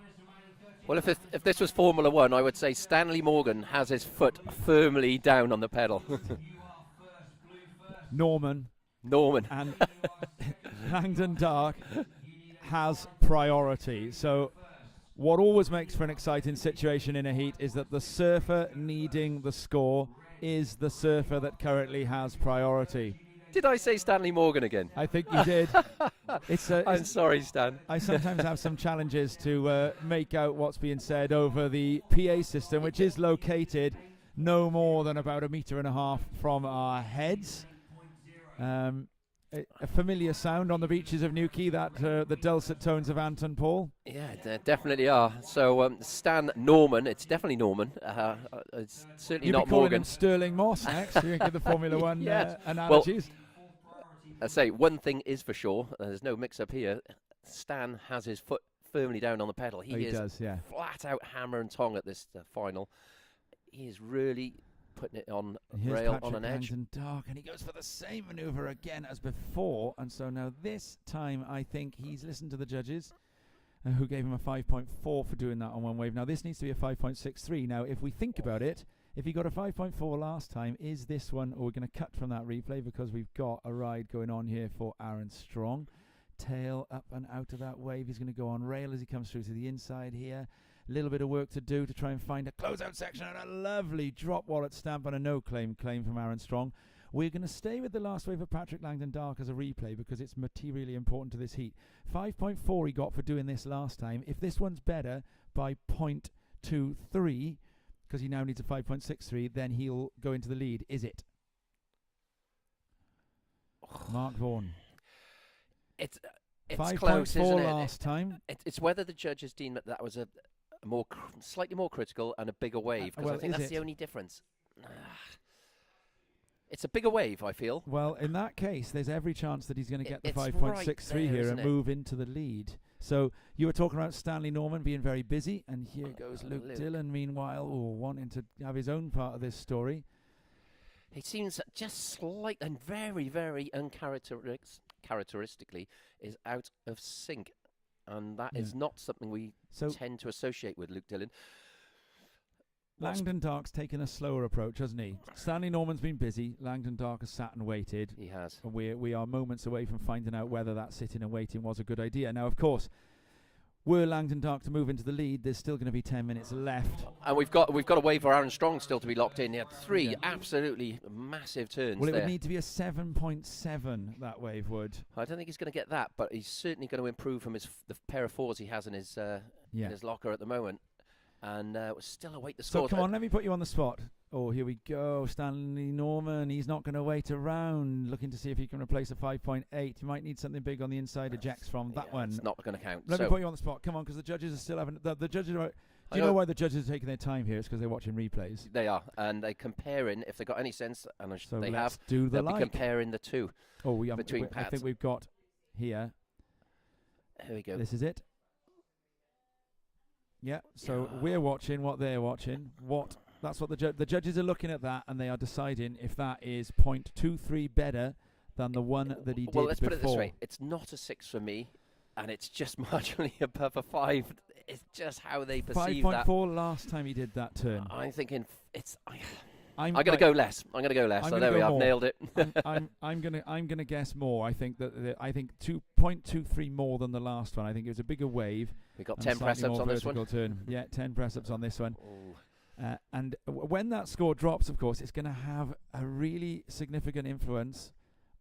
Well, if this was Formula One, I would say Stanley Morgan has his foot firmly down on the pedal. Norman and Langdon Dark has priority. So what always makes for an exciting situation in a heat is that the surfer needing the score is the surfer that currently has priority. Did I say Stanley Morgan again? I think you did. I'm sorry, Stan. I sometimes have some challenges to make out what's being said over the PA system, which is located no more than about 1.5 meters from our heads. A familiar sound on the beaches of Newquay, that the dulcet tones of Anton Paul. Yeah, they definitely are. So Stan Norman, it's definitely Norman. It's certainly You'd not be calling Morgan. him Sterling Moss next. You can give the Formula One yes. analogies. Well, I say one thing is for sure. There's no mix-up here. Stan has his foot firmly down on the pedal. He does, yeah. Flat out hammer and tong at this final. He is really putting it on Here's rail Patrick on an edge. Langdon Dark, and he goes for the same manoeuvre again as before. And so now this time, I think he's listened to the judges, who gave him a 5.4 for doing that on one wave. Now this needs to be a 5.63. Now, if we think about it, if he got a 5.4 last time, is this one, or we're going to cut from that replay because we've got a ride going on here for Aaron Strong. Tail up and out of that wave. He's going to go on rail as he comes through to the inside here. A little bit of work to do to try and find a closeout section, and a lovely drop wallet stamp and a no-claim from Aaron Strong. We're going to stay with the last wave of Patrick Langdon Dark as a replay because it's materially important to this heat. 5.4 he got for doing this last time. If this one's better by 0.23, because he now needs a 5.63, then he'll go into the lead. Is it? Mark Vaughan. It's close, isn't it? last time. It's whether the judges deem that was a slightly more critical and a bigger wave, because I think that's the only difference. It's a bigger wave, I feel. Well, in that case, there's every chance that he's going to get the 5.63 right here and move into the lead. So you were talking about Stanley Norman being very busy, and here goes Luke Dillon, meanwhile, wanting to have his own part of this story. He seems just slight and very, very uncharacteristically is out of sync. And that is not something we tend to associate with Luke Dillon. Langdon Dark's taken a slower approach, hasn't he? Stanley Norman's been busy. Langdon Dark has sat and waited. He has. And we are moments away from finding out whether that sitting and waiting was a good idea. Now, of course, were Langdon Dark to move into the lead, there's still going to be 10 minutes left. And we've got to wait for Aaron Strong still to be locked in. He had 3 absolutely massive turns. Well, it there. would need to be a 7.7, that wave would. I don't think he's going to get that, but he's certainly going to improve from the pair of 4s he has in his locker at the moment. And we'll still await the So scores. come on, let me put you on the spot. Oh, here we go. Stanley Norman, he's not going to wait around, looking to see if he can replace a 5.8. You might need something big on the inside ejects from that one. It's not going to count. Let me put you on the spot. Come on, because the judges are still having... The judges are... Do you know why the judges are taking their time here? It's because they're watching replays. They are, and they're comparing, if they've got any sense, and So they let's have, do the they'll like. be comparing the two. Oh, between I think pads. we've got here. Here we go. This is it. Yeah, so we're watching what they're watching. That's what the judges are looking at that, and they are deciding if that is 0.23 better than the one that he did before. Well, let's put it this way. It's not a 6 for me, and it's just marginally above a 5. It's just how they perceive that. 5.4 last time he did that turn. I'm thinking it's... I'm going to go less. I'm going to go less. So there we are. I've nailed it. I'm gonna guess more. I think that I think 2.23 more than the last one. I think it was a bigger wave. We got 10 press ups on this one. Turn. Yeah, 10 press ups on this one. And when that score drops, of course, it's going to have a really significant influence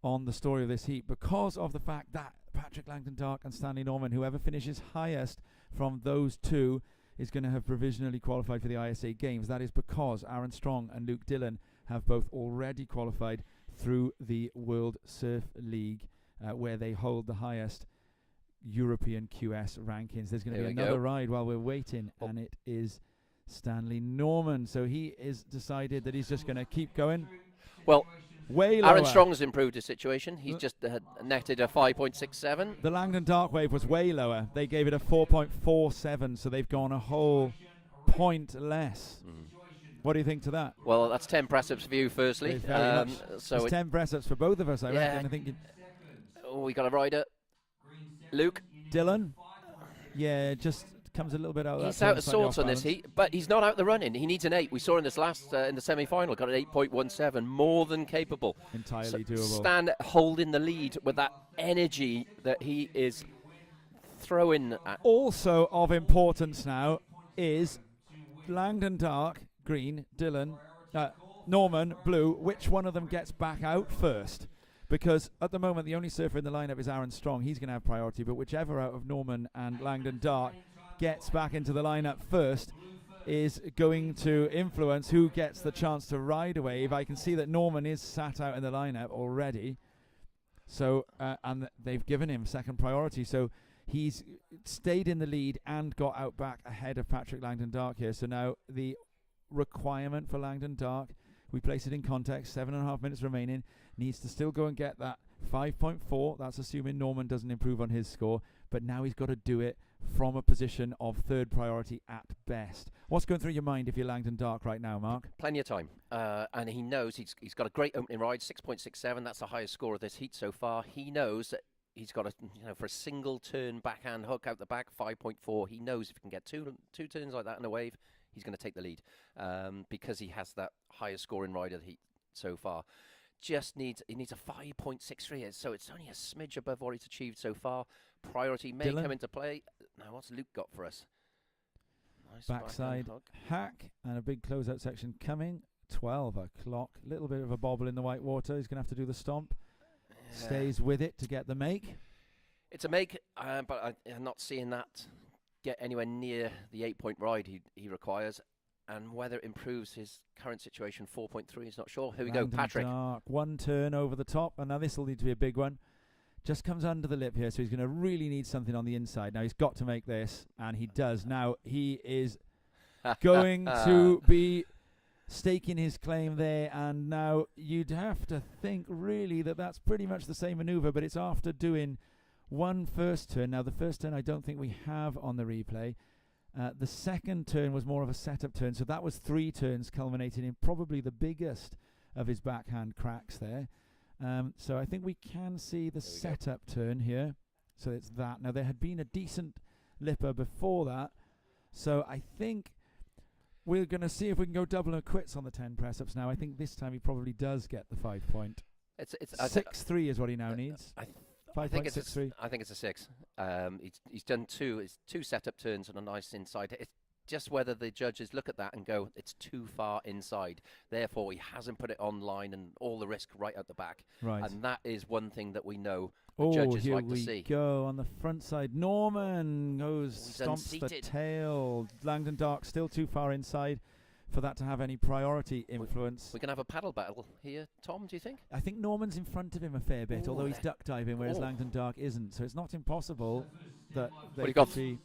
on the story of this heat because of the fact that Patrick Langdon Dark and Stanley Norman, whoever finishes highest from those two, is going to have provisionally qualified for the ISA Games. That is because Aaron Strong and Luke Dillon have both already qualified through the World Surf League, where they hold the highest European QS rankings. There's going to be another ride while we're waiting, and it is Stanley Norman. So he is decided that he's just going to keep going. Well, way lower. Aaron Strong's improved his situation. He's just netted a 5.67. The Langdon Dark wave was way lower. They gave it a 4.47, so they've gone a whole point less. What do you think to that? Well, that's 10 press-ups for you, firstly. So it's 10 press-ups for both of us, I reckon. I think we got a rider. Luke. Dylan. Yeah, just comes a little bit out of that. He's out of sorts on this heat, but he's not out the running. He needs an 8. We saw in this last, in the semi-final, got an 8.17, more than capable. Entirely doable. Stan holding the lead with that energy that he is throwing at. Also of importance now is Langdon Dark, green, Dylan, Norman, blue. Which one of them gets back out first? Because at the moment, the only surfer in the lineup is Aaron Strong. He's going to have priority, but whichever out of Norman and Langdon Dark gets back into the lineup first is going to influence who gets the chance to ride a wave. I can see that Norman is sat out in the lineup already, so and they've given him second priority. So he's stayed in the lead and got out back ahead of Patrick Langdon Dark here. So now the requirement for Langdon Dark, we place it in context, 7.5 minutes remaining, needs to still go and get that 5.4. That's assuming Norman doesn't improve on his score, but now he's got to do it from a position of third priority at best. What's going through your mind if you're Langdon Dark right now, Mark? Plenty of time, and he knows he's got a great opening ride, 6.67. That's the highest score of this heat so far. He knows that he's got for a single turn backhand hook out the back, 5.4. He knows if he can get two turns like that in a wave, he's going to take the lead because he has that highest scoring ride of the heat so far. He needs a 5.63, so it's only a smidge above what he's achieved so far. Priority may come into play. Now, what's Luke got for us? Nice backside hack and a big closeout section coming. 12 o'clock. Little bit of a bobble in the white water. He's going to have to do the stomp. Yeah. Stays with it to get the make. It's a make, but I'm not seeing that get anywhere near the 8-point ride he requires. And whether it improves his current situation, 4.3, is not sure. Here we go, Patrick. Dark, one turn over the top, and now this will need to be a big one. Just comes under the lip here, so he's going to really need something on the inside. Now he's got to make this, and he does. Now he is going to be staking his claim there, and now you'd have to think really that that's pretty much the same maneuver, but it's after doing one first turn. Now the first turn I don't think we have on the replay. The second turn was more of a setup turn, so that was 3 turns culminating in probably the biggest of his backhand cracks there. So I think we can see the setup turn here. So it's that. Now there had been a decent lipper before that, so I think we're going to see if we can go double or quits on the 10 press-ups now. I think this time he probably does get the 5 point. It's 6-3 is what he now needs. I think it's 5.63. I think it's a 6. He's done two setup turns and a nice inside. It's just whether the judges look at that and go, it's too far inside. Therefore, he hasn't put it on line and all the risk right at the back. Right. And that is one thing that we know the judges here like to we see. go on the front side. Norman He's stomps the unseated. tail. Langdon Dark still too far inside for that to have any priority influence. We can have a paddle battle here, Tom, do you think? I think Norman's in front of him a fair bit, Ooh, although he's there- duck diving, whereas Oh. Langdon Dark isn't. So it's not impossible that they you could got- be.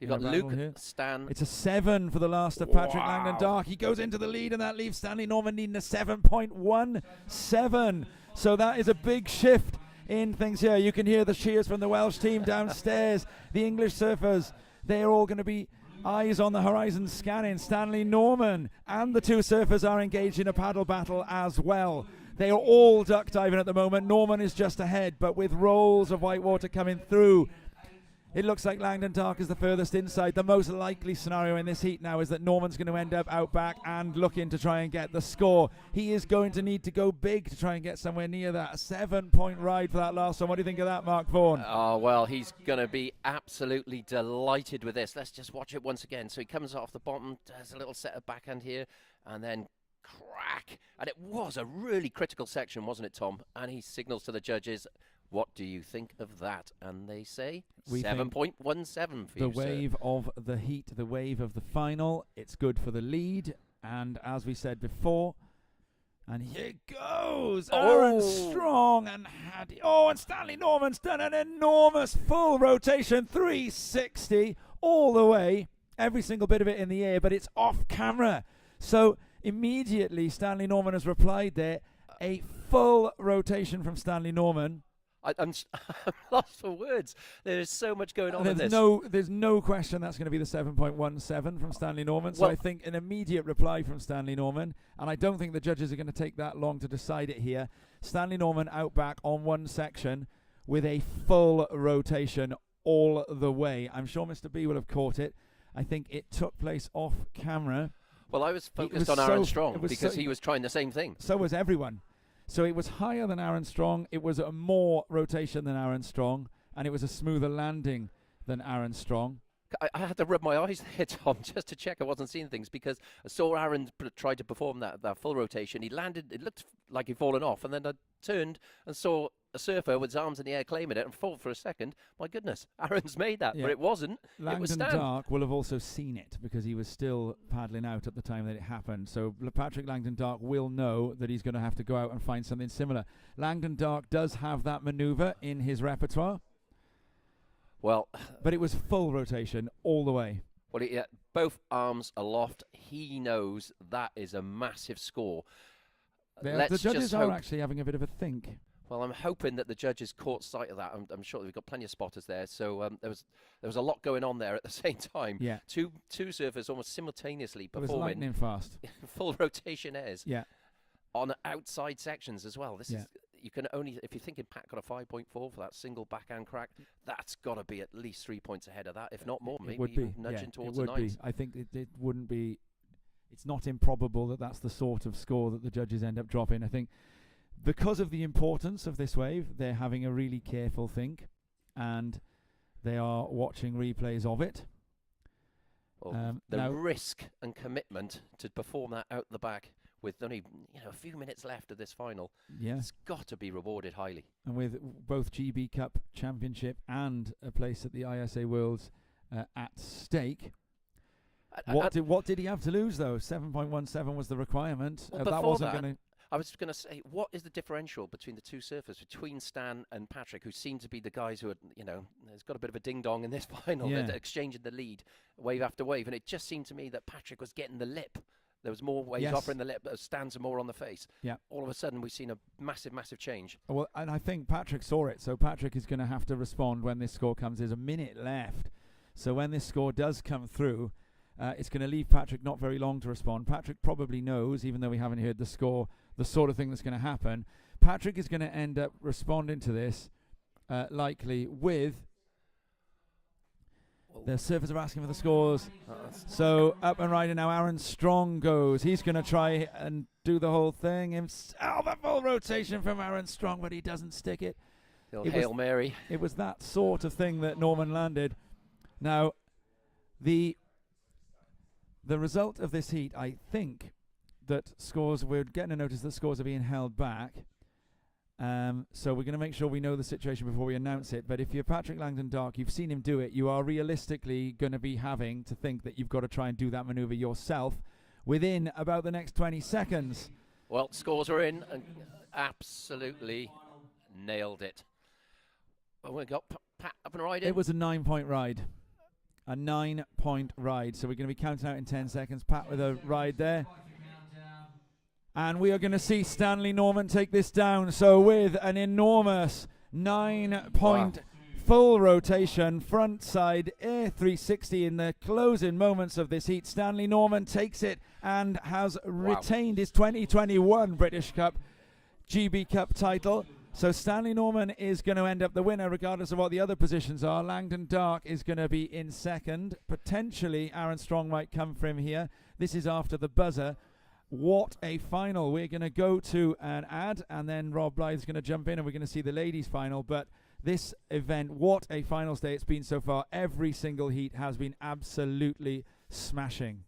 You've in a got battle Luke, here. Stan. It's a 7 for the last of Patrick Wow. Langdon Dark. He goes into the lead, and that leaves Stanley Norman needing a 7.17. So that is a big shift in things here. You can hear the cheers from the Welsh team downstairs. The English surfers, they're all going to be eyes on the horizon scanning. Stanley Norman and the two surfers are engaged in a paddle battle as well. They are all duck diving at the moment. Norman is just ahead, but with rolls of white water coming through, it looks like Langdon Dark is the furthest inside. The most likely scenario in this heat now is that Norman's going to end up out back and looking to try and get the score. He is going to need to go big to try and get somewhere near that. A 7-point ride for that last one. What do you think of that, Mark Vaughan? Oh, well, he's going to be absolutely delighted with this. Let's just watch it once again. So he comes off the bottom, does a little set of backhand here, and then crack. And it was a really critical section, wasn't it, Tom? And he signals to the judges, what do you think of that? And they say We think 7.17 for the you, sir. wave of the heat, the wave of the final. It's good for the lead. And as we said before, and here goes Aaron Oh. Strong and and Stanley Norman's done an enormous full rotation, 360 all the way, every single bit of it in the air, but it's off camera. So immediately Stanley Norman has replied there, a full rotation from Stanley Norman. I'm lost for words. There's so much going on in this. There's no question that's going to be the 7.17 from Stanley Norman. So Well- I think an immediate reply from Stanley Norman, and I don't think the judges are going to take that long to decide it here. Stanley Norman out back on one section with a full rotation all the way. I'm sure Mr. B will have caught it. I think it took place off camera. Well, I was It focused was on Aaron so- Strong it was because so- he was trying the same thing. So was everyone. So it was higher than Aaron Strong. It was a more rotation than Aaron Strong, and it was a smoother landing than Aaron Strong. I had to rub my eyes there, Tom, just to check I wasn't seeing things because I saw Aaron try to perform that full rotation. He landed, it looked like he'd fallen off, and then I turned and saw a surfer with his arms in the air claiming it and fall for a second. My goodness, Aaron's made that, Yeah. but it wasn't. It was Langdon Stan. Dark will have also seen it because he was still paddling out at the time that it happened. So Patrick Langdon Dark will know that he's going to have to go out and find something similar. Langdon Dark does have that maneuver in his repertoire, Well, but it was full rotation all the way. both arms aloft. He knows that is a massive score. The Let's judges just are hope. actually having a bit of a think. Well, I'm hoping that the judges caught sight of that. I'm sure we've got plenty of spotters there. So there was a lot going on there at the same time. Yeah, Two surfers almost simultaneously it was performing lightning fast. full rotation airs Yeah, on outside sections as well. This Yeah. is you can only if you're thinking Pat got a 5.4 for that single backhand crack. That's got to be at least 3 points ahead of that, if not more. it Maybe would be. even nudging Yeah, towards it the would be. nines. I think it wouldn't be. It's not improbable that that's the sort of score that the judges end up dropping. I think because of the importance of this wave, they're having a really careful think, and they are watching replays of it. Well, the now- risk and commitment to perform that out the back with only a few minutes left of this final, Yeah, it's got to be rewarded highly. and with both GB Cup Championship and a place at the ISA Worlds at stake. What did he have to lose though? 7.17 was the requirement. Well, that before wasn't that, going to. I was going to say, what is the differential between the two surfers, between Stan and Patrick, who seem to be the guys who are, there's got a bit of a ding-dong in this final, Yeah. they're exchanging the lead wave after wave, and it just seemed to me that Patrick was getting the lip. There was more waves Yes. offering the lip, but Stan's more on the face. Yeah. All of a sudden, we've seen a massive, massive change. Well, and I think Patrick saw it, so Patrick is going to have to respond when this score comes. There's a minute left, so when this score does come through, it's going to leave Patrick not very long to respond. Patrick probably knows, even though we haven't heard the score, the sort of thing that's going to happen. Patrick is going to end up responding to this likely with The surfers are asking for the scores. So up and riding now, Aaron Strong goes. He's going to try and do the whole thing himself. A full rotation from Aaron Strong, but he doesn't stick it. Hail Mary. It was that sort of thing that Norman landed. Now, the result of this heat, I think that scores, we're getting a notice that scores are being held back. So we're going to make sure we know the situation before we announce it. But if you're Patrick Langdon-Dark, you've seen him do it, you are realistically going to be having to think that you've got to try and do that maneuver yourself within about the next 20 seconds. Well, scores are in and absolutely nailed it. Well, we got Pat up and riding. It was a 9-point ride. A 9-point ride. So we're going to be counting out in 10 seconds. Pat with a ride there. And we are going to see Stanley Norman take this down. So with an enormous 9-point full rotation, front side air 360 in the closing moments of this heat, Stanley Norman takes it and has retained his 2021 British Cup GB Cup title. So Stanley Norman is going to end up the winner regardless of what the other positions are. Langdon-Dark is going to be in second. Potentially Aaron Strong might come from here. This is after the buzzer. What a final. We're going to go to an ad and then Rob Blythe's going to jump in and we're going to see the ladies final. But this event, what a finals day it's been so far. Every single heat has been absolutely smashing.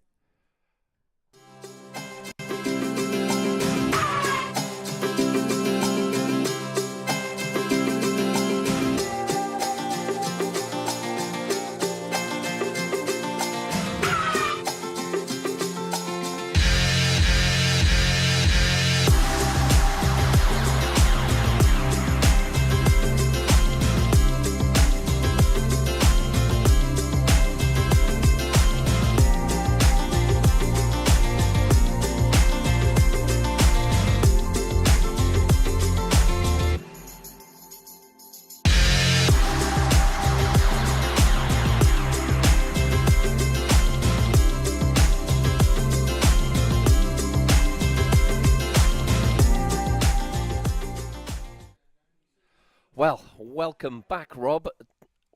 Well, welcome back, Rob.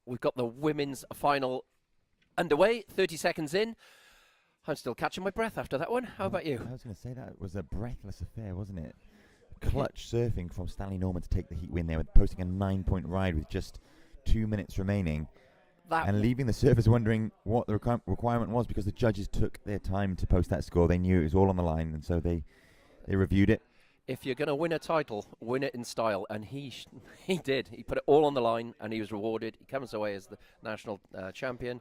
We've got the women's final underway, 30 seconds in. I'm still catching my breath after that one. How about you? I was going to say that was a breathless affair, wasn't it? Clutch surfing from Stanley Norman to take the heat win there, with posting a 9-point ride with just 2 minutes remaining. And leaving the surfers wondering what the requirement was, because the judges took their time to post that score. They knew it was all on the line, and so they reviewed it. If you're going to win a title, win it in style. And he did. He put it all on the line, and he was rewarded. He comes away as the national champion.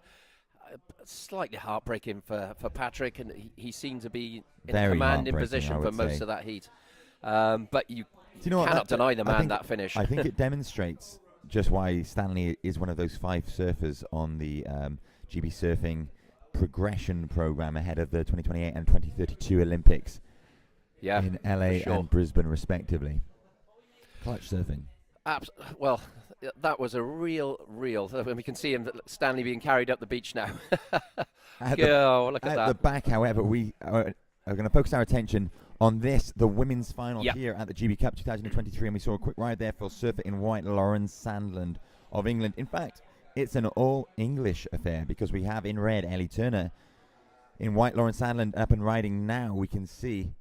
Slightly heartbreaking for Patrick, and he seemed to be in a commanding position for most of that heat. But you cannot deny the man that finish. I think it demonstrates just why Stanley is one of those 5 surfers on the GB Surfing progression program ahead of the 2028 and 2032 Olympics. Yeah, in LA and Brisbane, respectively. Clutch surfing. Well, that was a real. We can see him, Stanley, being carried up the beach now. Look at that. At the back, however, we are going to focus our attention on this, the women's final here at the GB Cup 2023, and we saw a quick ride there for surfer in white, Lauren Sandland of England. In fact, it's an all-English affair because we have in red Ellie Turner, in white Lauren Sandland up and riding now. We can see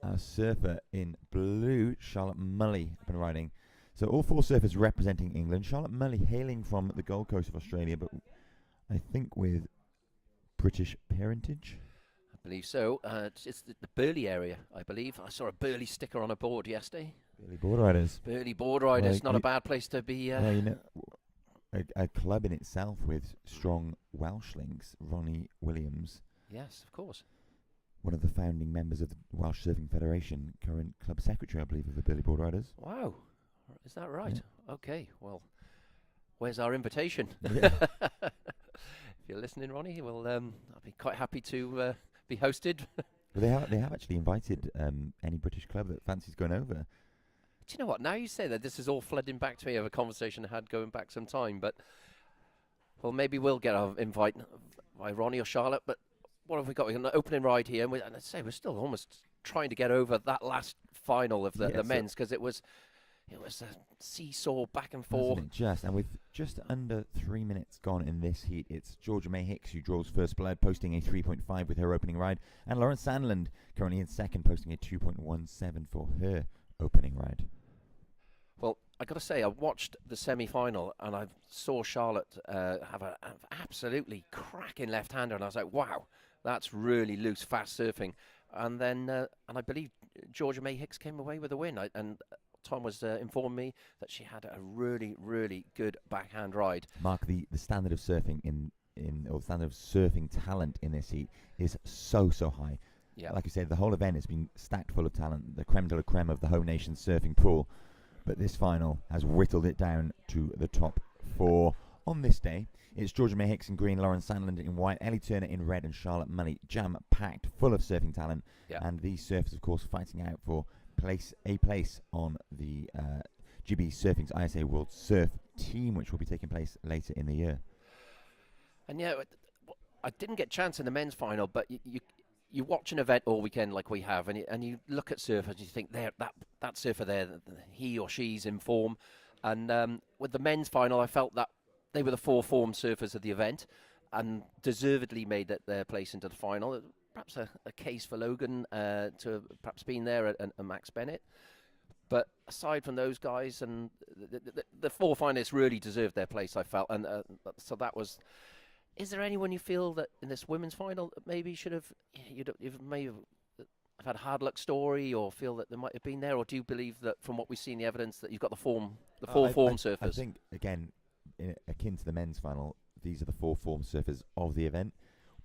our surfer in blue, Charlotte Mully, up and riding. So all 4 surfers representing England. Charlotte Mully hailing from the Gold Coast of Australia, but I think with British parentage. I believe so. It's the Burley area, I believe. I saw a Burley sticker on a board yesterday. Burley Board Riders. Burley Board Riders, not a bad place to be. Well, you know, a club in itself with strong Welsh links. Ronnie Williams. Yes, of course. One of the founding members of the Welsh Surfing Federation, current club secretary, I believe, of the Burley Board Riders. Wow, is that right? Yeah. Okay, well, where's our invitation? Yeah. If you're listening, Ronnie, well, I'll be quite happy to be hosted. Well, they have actually invited any British club that fancies going over. Do you know what? Now you say that, this is all flooding back to me of a conversation I had going back some time. But well, maybe we'll get an invite by Ronnie or Charlotte. But what have we got? We've got an opening ride here, and I'd say we're still almost trying to get over that last final of the men's, because it was it was a seesaw back and forth. Wasn't it just? And with just under 3 minutes gone in this heat, it's Georgia May Hicks who draws first blood, posting a 3.5 with her opening ride, and Lauren Sandland currently in second, posting a 2.17 for her opening ride. Well, I got to say, I watched the semi-final and I saw Charlotte have an absolutely cracking left-hander, and I was like, wow, that's really loose, fast surfing. And then, and I believe Georgia May Hicks came away with a win. Tom was informed me that she had a really, really good backhand ride. Mark, the standard of surfing or the standard of surfing talent in this heat is so high. Yeah. Like you said, the whole event has been stacked full of talent, the creme de la creme of the home nation surfing pool. But this final has whittled it down to the top 4 on this day. It's Georgia May Hicks in green, Lauren Sandland in white, Ellie Turner in red, and Charlotte Mully jam-packed, full of surfing talent. Yeah. And these surfers, of course, fighting out for a place on the GB Surfing's ISA World Surf Team, which will be taking place later in the year. And yeah, I didn't get a chance in the men's final, but you watch an event all weekend like we have, and you look at surfers and you think, that surfer there, he or she's in form. And with the men's final, I felt that they were the 4 form surfers of the event and deservedly made their place into the final. Perhaps a case for Logan to perhaps been there and Max Bennett. But aside from those guys, and the 4 finalists really deserved their place, I felt. And so that was... Is there anyone you feel that in this women's final that maybe should have... You may have had a hard luck story or feel that they might have been there? Or do you believe that from what we see in the evidence that you've got the 4 form surfers? I think, again, akin to the men's final, these are the 4 form surfers of the event.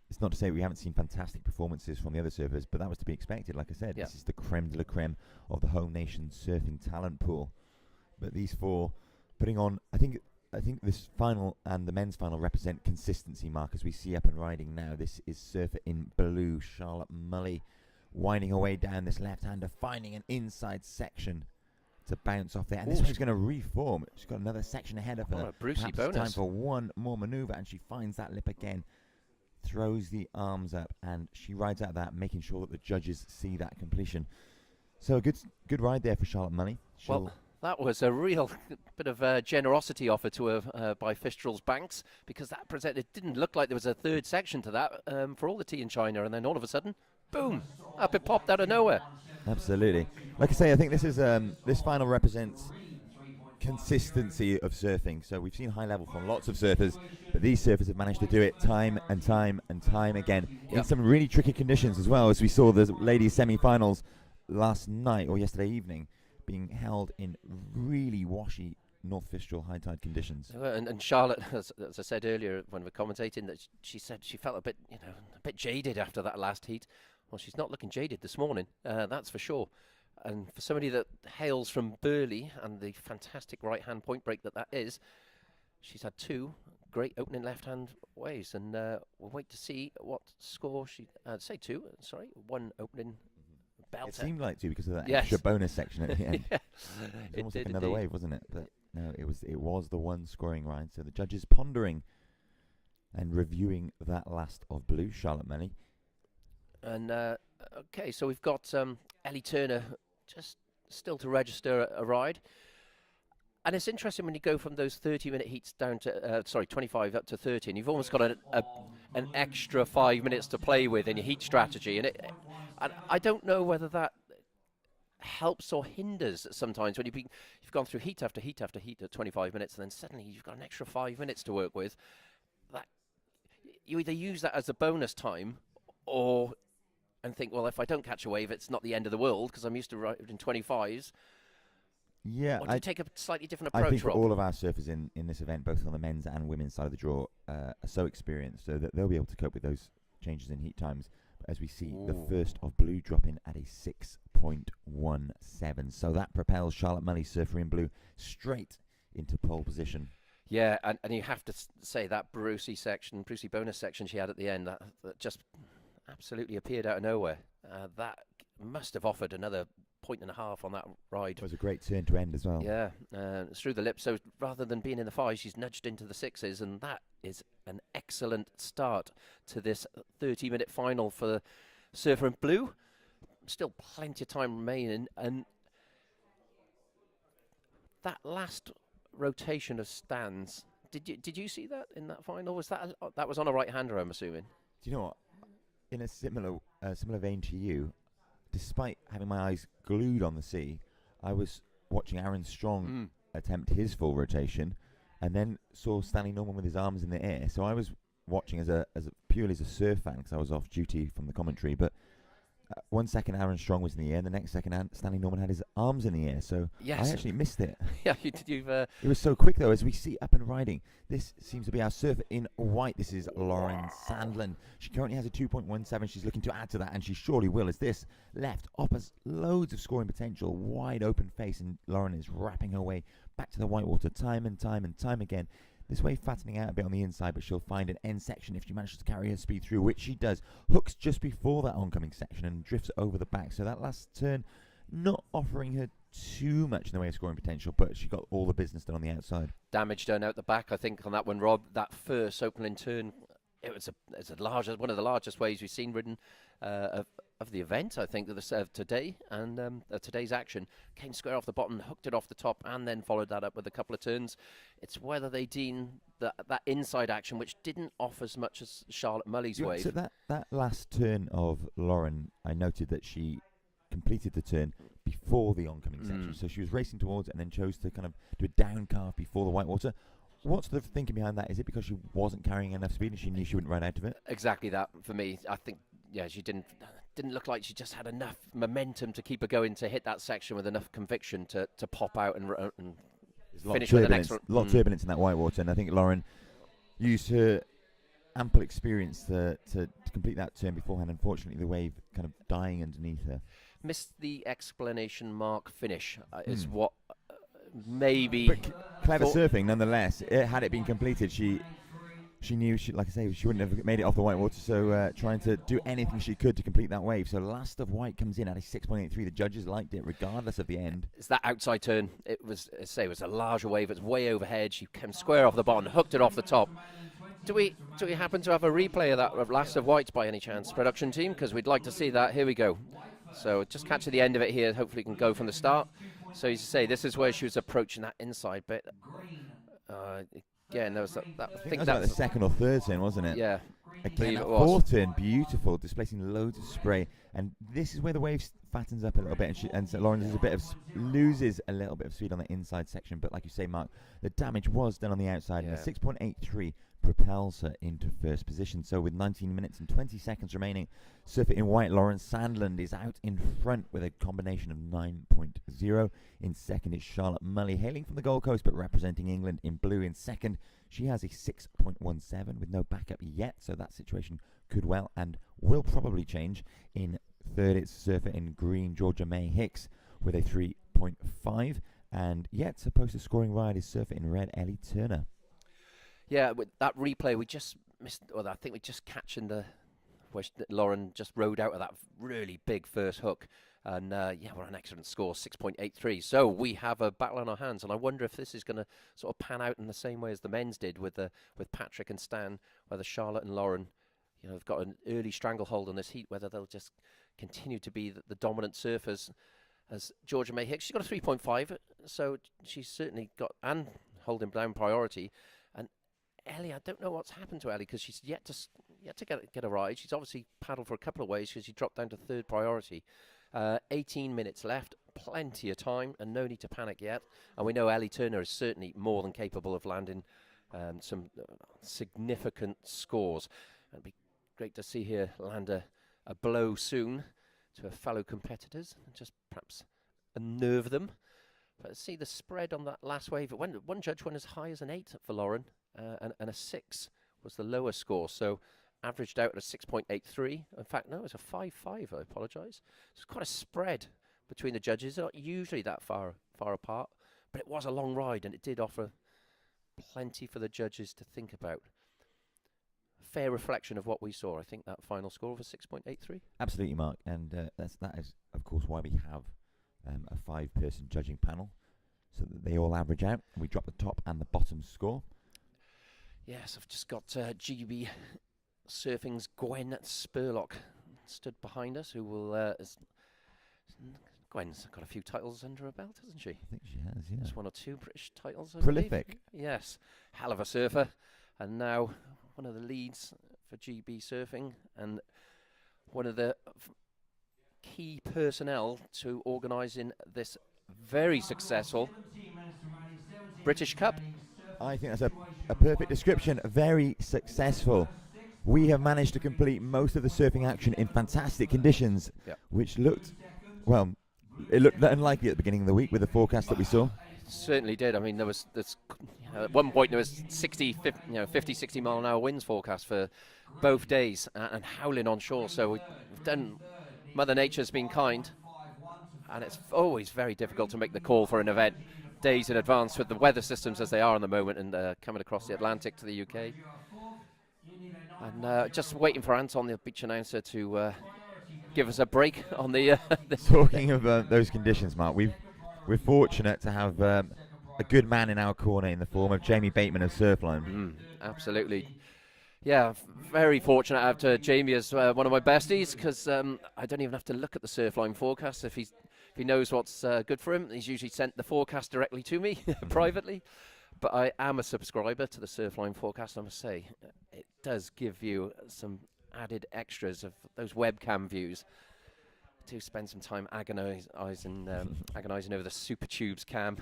It's not to say we haven't seen fantastic performances from the other surfers, but that was to be expected. Like I said, Yeah. This is the creme de la creme of the home nation surfing talent pool. But these 4 putting on, I think this final and the men's final represent consistency, Mark, as we see up and riding now. This is surfer in blue, Charlotte Mully, winding her way down this left-hander, finding an inside section to bounce off there. And this one's going to reform. She's got another section ahead of her. Brucey Perhaps bonus. time for one more maneuver, and she finds that lip again, throws the arms up, and she rides out that, making sure that the judges see that completion. So a good ride there for Charlotte Mully. Well, that was a real bit of generosity offered to her by Fistral's Banks, because that it didn't look like there was a third section to that for all the tea in China, and then all of a sudden, boom, up it popped out of nowhere. Absolutely. Like I say, I think this is this final represents consistency of surfing. So we've seen high level from lots of surfers, but these surfers have managed to do it time and time and time again in some really tricky conditions as well, as we saw the ladies semi-finals last night or yesterday evening being held in really washy North Fistral high tide conditions. And Charlotte, as I said earlier when we were commentating, that she said she felt a bit jaded after that last heat. Well, she's not looking jaded this morning, that's for sure. And for somebody that hails from Burley and the fantastic right-hand point break that is, she's had 2 great opening left-hand waves, and we'll wait to see what score she... one opening belter. It seemed like 2 because of that Yes. extra bonus section at the end. Yeah. It was almost It like did another indeed. wave, wasn't it? But no, it was the one scoring ride. So the judges pondering and reviewing that last of blue, Charlotte Mully. And okay, so we've got Ellie Turner just still to register a ride. And it's interesting when you go from those 30-minute heats down to 25 up to 30, and you've almost got an extra 5 minutes to play with in your heat strategy. And I don't know whether that helps or hinders sometimes when you've gone through heat after heat after heat at 25 minutes, and then suddenly you've got an extra 5 minutes to work with. That you either use that as a bonus time, and think, well, if I don't catch a wave, it's not the end of the world because I'm used to riding 25s. Yeah, Or do you take a slightly different I approach, think Rob? all of our surfers in this event, both on the men's and women's side of the draw, are so experienced so that they'll be able to cope with those changes in heat times. But as we see, the first of blue dropping at a 6.17. So that propels Charlotte Mully, surfer in blue, straight into pole position. Yeah, and you have to say that Brucey bonus section she had at the end, that just absolutely appeared out of nowhere. That must have offered another 1.5 on that ride. It was a great turn to end as well. Yeah, it's through the lip. So rather than being in the 5s, she's nudged into the 6s, and that is an excellent start to this 30-minute final for Surfer in Blue. Still plenty of time remaining, and that last rotation of stands. Did you see that in that final? Was that was on a right-hander? I'm assuming. Do you know what? In a similar vein to you, despite having my eyes glued on the sea, I was watching Aaron Strong attempt his full rotation, and then saw Stanley Norman with his arms in the air. So I was watching purely as a surf fan because I was off duty from the commentary. But 1 second Aaron Strong was in the air, and the next second Stanley Norman had his arms in the air. So Yes. I actually missed it. Yeah, you've. It was so quick though, as we see up and riding. This seems to be our surfer in white. This is Lauren Sandlin. She currently has a 2.17. She's looking to add to that, and she surely will, as this left offers loads of scoring potential. Wide open face, and Lauren is wrapping her way back to the whitewater time and time and time again. This wave fattening out a bit on the inside, but she'll find an end section if she manages to carry her speed through, which she does. Hooks just before that oncoming section and drifts over the back. So that last turn not offering her too much in the way of scoring potential, but she got all the business done on the outside. Damage done out the back, I think, on that one, Rob. That first opening turn, it's one of the largest waves we've seen ridden of the event, I think, of today, and today's action. Came square off the bottom, hooked it off the top, and then followed that up with a couple of turns. It's whether they deem that inside action, which didn't offer as much as Charlotte Mully's wave. So that last turn of Lauren, I noted that she completed the turn before the oncoming section. So she was racing towards it and then chose to kind of do a down carve before the whitewater. What's the thinking behind that? Is it because she wasn't carrying enough speed and she knew she wouldn't ride out of it? Exactly that for me. I think, yeah, she didn't look like she just had enough momentum to keep her going to hit that section with enough conviction to pop out and finish with an excellent. A lot of turbulence in that whitewater, and I think Lauren used her ample experience to complete that turn beforehand. Unfortunately, the wave kind of dying underneath her. Missed the exclamation mark finish is what maybe. But clever surfing, nonetheless. Had it been completed, she knew, like I say, she wouldn't have made it off the whitewater. So trying to do anything she could to complete that wave. So last of white comes in at a 6.83. The judges liked it, regardless of the end. It's that outside turn. It was, it was a larger wave. It's way overhead. She came square off the bottom, hooked it off the top. Do we happen to have a replay of that of last of whites by any chance, production team? Because we'd like to see that. Here we go. So just catch the end of it here. Hopefully it can go from the start. So as you say, this is where she was approaching that inside bit. Again, there was that. I think that was like the second or third turn, wasn't it? Yeah. Again, that fourth turn, beautiful, displacing loads of spray. And this is where the wave fattens up a little bit, and so Lauren loses a little bit of speed on the inside section. But like you say, Mark, the damage was done on the outside, and the 6.83 propels her into first position. So with 19 minutes and 20 seconds remaining, surfer in white, Lauren Sandland is out in front with a combination of 9.0. In second is Charlotte Mully, hailing from the Gold Coast but representing England in blue. In second, she has a 6.17 with no backup yet, so that situation could well and will probably change. In third, it's surfer in green, Georgia May Hicks, with a 3.5. And yet supposed to scoring ride is surfer in red, Ellie Turner. Yeah, with that replay, we just missed, or I think we're just catching where Lauren just rode out of that really big first hook. And we're an excellent score, 6.83. So we have a battle on our hands, and I wonder if this is going to sort of pan out in the same way as the men's did with Patrick and Stan, whether Charlotte and Lauren, have got an early stranglehold on this heat, whether they'll just continue to be the dominant surfers. As Georgia May Hicks, she's got a 3.5, so she's certainly got and holding down priority. And Ellie, I don't know what's happened to Ellie because she's yet to get a ride. She's obviously paddled for a couple of waves because she dropped down to third priority. 18 minutes left, plenty of time, and no need to panic yet. And we know Ellie Turner is certainly more than capable of landing some significant scores. It'd be great to see her land a blow soon to her fellow competitors and just perhaps unnerve them. But see the spread on that last wave. One judge went as high as an 8 for Lauren, and a 6 was the lower score. So averaged out at a 6.83. In fact, no, it's a 5.5. I apologise. It's quite a spread between the judges. They're not usually that far apart, but it was a long ride, and it did offer plenty for the judges to think about. Fair reflection of what we saw. I think that final score of a 6.83. Absolutely, Mark, and that is of course why we have a 5-person judging panel, so that they all average out. And we drop the top and the bottom score. Yes, I've just got GB Surfing's Gwen Spurlock stood behind us, who will Gwen's got a few titles under her belt, hasn't she? I think she has, yeah. Just 1 or 2 British titles. I Prolific. believe. Yes, hell of a surfer, and now one of the leads for GB Surfing, and one of the key personnel to organising this very successful British Cup. I think that's a perfect description. Very successful. We have managed to complete most of the surfing action in fantastic conditions, Yep. which looked, well, it looked unlikely at the beginning of the week with the forecast that we saw. Certainly did. I mean, there was at one point there was 50, 60 mile an hour winds forecast for both days, and howling on shore. So we've done. Mother Nature's been kind, and it's always very difficult to make the call for an event days in advance with the weather systems as they are in the moment, and coming across the Atlantic to the UK. And just waiting for Anton, the beach announcer, to give us a break on the. Talking of those conditions, Mark, we're fortunate to have a good man in our corner in the form of Jamie Bateman of Surfline. Absolutely. Yeah, very fortunate to have Jamie as one of my besties, because I don't even have to look at the Surfline forecast. If he knows what's good for him, he's usually sent the forecast directly to me privately. But I am a subscriber to the Surfline forecast, I must say. It does give you some added extras of those webcam views. To spend some time agonising over the Super Tubes cam.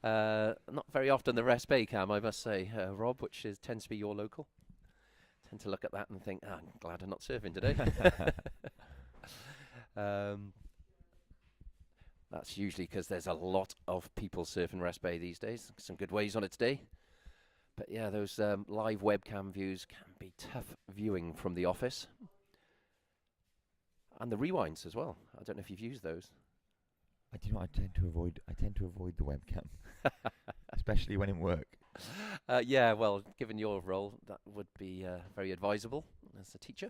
Not very often the Rest Bay cam, I must say, Rob, which tends to be your local. Tend to look at that and think, I'm glad I'm not surfing today. That's usually because there's a lot of people surfing Rest Bay these days. Some good waves on it today. But yeah, those live webcam views can be tough viewing from the office. And the rewinds as well. I don't know if you've used those. I tend to avoid the webcam, especially when in work. Yeah, well, given your role, that would be very advisable as a teacher.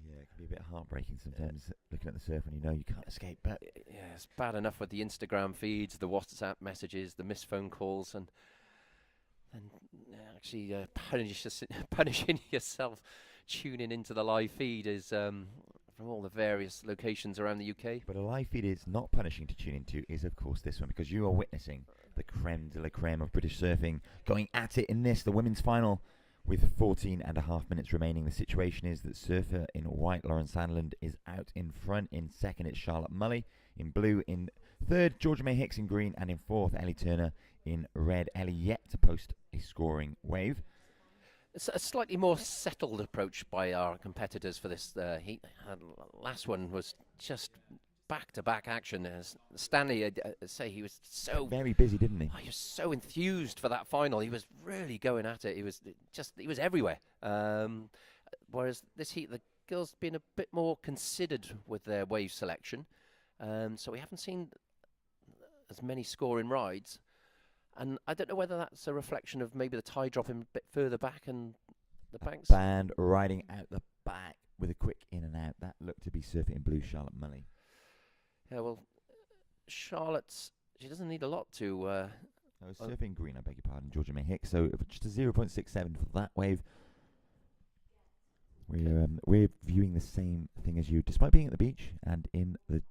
Yeah, it can be a bit heartbreaking sometimes looking at the surf when you know you can't escape. But Yeah, it's bad enough with the Instagram feeds, the WhatsApp messages, the missed phone calls, and actually punishing yourself tuning into the live feed is from all the various locations around the UK. But a live feed is not punishing to tune into, is of course this one, because you are witnessing the creme de la creme of British surfing going at it in the women's final with 14 and a half minutes remaining. The situation is that surfer in white, Lauren Sandland, is out in front. In second, it's Charlotte Mully. In blue, in third, Georgia May Hicks in green. And in fourth, Ellie Turner in red. Ellie yet to post a scoring wave. It's a slightly more settled approach by our competitors for this heat. Last one was just back-to-back action. As Stanley say, he was so very busy, didn't he? He was so enthused for that final. He was really going at it. He was everywhere. Whereas this heat, the girls been a bit more considered with their wave selection. So we haven't seen as many scoring rides. And I don't know whether that's a reflection of maybe the tide dropping a bit further back and the banks. Band riding out the back with a quick in and out. That looked to be surfing in blue, Charlotte Mully. Yeah, well, she doesn't need a lot to... surfing green, I beg your pardon, Georgia May Hicks. So just a 0.67 for that wave. We're viewing the same thing as you, despite being at the beach and in the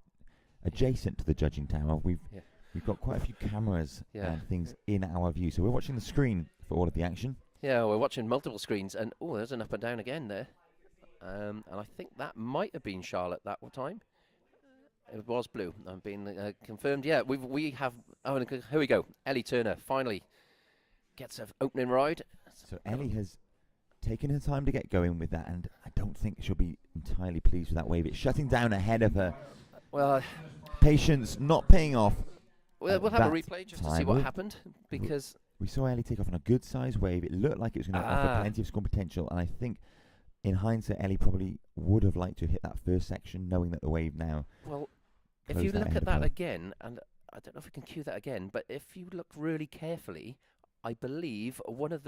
adjacent to the judging tower. We've got quite a few cameras and things in our view, so we're watching the screen for all of the action. Yeah, we're watching multiple screens, and there's an up and down again there, and I think that might have been Charlotte that time. It was blue. I'm being confirmed. Yeah, we have. Oh, and here we go. Ellie Turner finally gets an opening ride. So Ellie has taken her time to get going with that, and I don't think she'll be entirely pleased with that wave. It's shutting down ahead of her. Well, patience not paying off. We'll have a replay just to see what happened, because we saw Ellie take off on a good size wave. It looked like it was going to offer plenty of score potential, and I think in hindsight Ellie probably would have liked to hit that first section, knowing that the wave now. Well, if you look at that again, and I don't know if we can cue that again, but if you look really carefully, I believe one of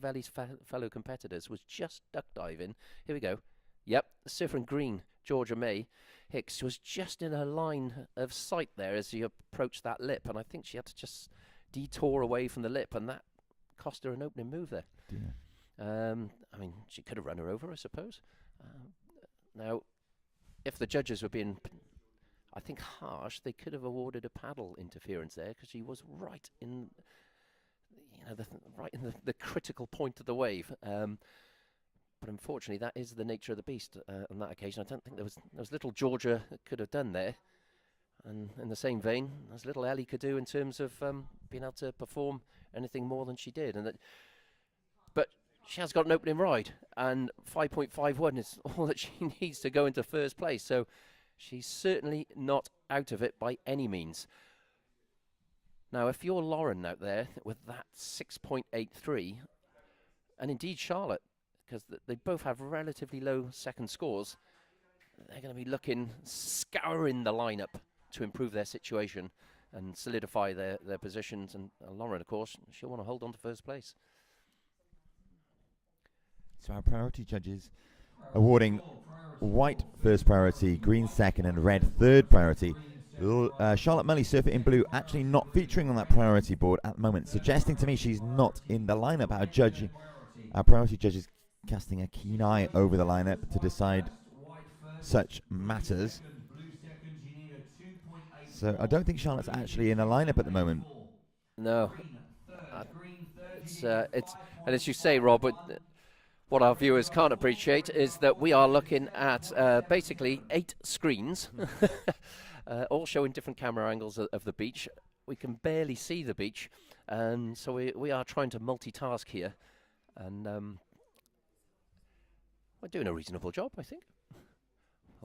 Ellie's fellow competitors was just duck diving. Here we go. Yep, surfer in green, Georgia May Hicks was just in her line of sight there as you approached that lip, and I think she had to just detour away from the lip, and that cost her an opening move there. Yeah. I mean, she could have run her over, I suppose. Now, if the judges were being, I think, harsh, they could have awarded a paddle interference there, because she was right in, right in the critical point of the wave. But unfortunately, that is the nature of the beast on that occasion. I don't think there was little Georgia could have done there. And in the same vein, as little Ellie could do in terms of being able to perform anything more than she did. But she has got an opening ride, and 5.51 is all that she needs to go into first place. So she's certainly not out of it by any means. Now, if you're Lauren out there with that 6.83, and indeed Charlotte, because they both have relatively low second scores, they're going to be scouring the lineup to improve their situation and solidify their positions. And Lauren, of course, she'll want to hold on to first place. So our priority judges awarding white first priority, green second, and red third priority. Charlotte Mully, Surfer in Blue, actually not featuring on that priority board at the moment, suggesting to me she's not in the lineup. Our priority judges casting a keen eye over the lineup to decide such matters. So I don't think Charlotte's actually in a lineup at the moment. No, it's and as you say, Rob, what our viewers can't appreciate is that we are looking at basically 8 screens, all showing different camera angles of the beach. We can barely see the beach, and so we are trying to multitask here, and we're doing a reasonable job, I think.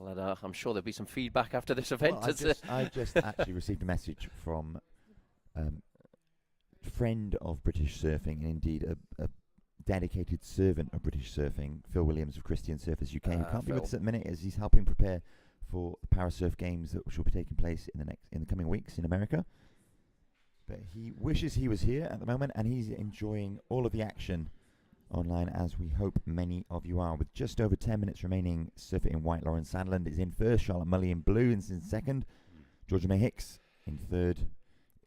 Well, I'm sure there'll be some feedback after this event. Well, I just actually received a message from a friend of British surfing, and indeed a dedicated servant of British surfing, Phil Williams of Christian Surfers UK, who can't be with us at the minute as he's helping prepare for the Parasurf Games that will be taking place in the coming weeks in America. But he wishes he was here at the moment, and he's enjoying all of the action online, as we hope many of you are. With just over 10 minutes remaining, Surfer in White, Lauren Sandland is in first, Charlotte Mully in blue is in second, Georgia May Hicks in third,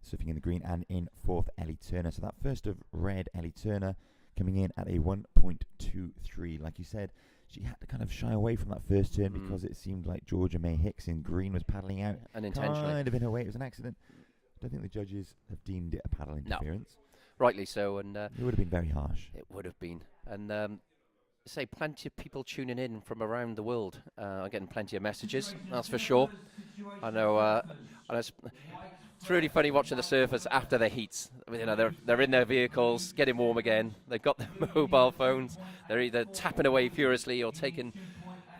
surfing in the green, and in fourth, Ellie Turner. So that first of red, Ellie Turner, coming in at a 1.23. Like you said, she had to kind of shy away from that first turn because it seemed like Georgia May Hicks in green was paddling out unintentionally, kind of in her way. It was an accident. I don't think the judges have deemed it a paddle interference. No. Rightly so, and it would have been very harsh. It would have been, and say plenty of people tuning in from around the world. I'm getting plenty of messages, that's for sure. I know. And it's really funny watching the surfers after their heats. I mean, they're in their vehicles, getting warm again. They've got their mobile phones. They're either tapping away furiously or taking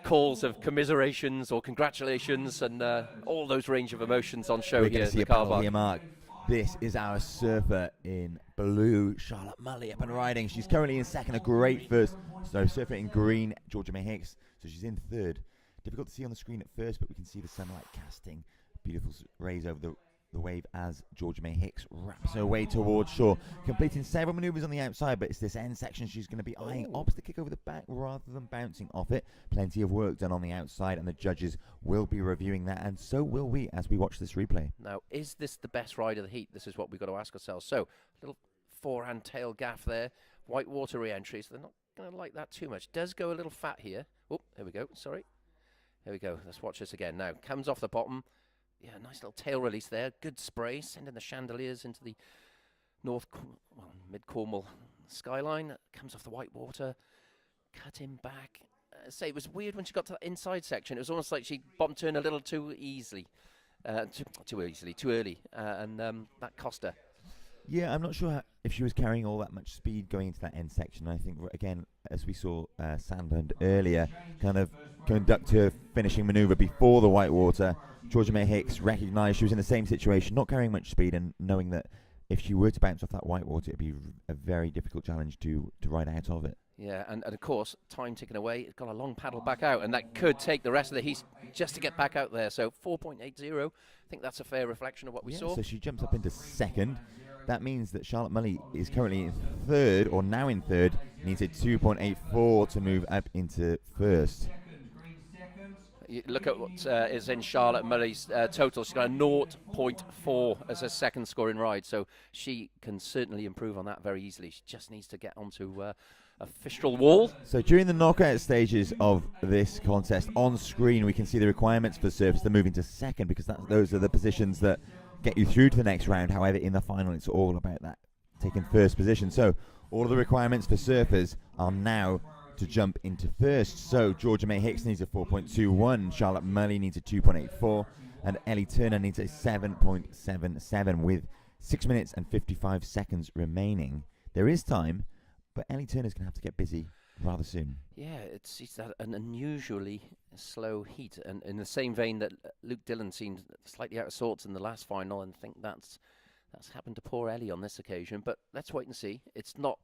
calls of commiserations or congratulations, and all those range of emotions on show here at the car park. Here, Mark. This is our surfer in blue, Charlotte Mully, up and riding. She's currently in second, a great first. So surfer in green, Georgia May Hicks. So she's in third. Difficult to see on the screen at first, but we can see the sunlight casting beautiful rays over the wave as Georgia May Hicks wraps her way towards shore, completing several maneuvers on the outside, but it's this end section she's going to be eyeing opposite the kick over the back rather than bouncing off it. Plenty of work done on the outside, and the judges will be reviewing that, and so will we as we watch this replay. Now, is this the best ride of the heat? This is what we've got to ask ourselves. So, little forehand tail gaff there, white water re-entry, so they're not going to like that too much. Does go a little fat here. Oh, here we go, sorry. Here we go, let's watch this again. Now, comes off the bottom. Yeah, nice little tail release there. Good spray, sending the chandeliers into the mid-Cornwall skyline. Comes off the white water, cutting back. Say it was weird when she got to that inside section. It was almost like she bottom turned a little too easily, too early, and that cost her. Yeah, I'm not sure if she was carrying all that much speed going into that end section. I think, again, as we saw Sandland earlier, kind of conduct her finishing manoeuvre before the white water. Georgia May Hicks recognised she was in the same situation, not carrying much speed, and knowing that if she were to bounce off that white water, it'd be a very difficult challenge to ride out of it. Yeah, and of course, time ticking away. It's got a long paddle back out, and that could take the rest of the heat just to get back out there. So 4.80, I think that's a fair reflection of what we saw. So she jumps up into second. That means that Charlotte Mully is currently in third, or now in third, needs a 2.84 to move up into first. You look at what is in Charlotte Mully's total. She's got a 0.4 as a second scoring ride, so she can certainly improve on that very easily. She just needs to get onto Fistral wall. So during the knockout stages of this contest, on screen we can see the requirements for surfers. They're moving to second because those are the positions that get you through to the next round. However, in the final, it's all about that taking first position. So all of the requirements for surfers are now to jump into first. So Georgia May Hicks needs a 4.21, Charlotte Mully needs a 2.84, and Ellie Turner needs a 7.77 with 6 minutes and 55 seconds remaining. There is time, but Ellie Turner's going to have to get busy rather soon. Yeah, it's an unusually slow heat, and in the same vein that Luke Dillon seemed slightly out of sorts in the last final, and I think that's happened to poor Ellie on this occasion. But let's wait and see. It's not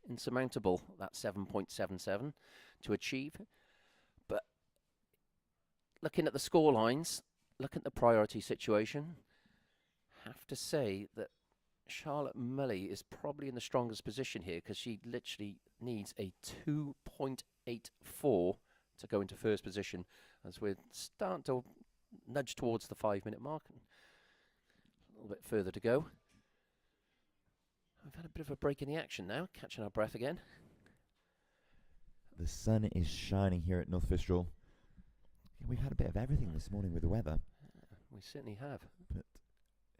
insurmountable, that 7.77 to achieve. But looking at the score lines, looking at the priority situation, have to say that Charlotte Mully is probably in the strongest position here, because she literally needs a 2.84 to go into first position, as we're starting to nudge towards the 5-minute mark. A little bit further to go. We've had a bit of a break in the action now, catching our breath again. The sun is shining here at North Fistral. We've had a bit of everything this morning with the weather. We certainly have. But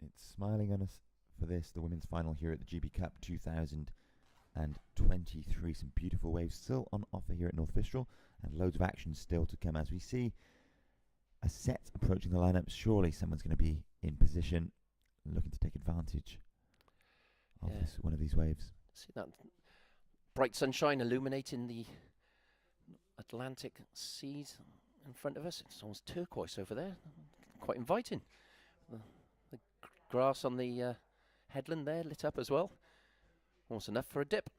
it's smiling on us for this, the women's final here at the GB Cup 2023. Some beautiful waves still on offer here at North Fistral, and loads of action still to come as we see a set approaching the lineup. Surely someone's going to be in position, looking to take advantage of one of these waves. See that bright sunshine illuminating the Atlantic seas in front of us. It's almost turquoise over there. Quite inviting. The grass on the headland there lit up as well. Almost enough for a dip.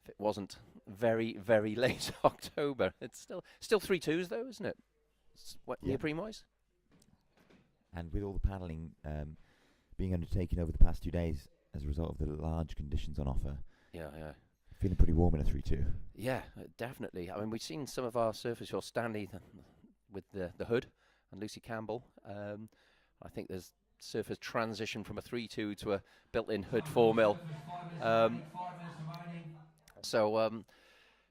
If it wasn't very, very late October. It's still 3-2s though, isn't it? What, neoprene-wise? And with all the paddling being undertaken over the past 2 days as a result of the large conditions on offer. Yeah. Feeling pretty warm in a 3-2. Yeah, definitely. I mean, we've seen some of our surfers, or Stanley with the hood, and Lucy Campbell. I think there's surfers transition from a 3-2 to a built-in hood 4mm.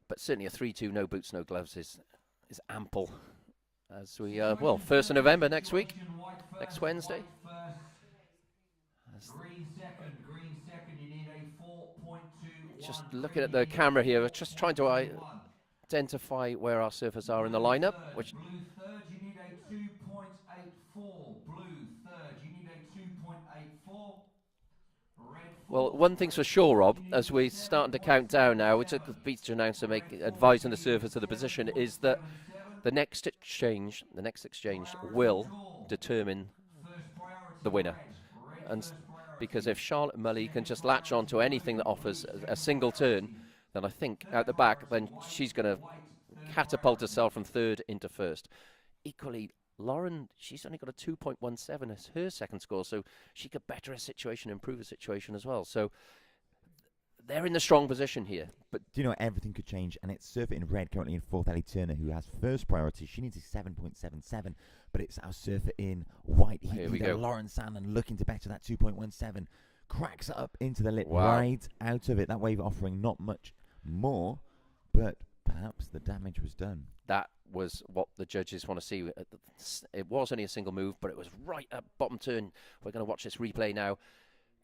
But certainly a 3-2, no boots, no gloves is ample. As we, 1st of November next week, next Wednesday. Green second, you need a 4.2. Just looking at the camera here, we're just trying to identify where our surfers are in the lineup. Which Blue third, you need a 2.84. Blue third, you need a 2.84. Red well, one thing's for sure, Rob, as we're starting to count down now, which the beach announcer advising the surfers of the position, is that the next exchange will determine the winner. And because if Charlotte Mully can just latch on to anything that offers a single turn, then I think out the back, then she's going to catapult herself from third into first. Equally, Lauren, she's only got a 2.17 as her second score, so she could better her situation, improve her situation as well. So they're in the strong position here. But do you know, everything could change, and it's surfer in red currently in fourth, Ellie Turner, who has first priority. She needs a 7.77, but it's our surfer in white. Here we go. Lauren Sandlin looking to better that 2.17. Cracks up into the lip, Wow. right out of it. That wave offering not much more, but perhaps the damage was done. That was what the judges want to see. It was only a single move, but it was right at bottom turn. We're going to watch this replay now.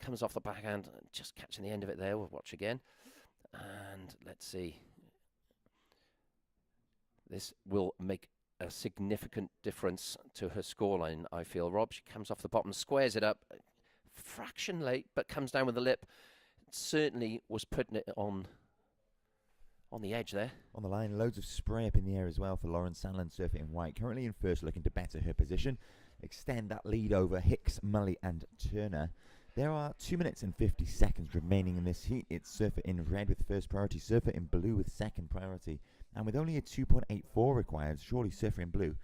Comes off the backhand, just catching the end of it there. We'll watch again. And let's see. This will make a significant difference to her scoreline, I feel, Rob. She comes off the bottom, squares it up. Fraction late, but comes down with the lip. Certainly was putting it on the edge there. On the line, loads of spray up in the air as well for Lauren Sandlin, surfing in white. Currently in first, looking to better her position. Extend that lead over Hicks, Mully and Turner. There are 2 minutes and 50 seconds remaining in this heat. It's surfer in red with first priority, surfer in blue with second priority. And with only a 2.84 required, surely surfer in blue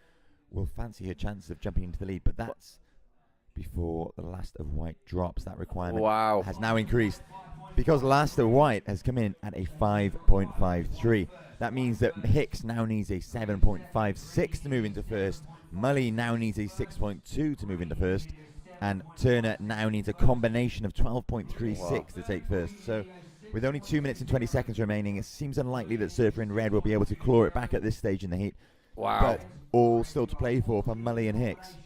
will fancy her chances of jumping into the lead. But that's before the last of white drops. That requirement has now increased, because last of white has come in at a 5.53. That means that Hicks now needs a 7.56 to move into first. Mully now needs a 6.2 to move into first. And Turner now needs a combination of 12.36 to take first. So With only 2 minutes and 20 seconds remaining, it seems unlikely that surfer in red will be able to claw it back at this stage in the heat. Wow. But all still to play for Mully and Hicks.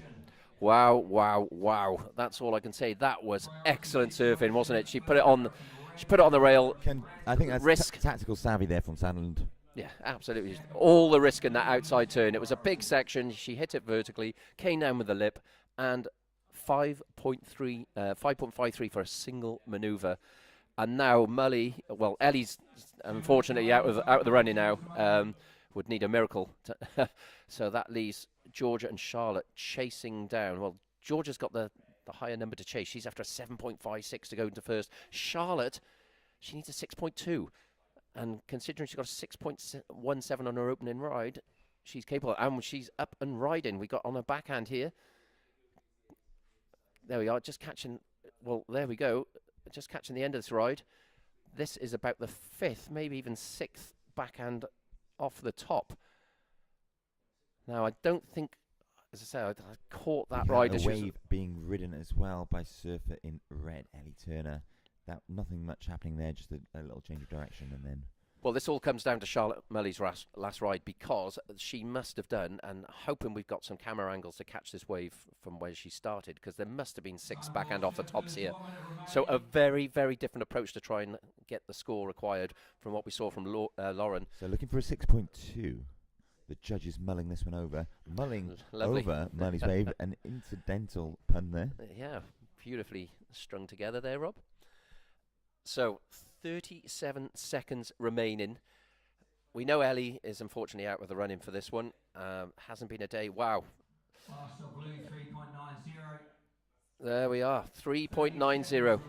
Wow, wow, wow. That's all I can say. That was excellent surfing, wasn't it? She put it on the rail. I think that's Risk. tactical savvy there from Sandland. Yeah, absolutely. All the risk in that outside turn. It was a big section. She hit it vertically, came down with the lip, and 5.53 for a single manoeuvre. And now Mully, well, Ellie's unfortunately out of the running now. Would need a miracle. So that leaves Georgia and Charlotte chasing down. Well, Georgia's got the higher number to chase. She's after a 7.56 to go into first. Charlotte, she needs a 6.2. And considering she's got a 6.17 on her opening ride, she's capable. And she's up and riding. We got on her backhand here. There we are, just catching. Well, there we go. Just catching the end of this ride. This is about the 5th, maybe even 6th backhand off the top. Now, I don't think, as I say, I caught that ride. A wave being ridden as well by surfer in red, Ellie Turner. Nothing much happening there, just a little change of direction, and then. Well, this all comes down to Charlotte Mully's last ride, because she must have done, and hoping we've got some camera angles to catch this wave from where she started, because there must have been 6 backhand off the tops here. So a very, very different approach to try and get the score required from what we saw from Lauren. So looking for a 6.2. The judges mulling this one over. Mulling Lovely. over Mully's wave. An incidental pun there. Yeah, beautifully strung together there, Rob. So 37 seconds remaining. We know Ellie is unfortunately out with the running for this one. Hasn't been a day. Wow. Faster blue 3.90. There we are, 3.90.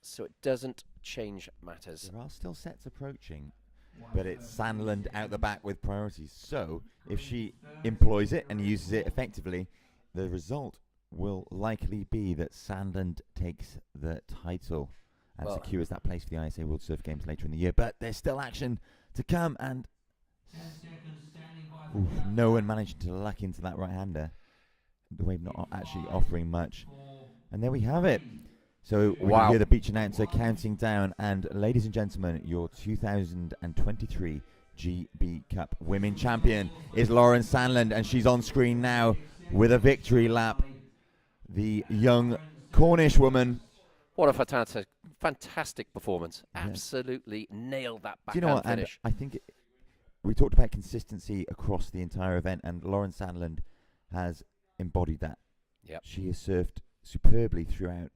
So it doesn't change matters. There are still sets approaching, but it's Sandland out the back with priorities. So if she employs it and uses it effectively, the result will likely be that Sandland takes the title and secures that place for the ISA World Surf Games later in the year. But there's still action to come, and no one managed to luck into that right-hander. The wave not actually offering much. And there we have it. So we can hear the beach announcer counting down. And ladies and gentlemen, your 2023 GB Cup Women Champion is Lauren Sandland, and she's on screen now with a victory lap. The young Cornish woman. What a fantastic performance. Absolutely nailed that backhand finish. And I think we talked about consistency across the entire event, and Lauren Sandland has embodied that. Yep. She has surfed superbly throughout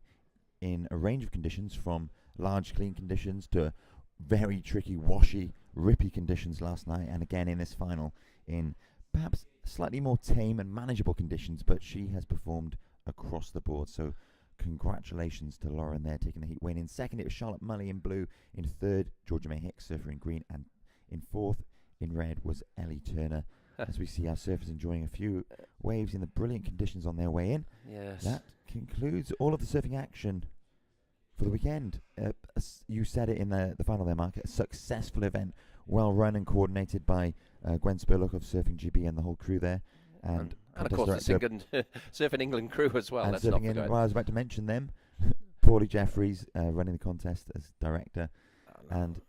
in a range of conditions, from large clean conditions to very tricky, washy, rippy conditions last night, and again in this final in perhaps slightly more tame and manageable conditions, but she has performed across the board. So congratulations to Lauren there, taking the heat win. In second, it was Charlotte Mully in blue. In third, Georgia May Hicks, surfer in green. And in fourth, in red, was Ellie Turner. As we see our surfers enjoying a few waves in the brilliant conditions on their way in. Yes. That concludes all of the surfing action for the weekend. You said it in the final there, Mark. A successful event, well run and coordinated by Gwen Spurlock of Surfing GB and the whole crew there. And of course, the Surfing England crew as well. And let's not forget. Well, I was about to mention them. Paulie Jeffries running the contest as director. And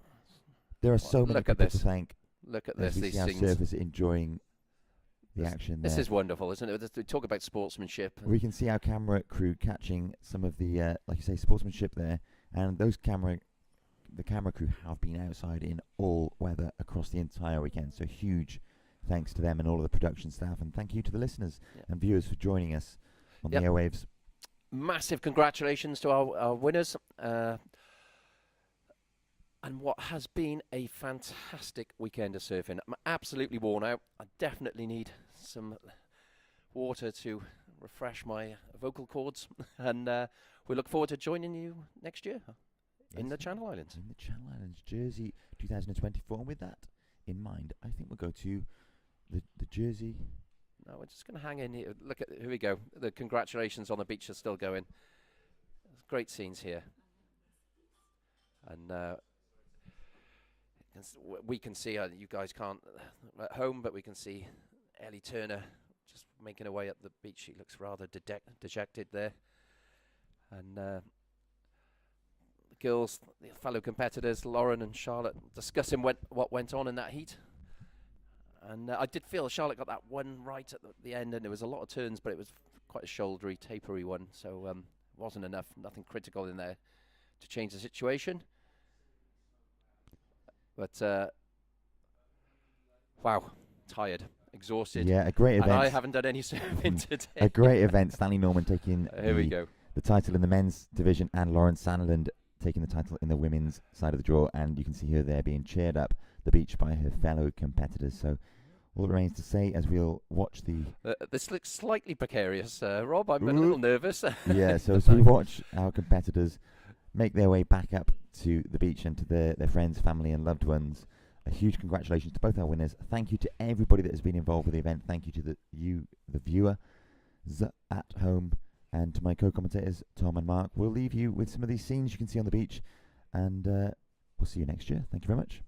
there are so many people to thank. Look at as this. we see These our things. surfers enjoying the action there. This is wonderful, isn't it? We talk about sportsmanship. We can see our camera crew catching some of the, like you say, sportsmanship there. And the camera crew have been outside in all weather across the entire weekend. So huge thanks to them and all of the production staff. And thank you to the listeners and viewers for joining us on the airwaves. Massive congratulations to our winners. And what has been a fantastic weekend of surfing. I'm absolutely worn out. I definitely need some water to refresh my vocal cords. And we look forward to joining you next year in the Channel Islands. In the Channel Islands, Jersey 2024. And with that in mind, I think we'll go to the Jersey. No, we're just going to hang in here. Look at, here we go. The congratulations on the beach are still going. Great scenes here. And we can see, you guys can't at home, but we can see Ellie Turner just making her way up the beach. She looks rather dejected there. And girls, the fellow competitors, Lauren and Charlotte, discussing what went on in that heat. And I did feel Charlotte got that one right at the end, and there was a lot of turns, but it was quite a shouldery, tapery one, so wasn't enough, nothing critical in there to change the situation. But wow, tired, exhausted. Yeah, a great And event. I haven't done any surfing today. A great event. Stanley Norman taking Here we go. the title in the men's division, and Lauren Sandland taking the title in the women's side of the draw. And you can see her there being cheered up the beach by her fellow competitors. So all that remains to say as we'll watch the... This looks slightly precarious, Rob. I'm a little nervous. Yeah, so as we watch our competitors make their way back up to the beach and to their friends, family and loved ones, a huge congratulations to both our winners. Thank you to everybody that has been involved with the event. Thank you to the viewer at home, and to my co-commentators, Tom and Mark. We'll leave you with some of these scenes you can see on the beach, and we'll see you next year. Thank you very much.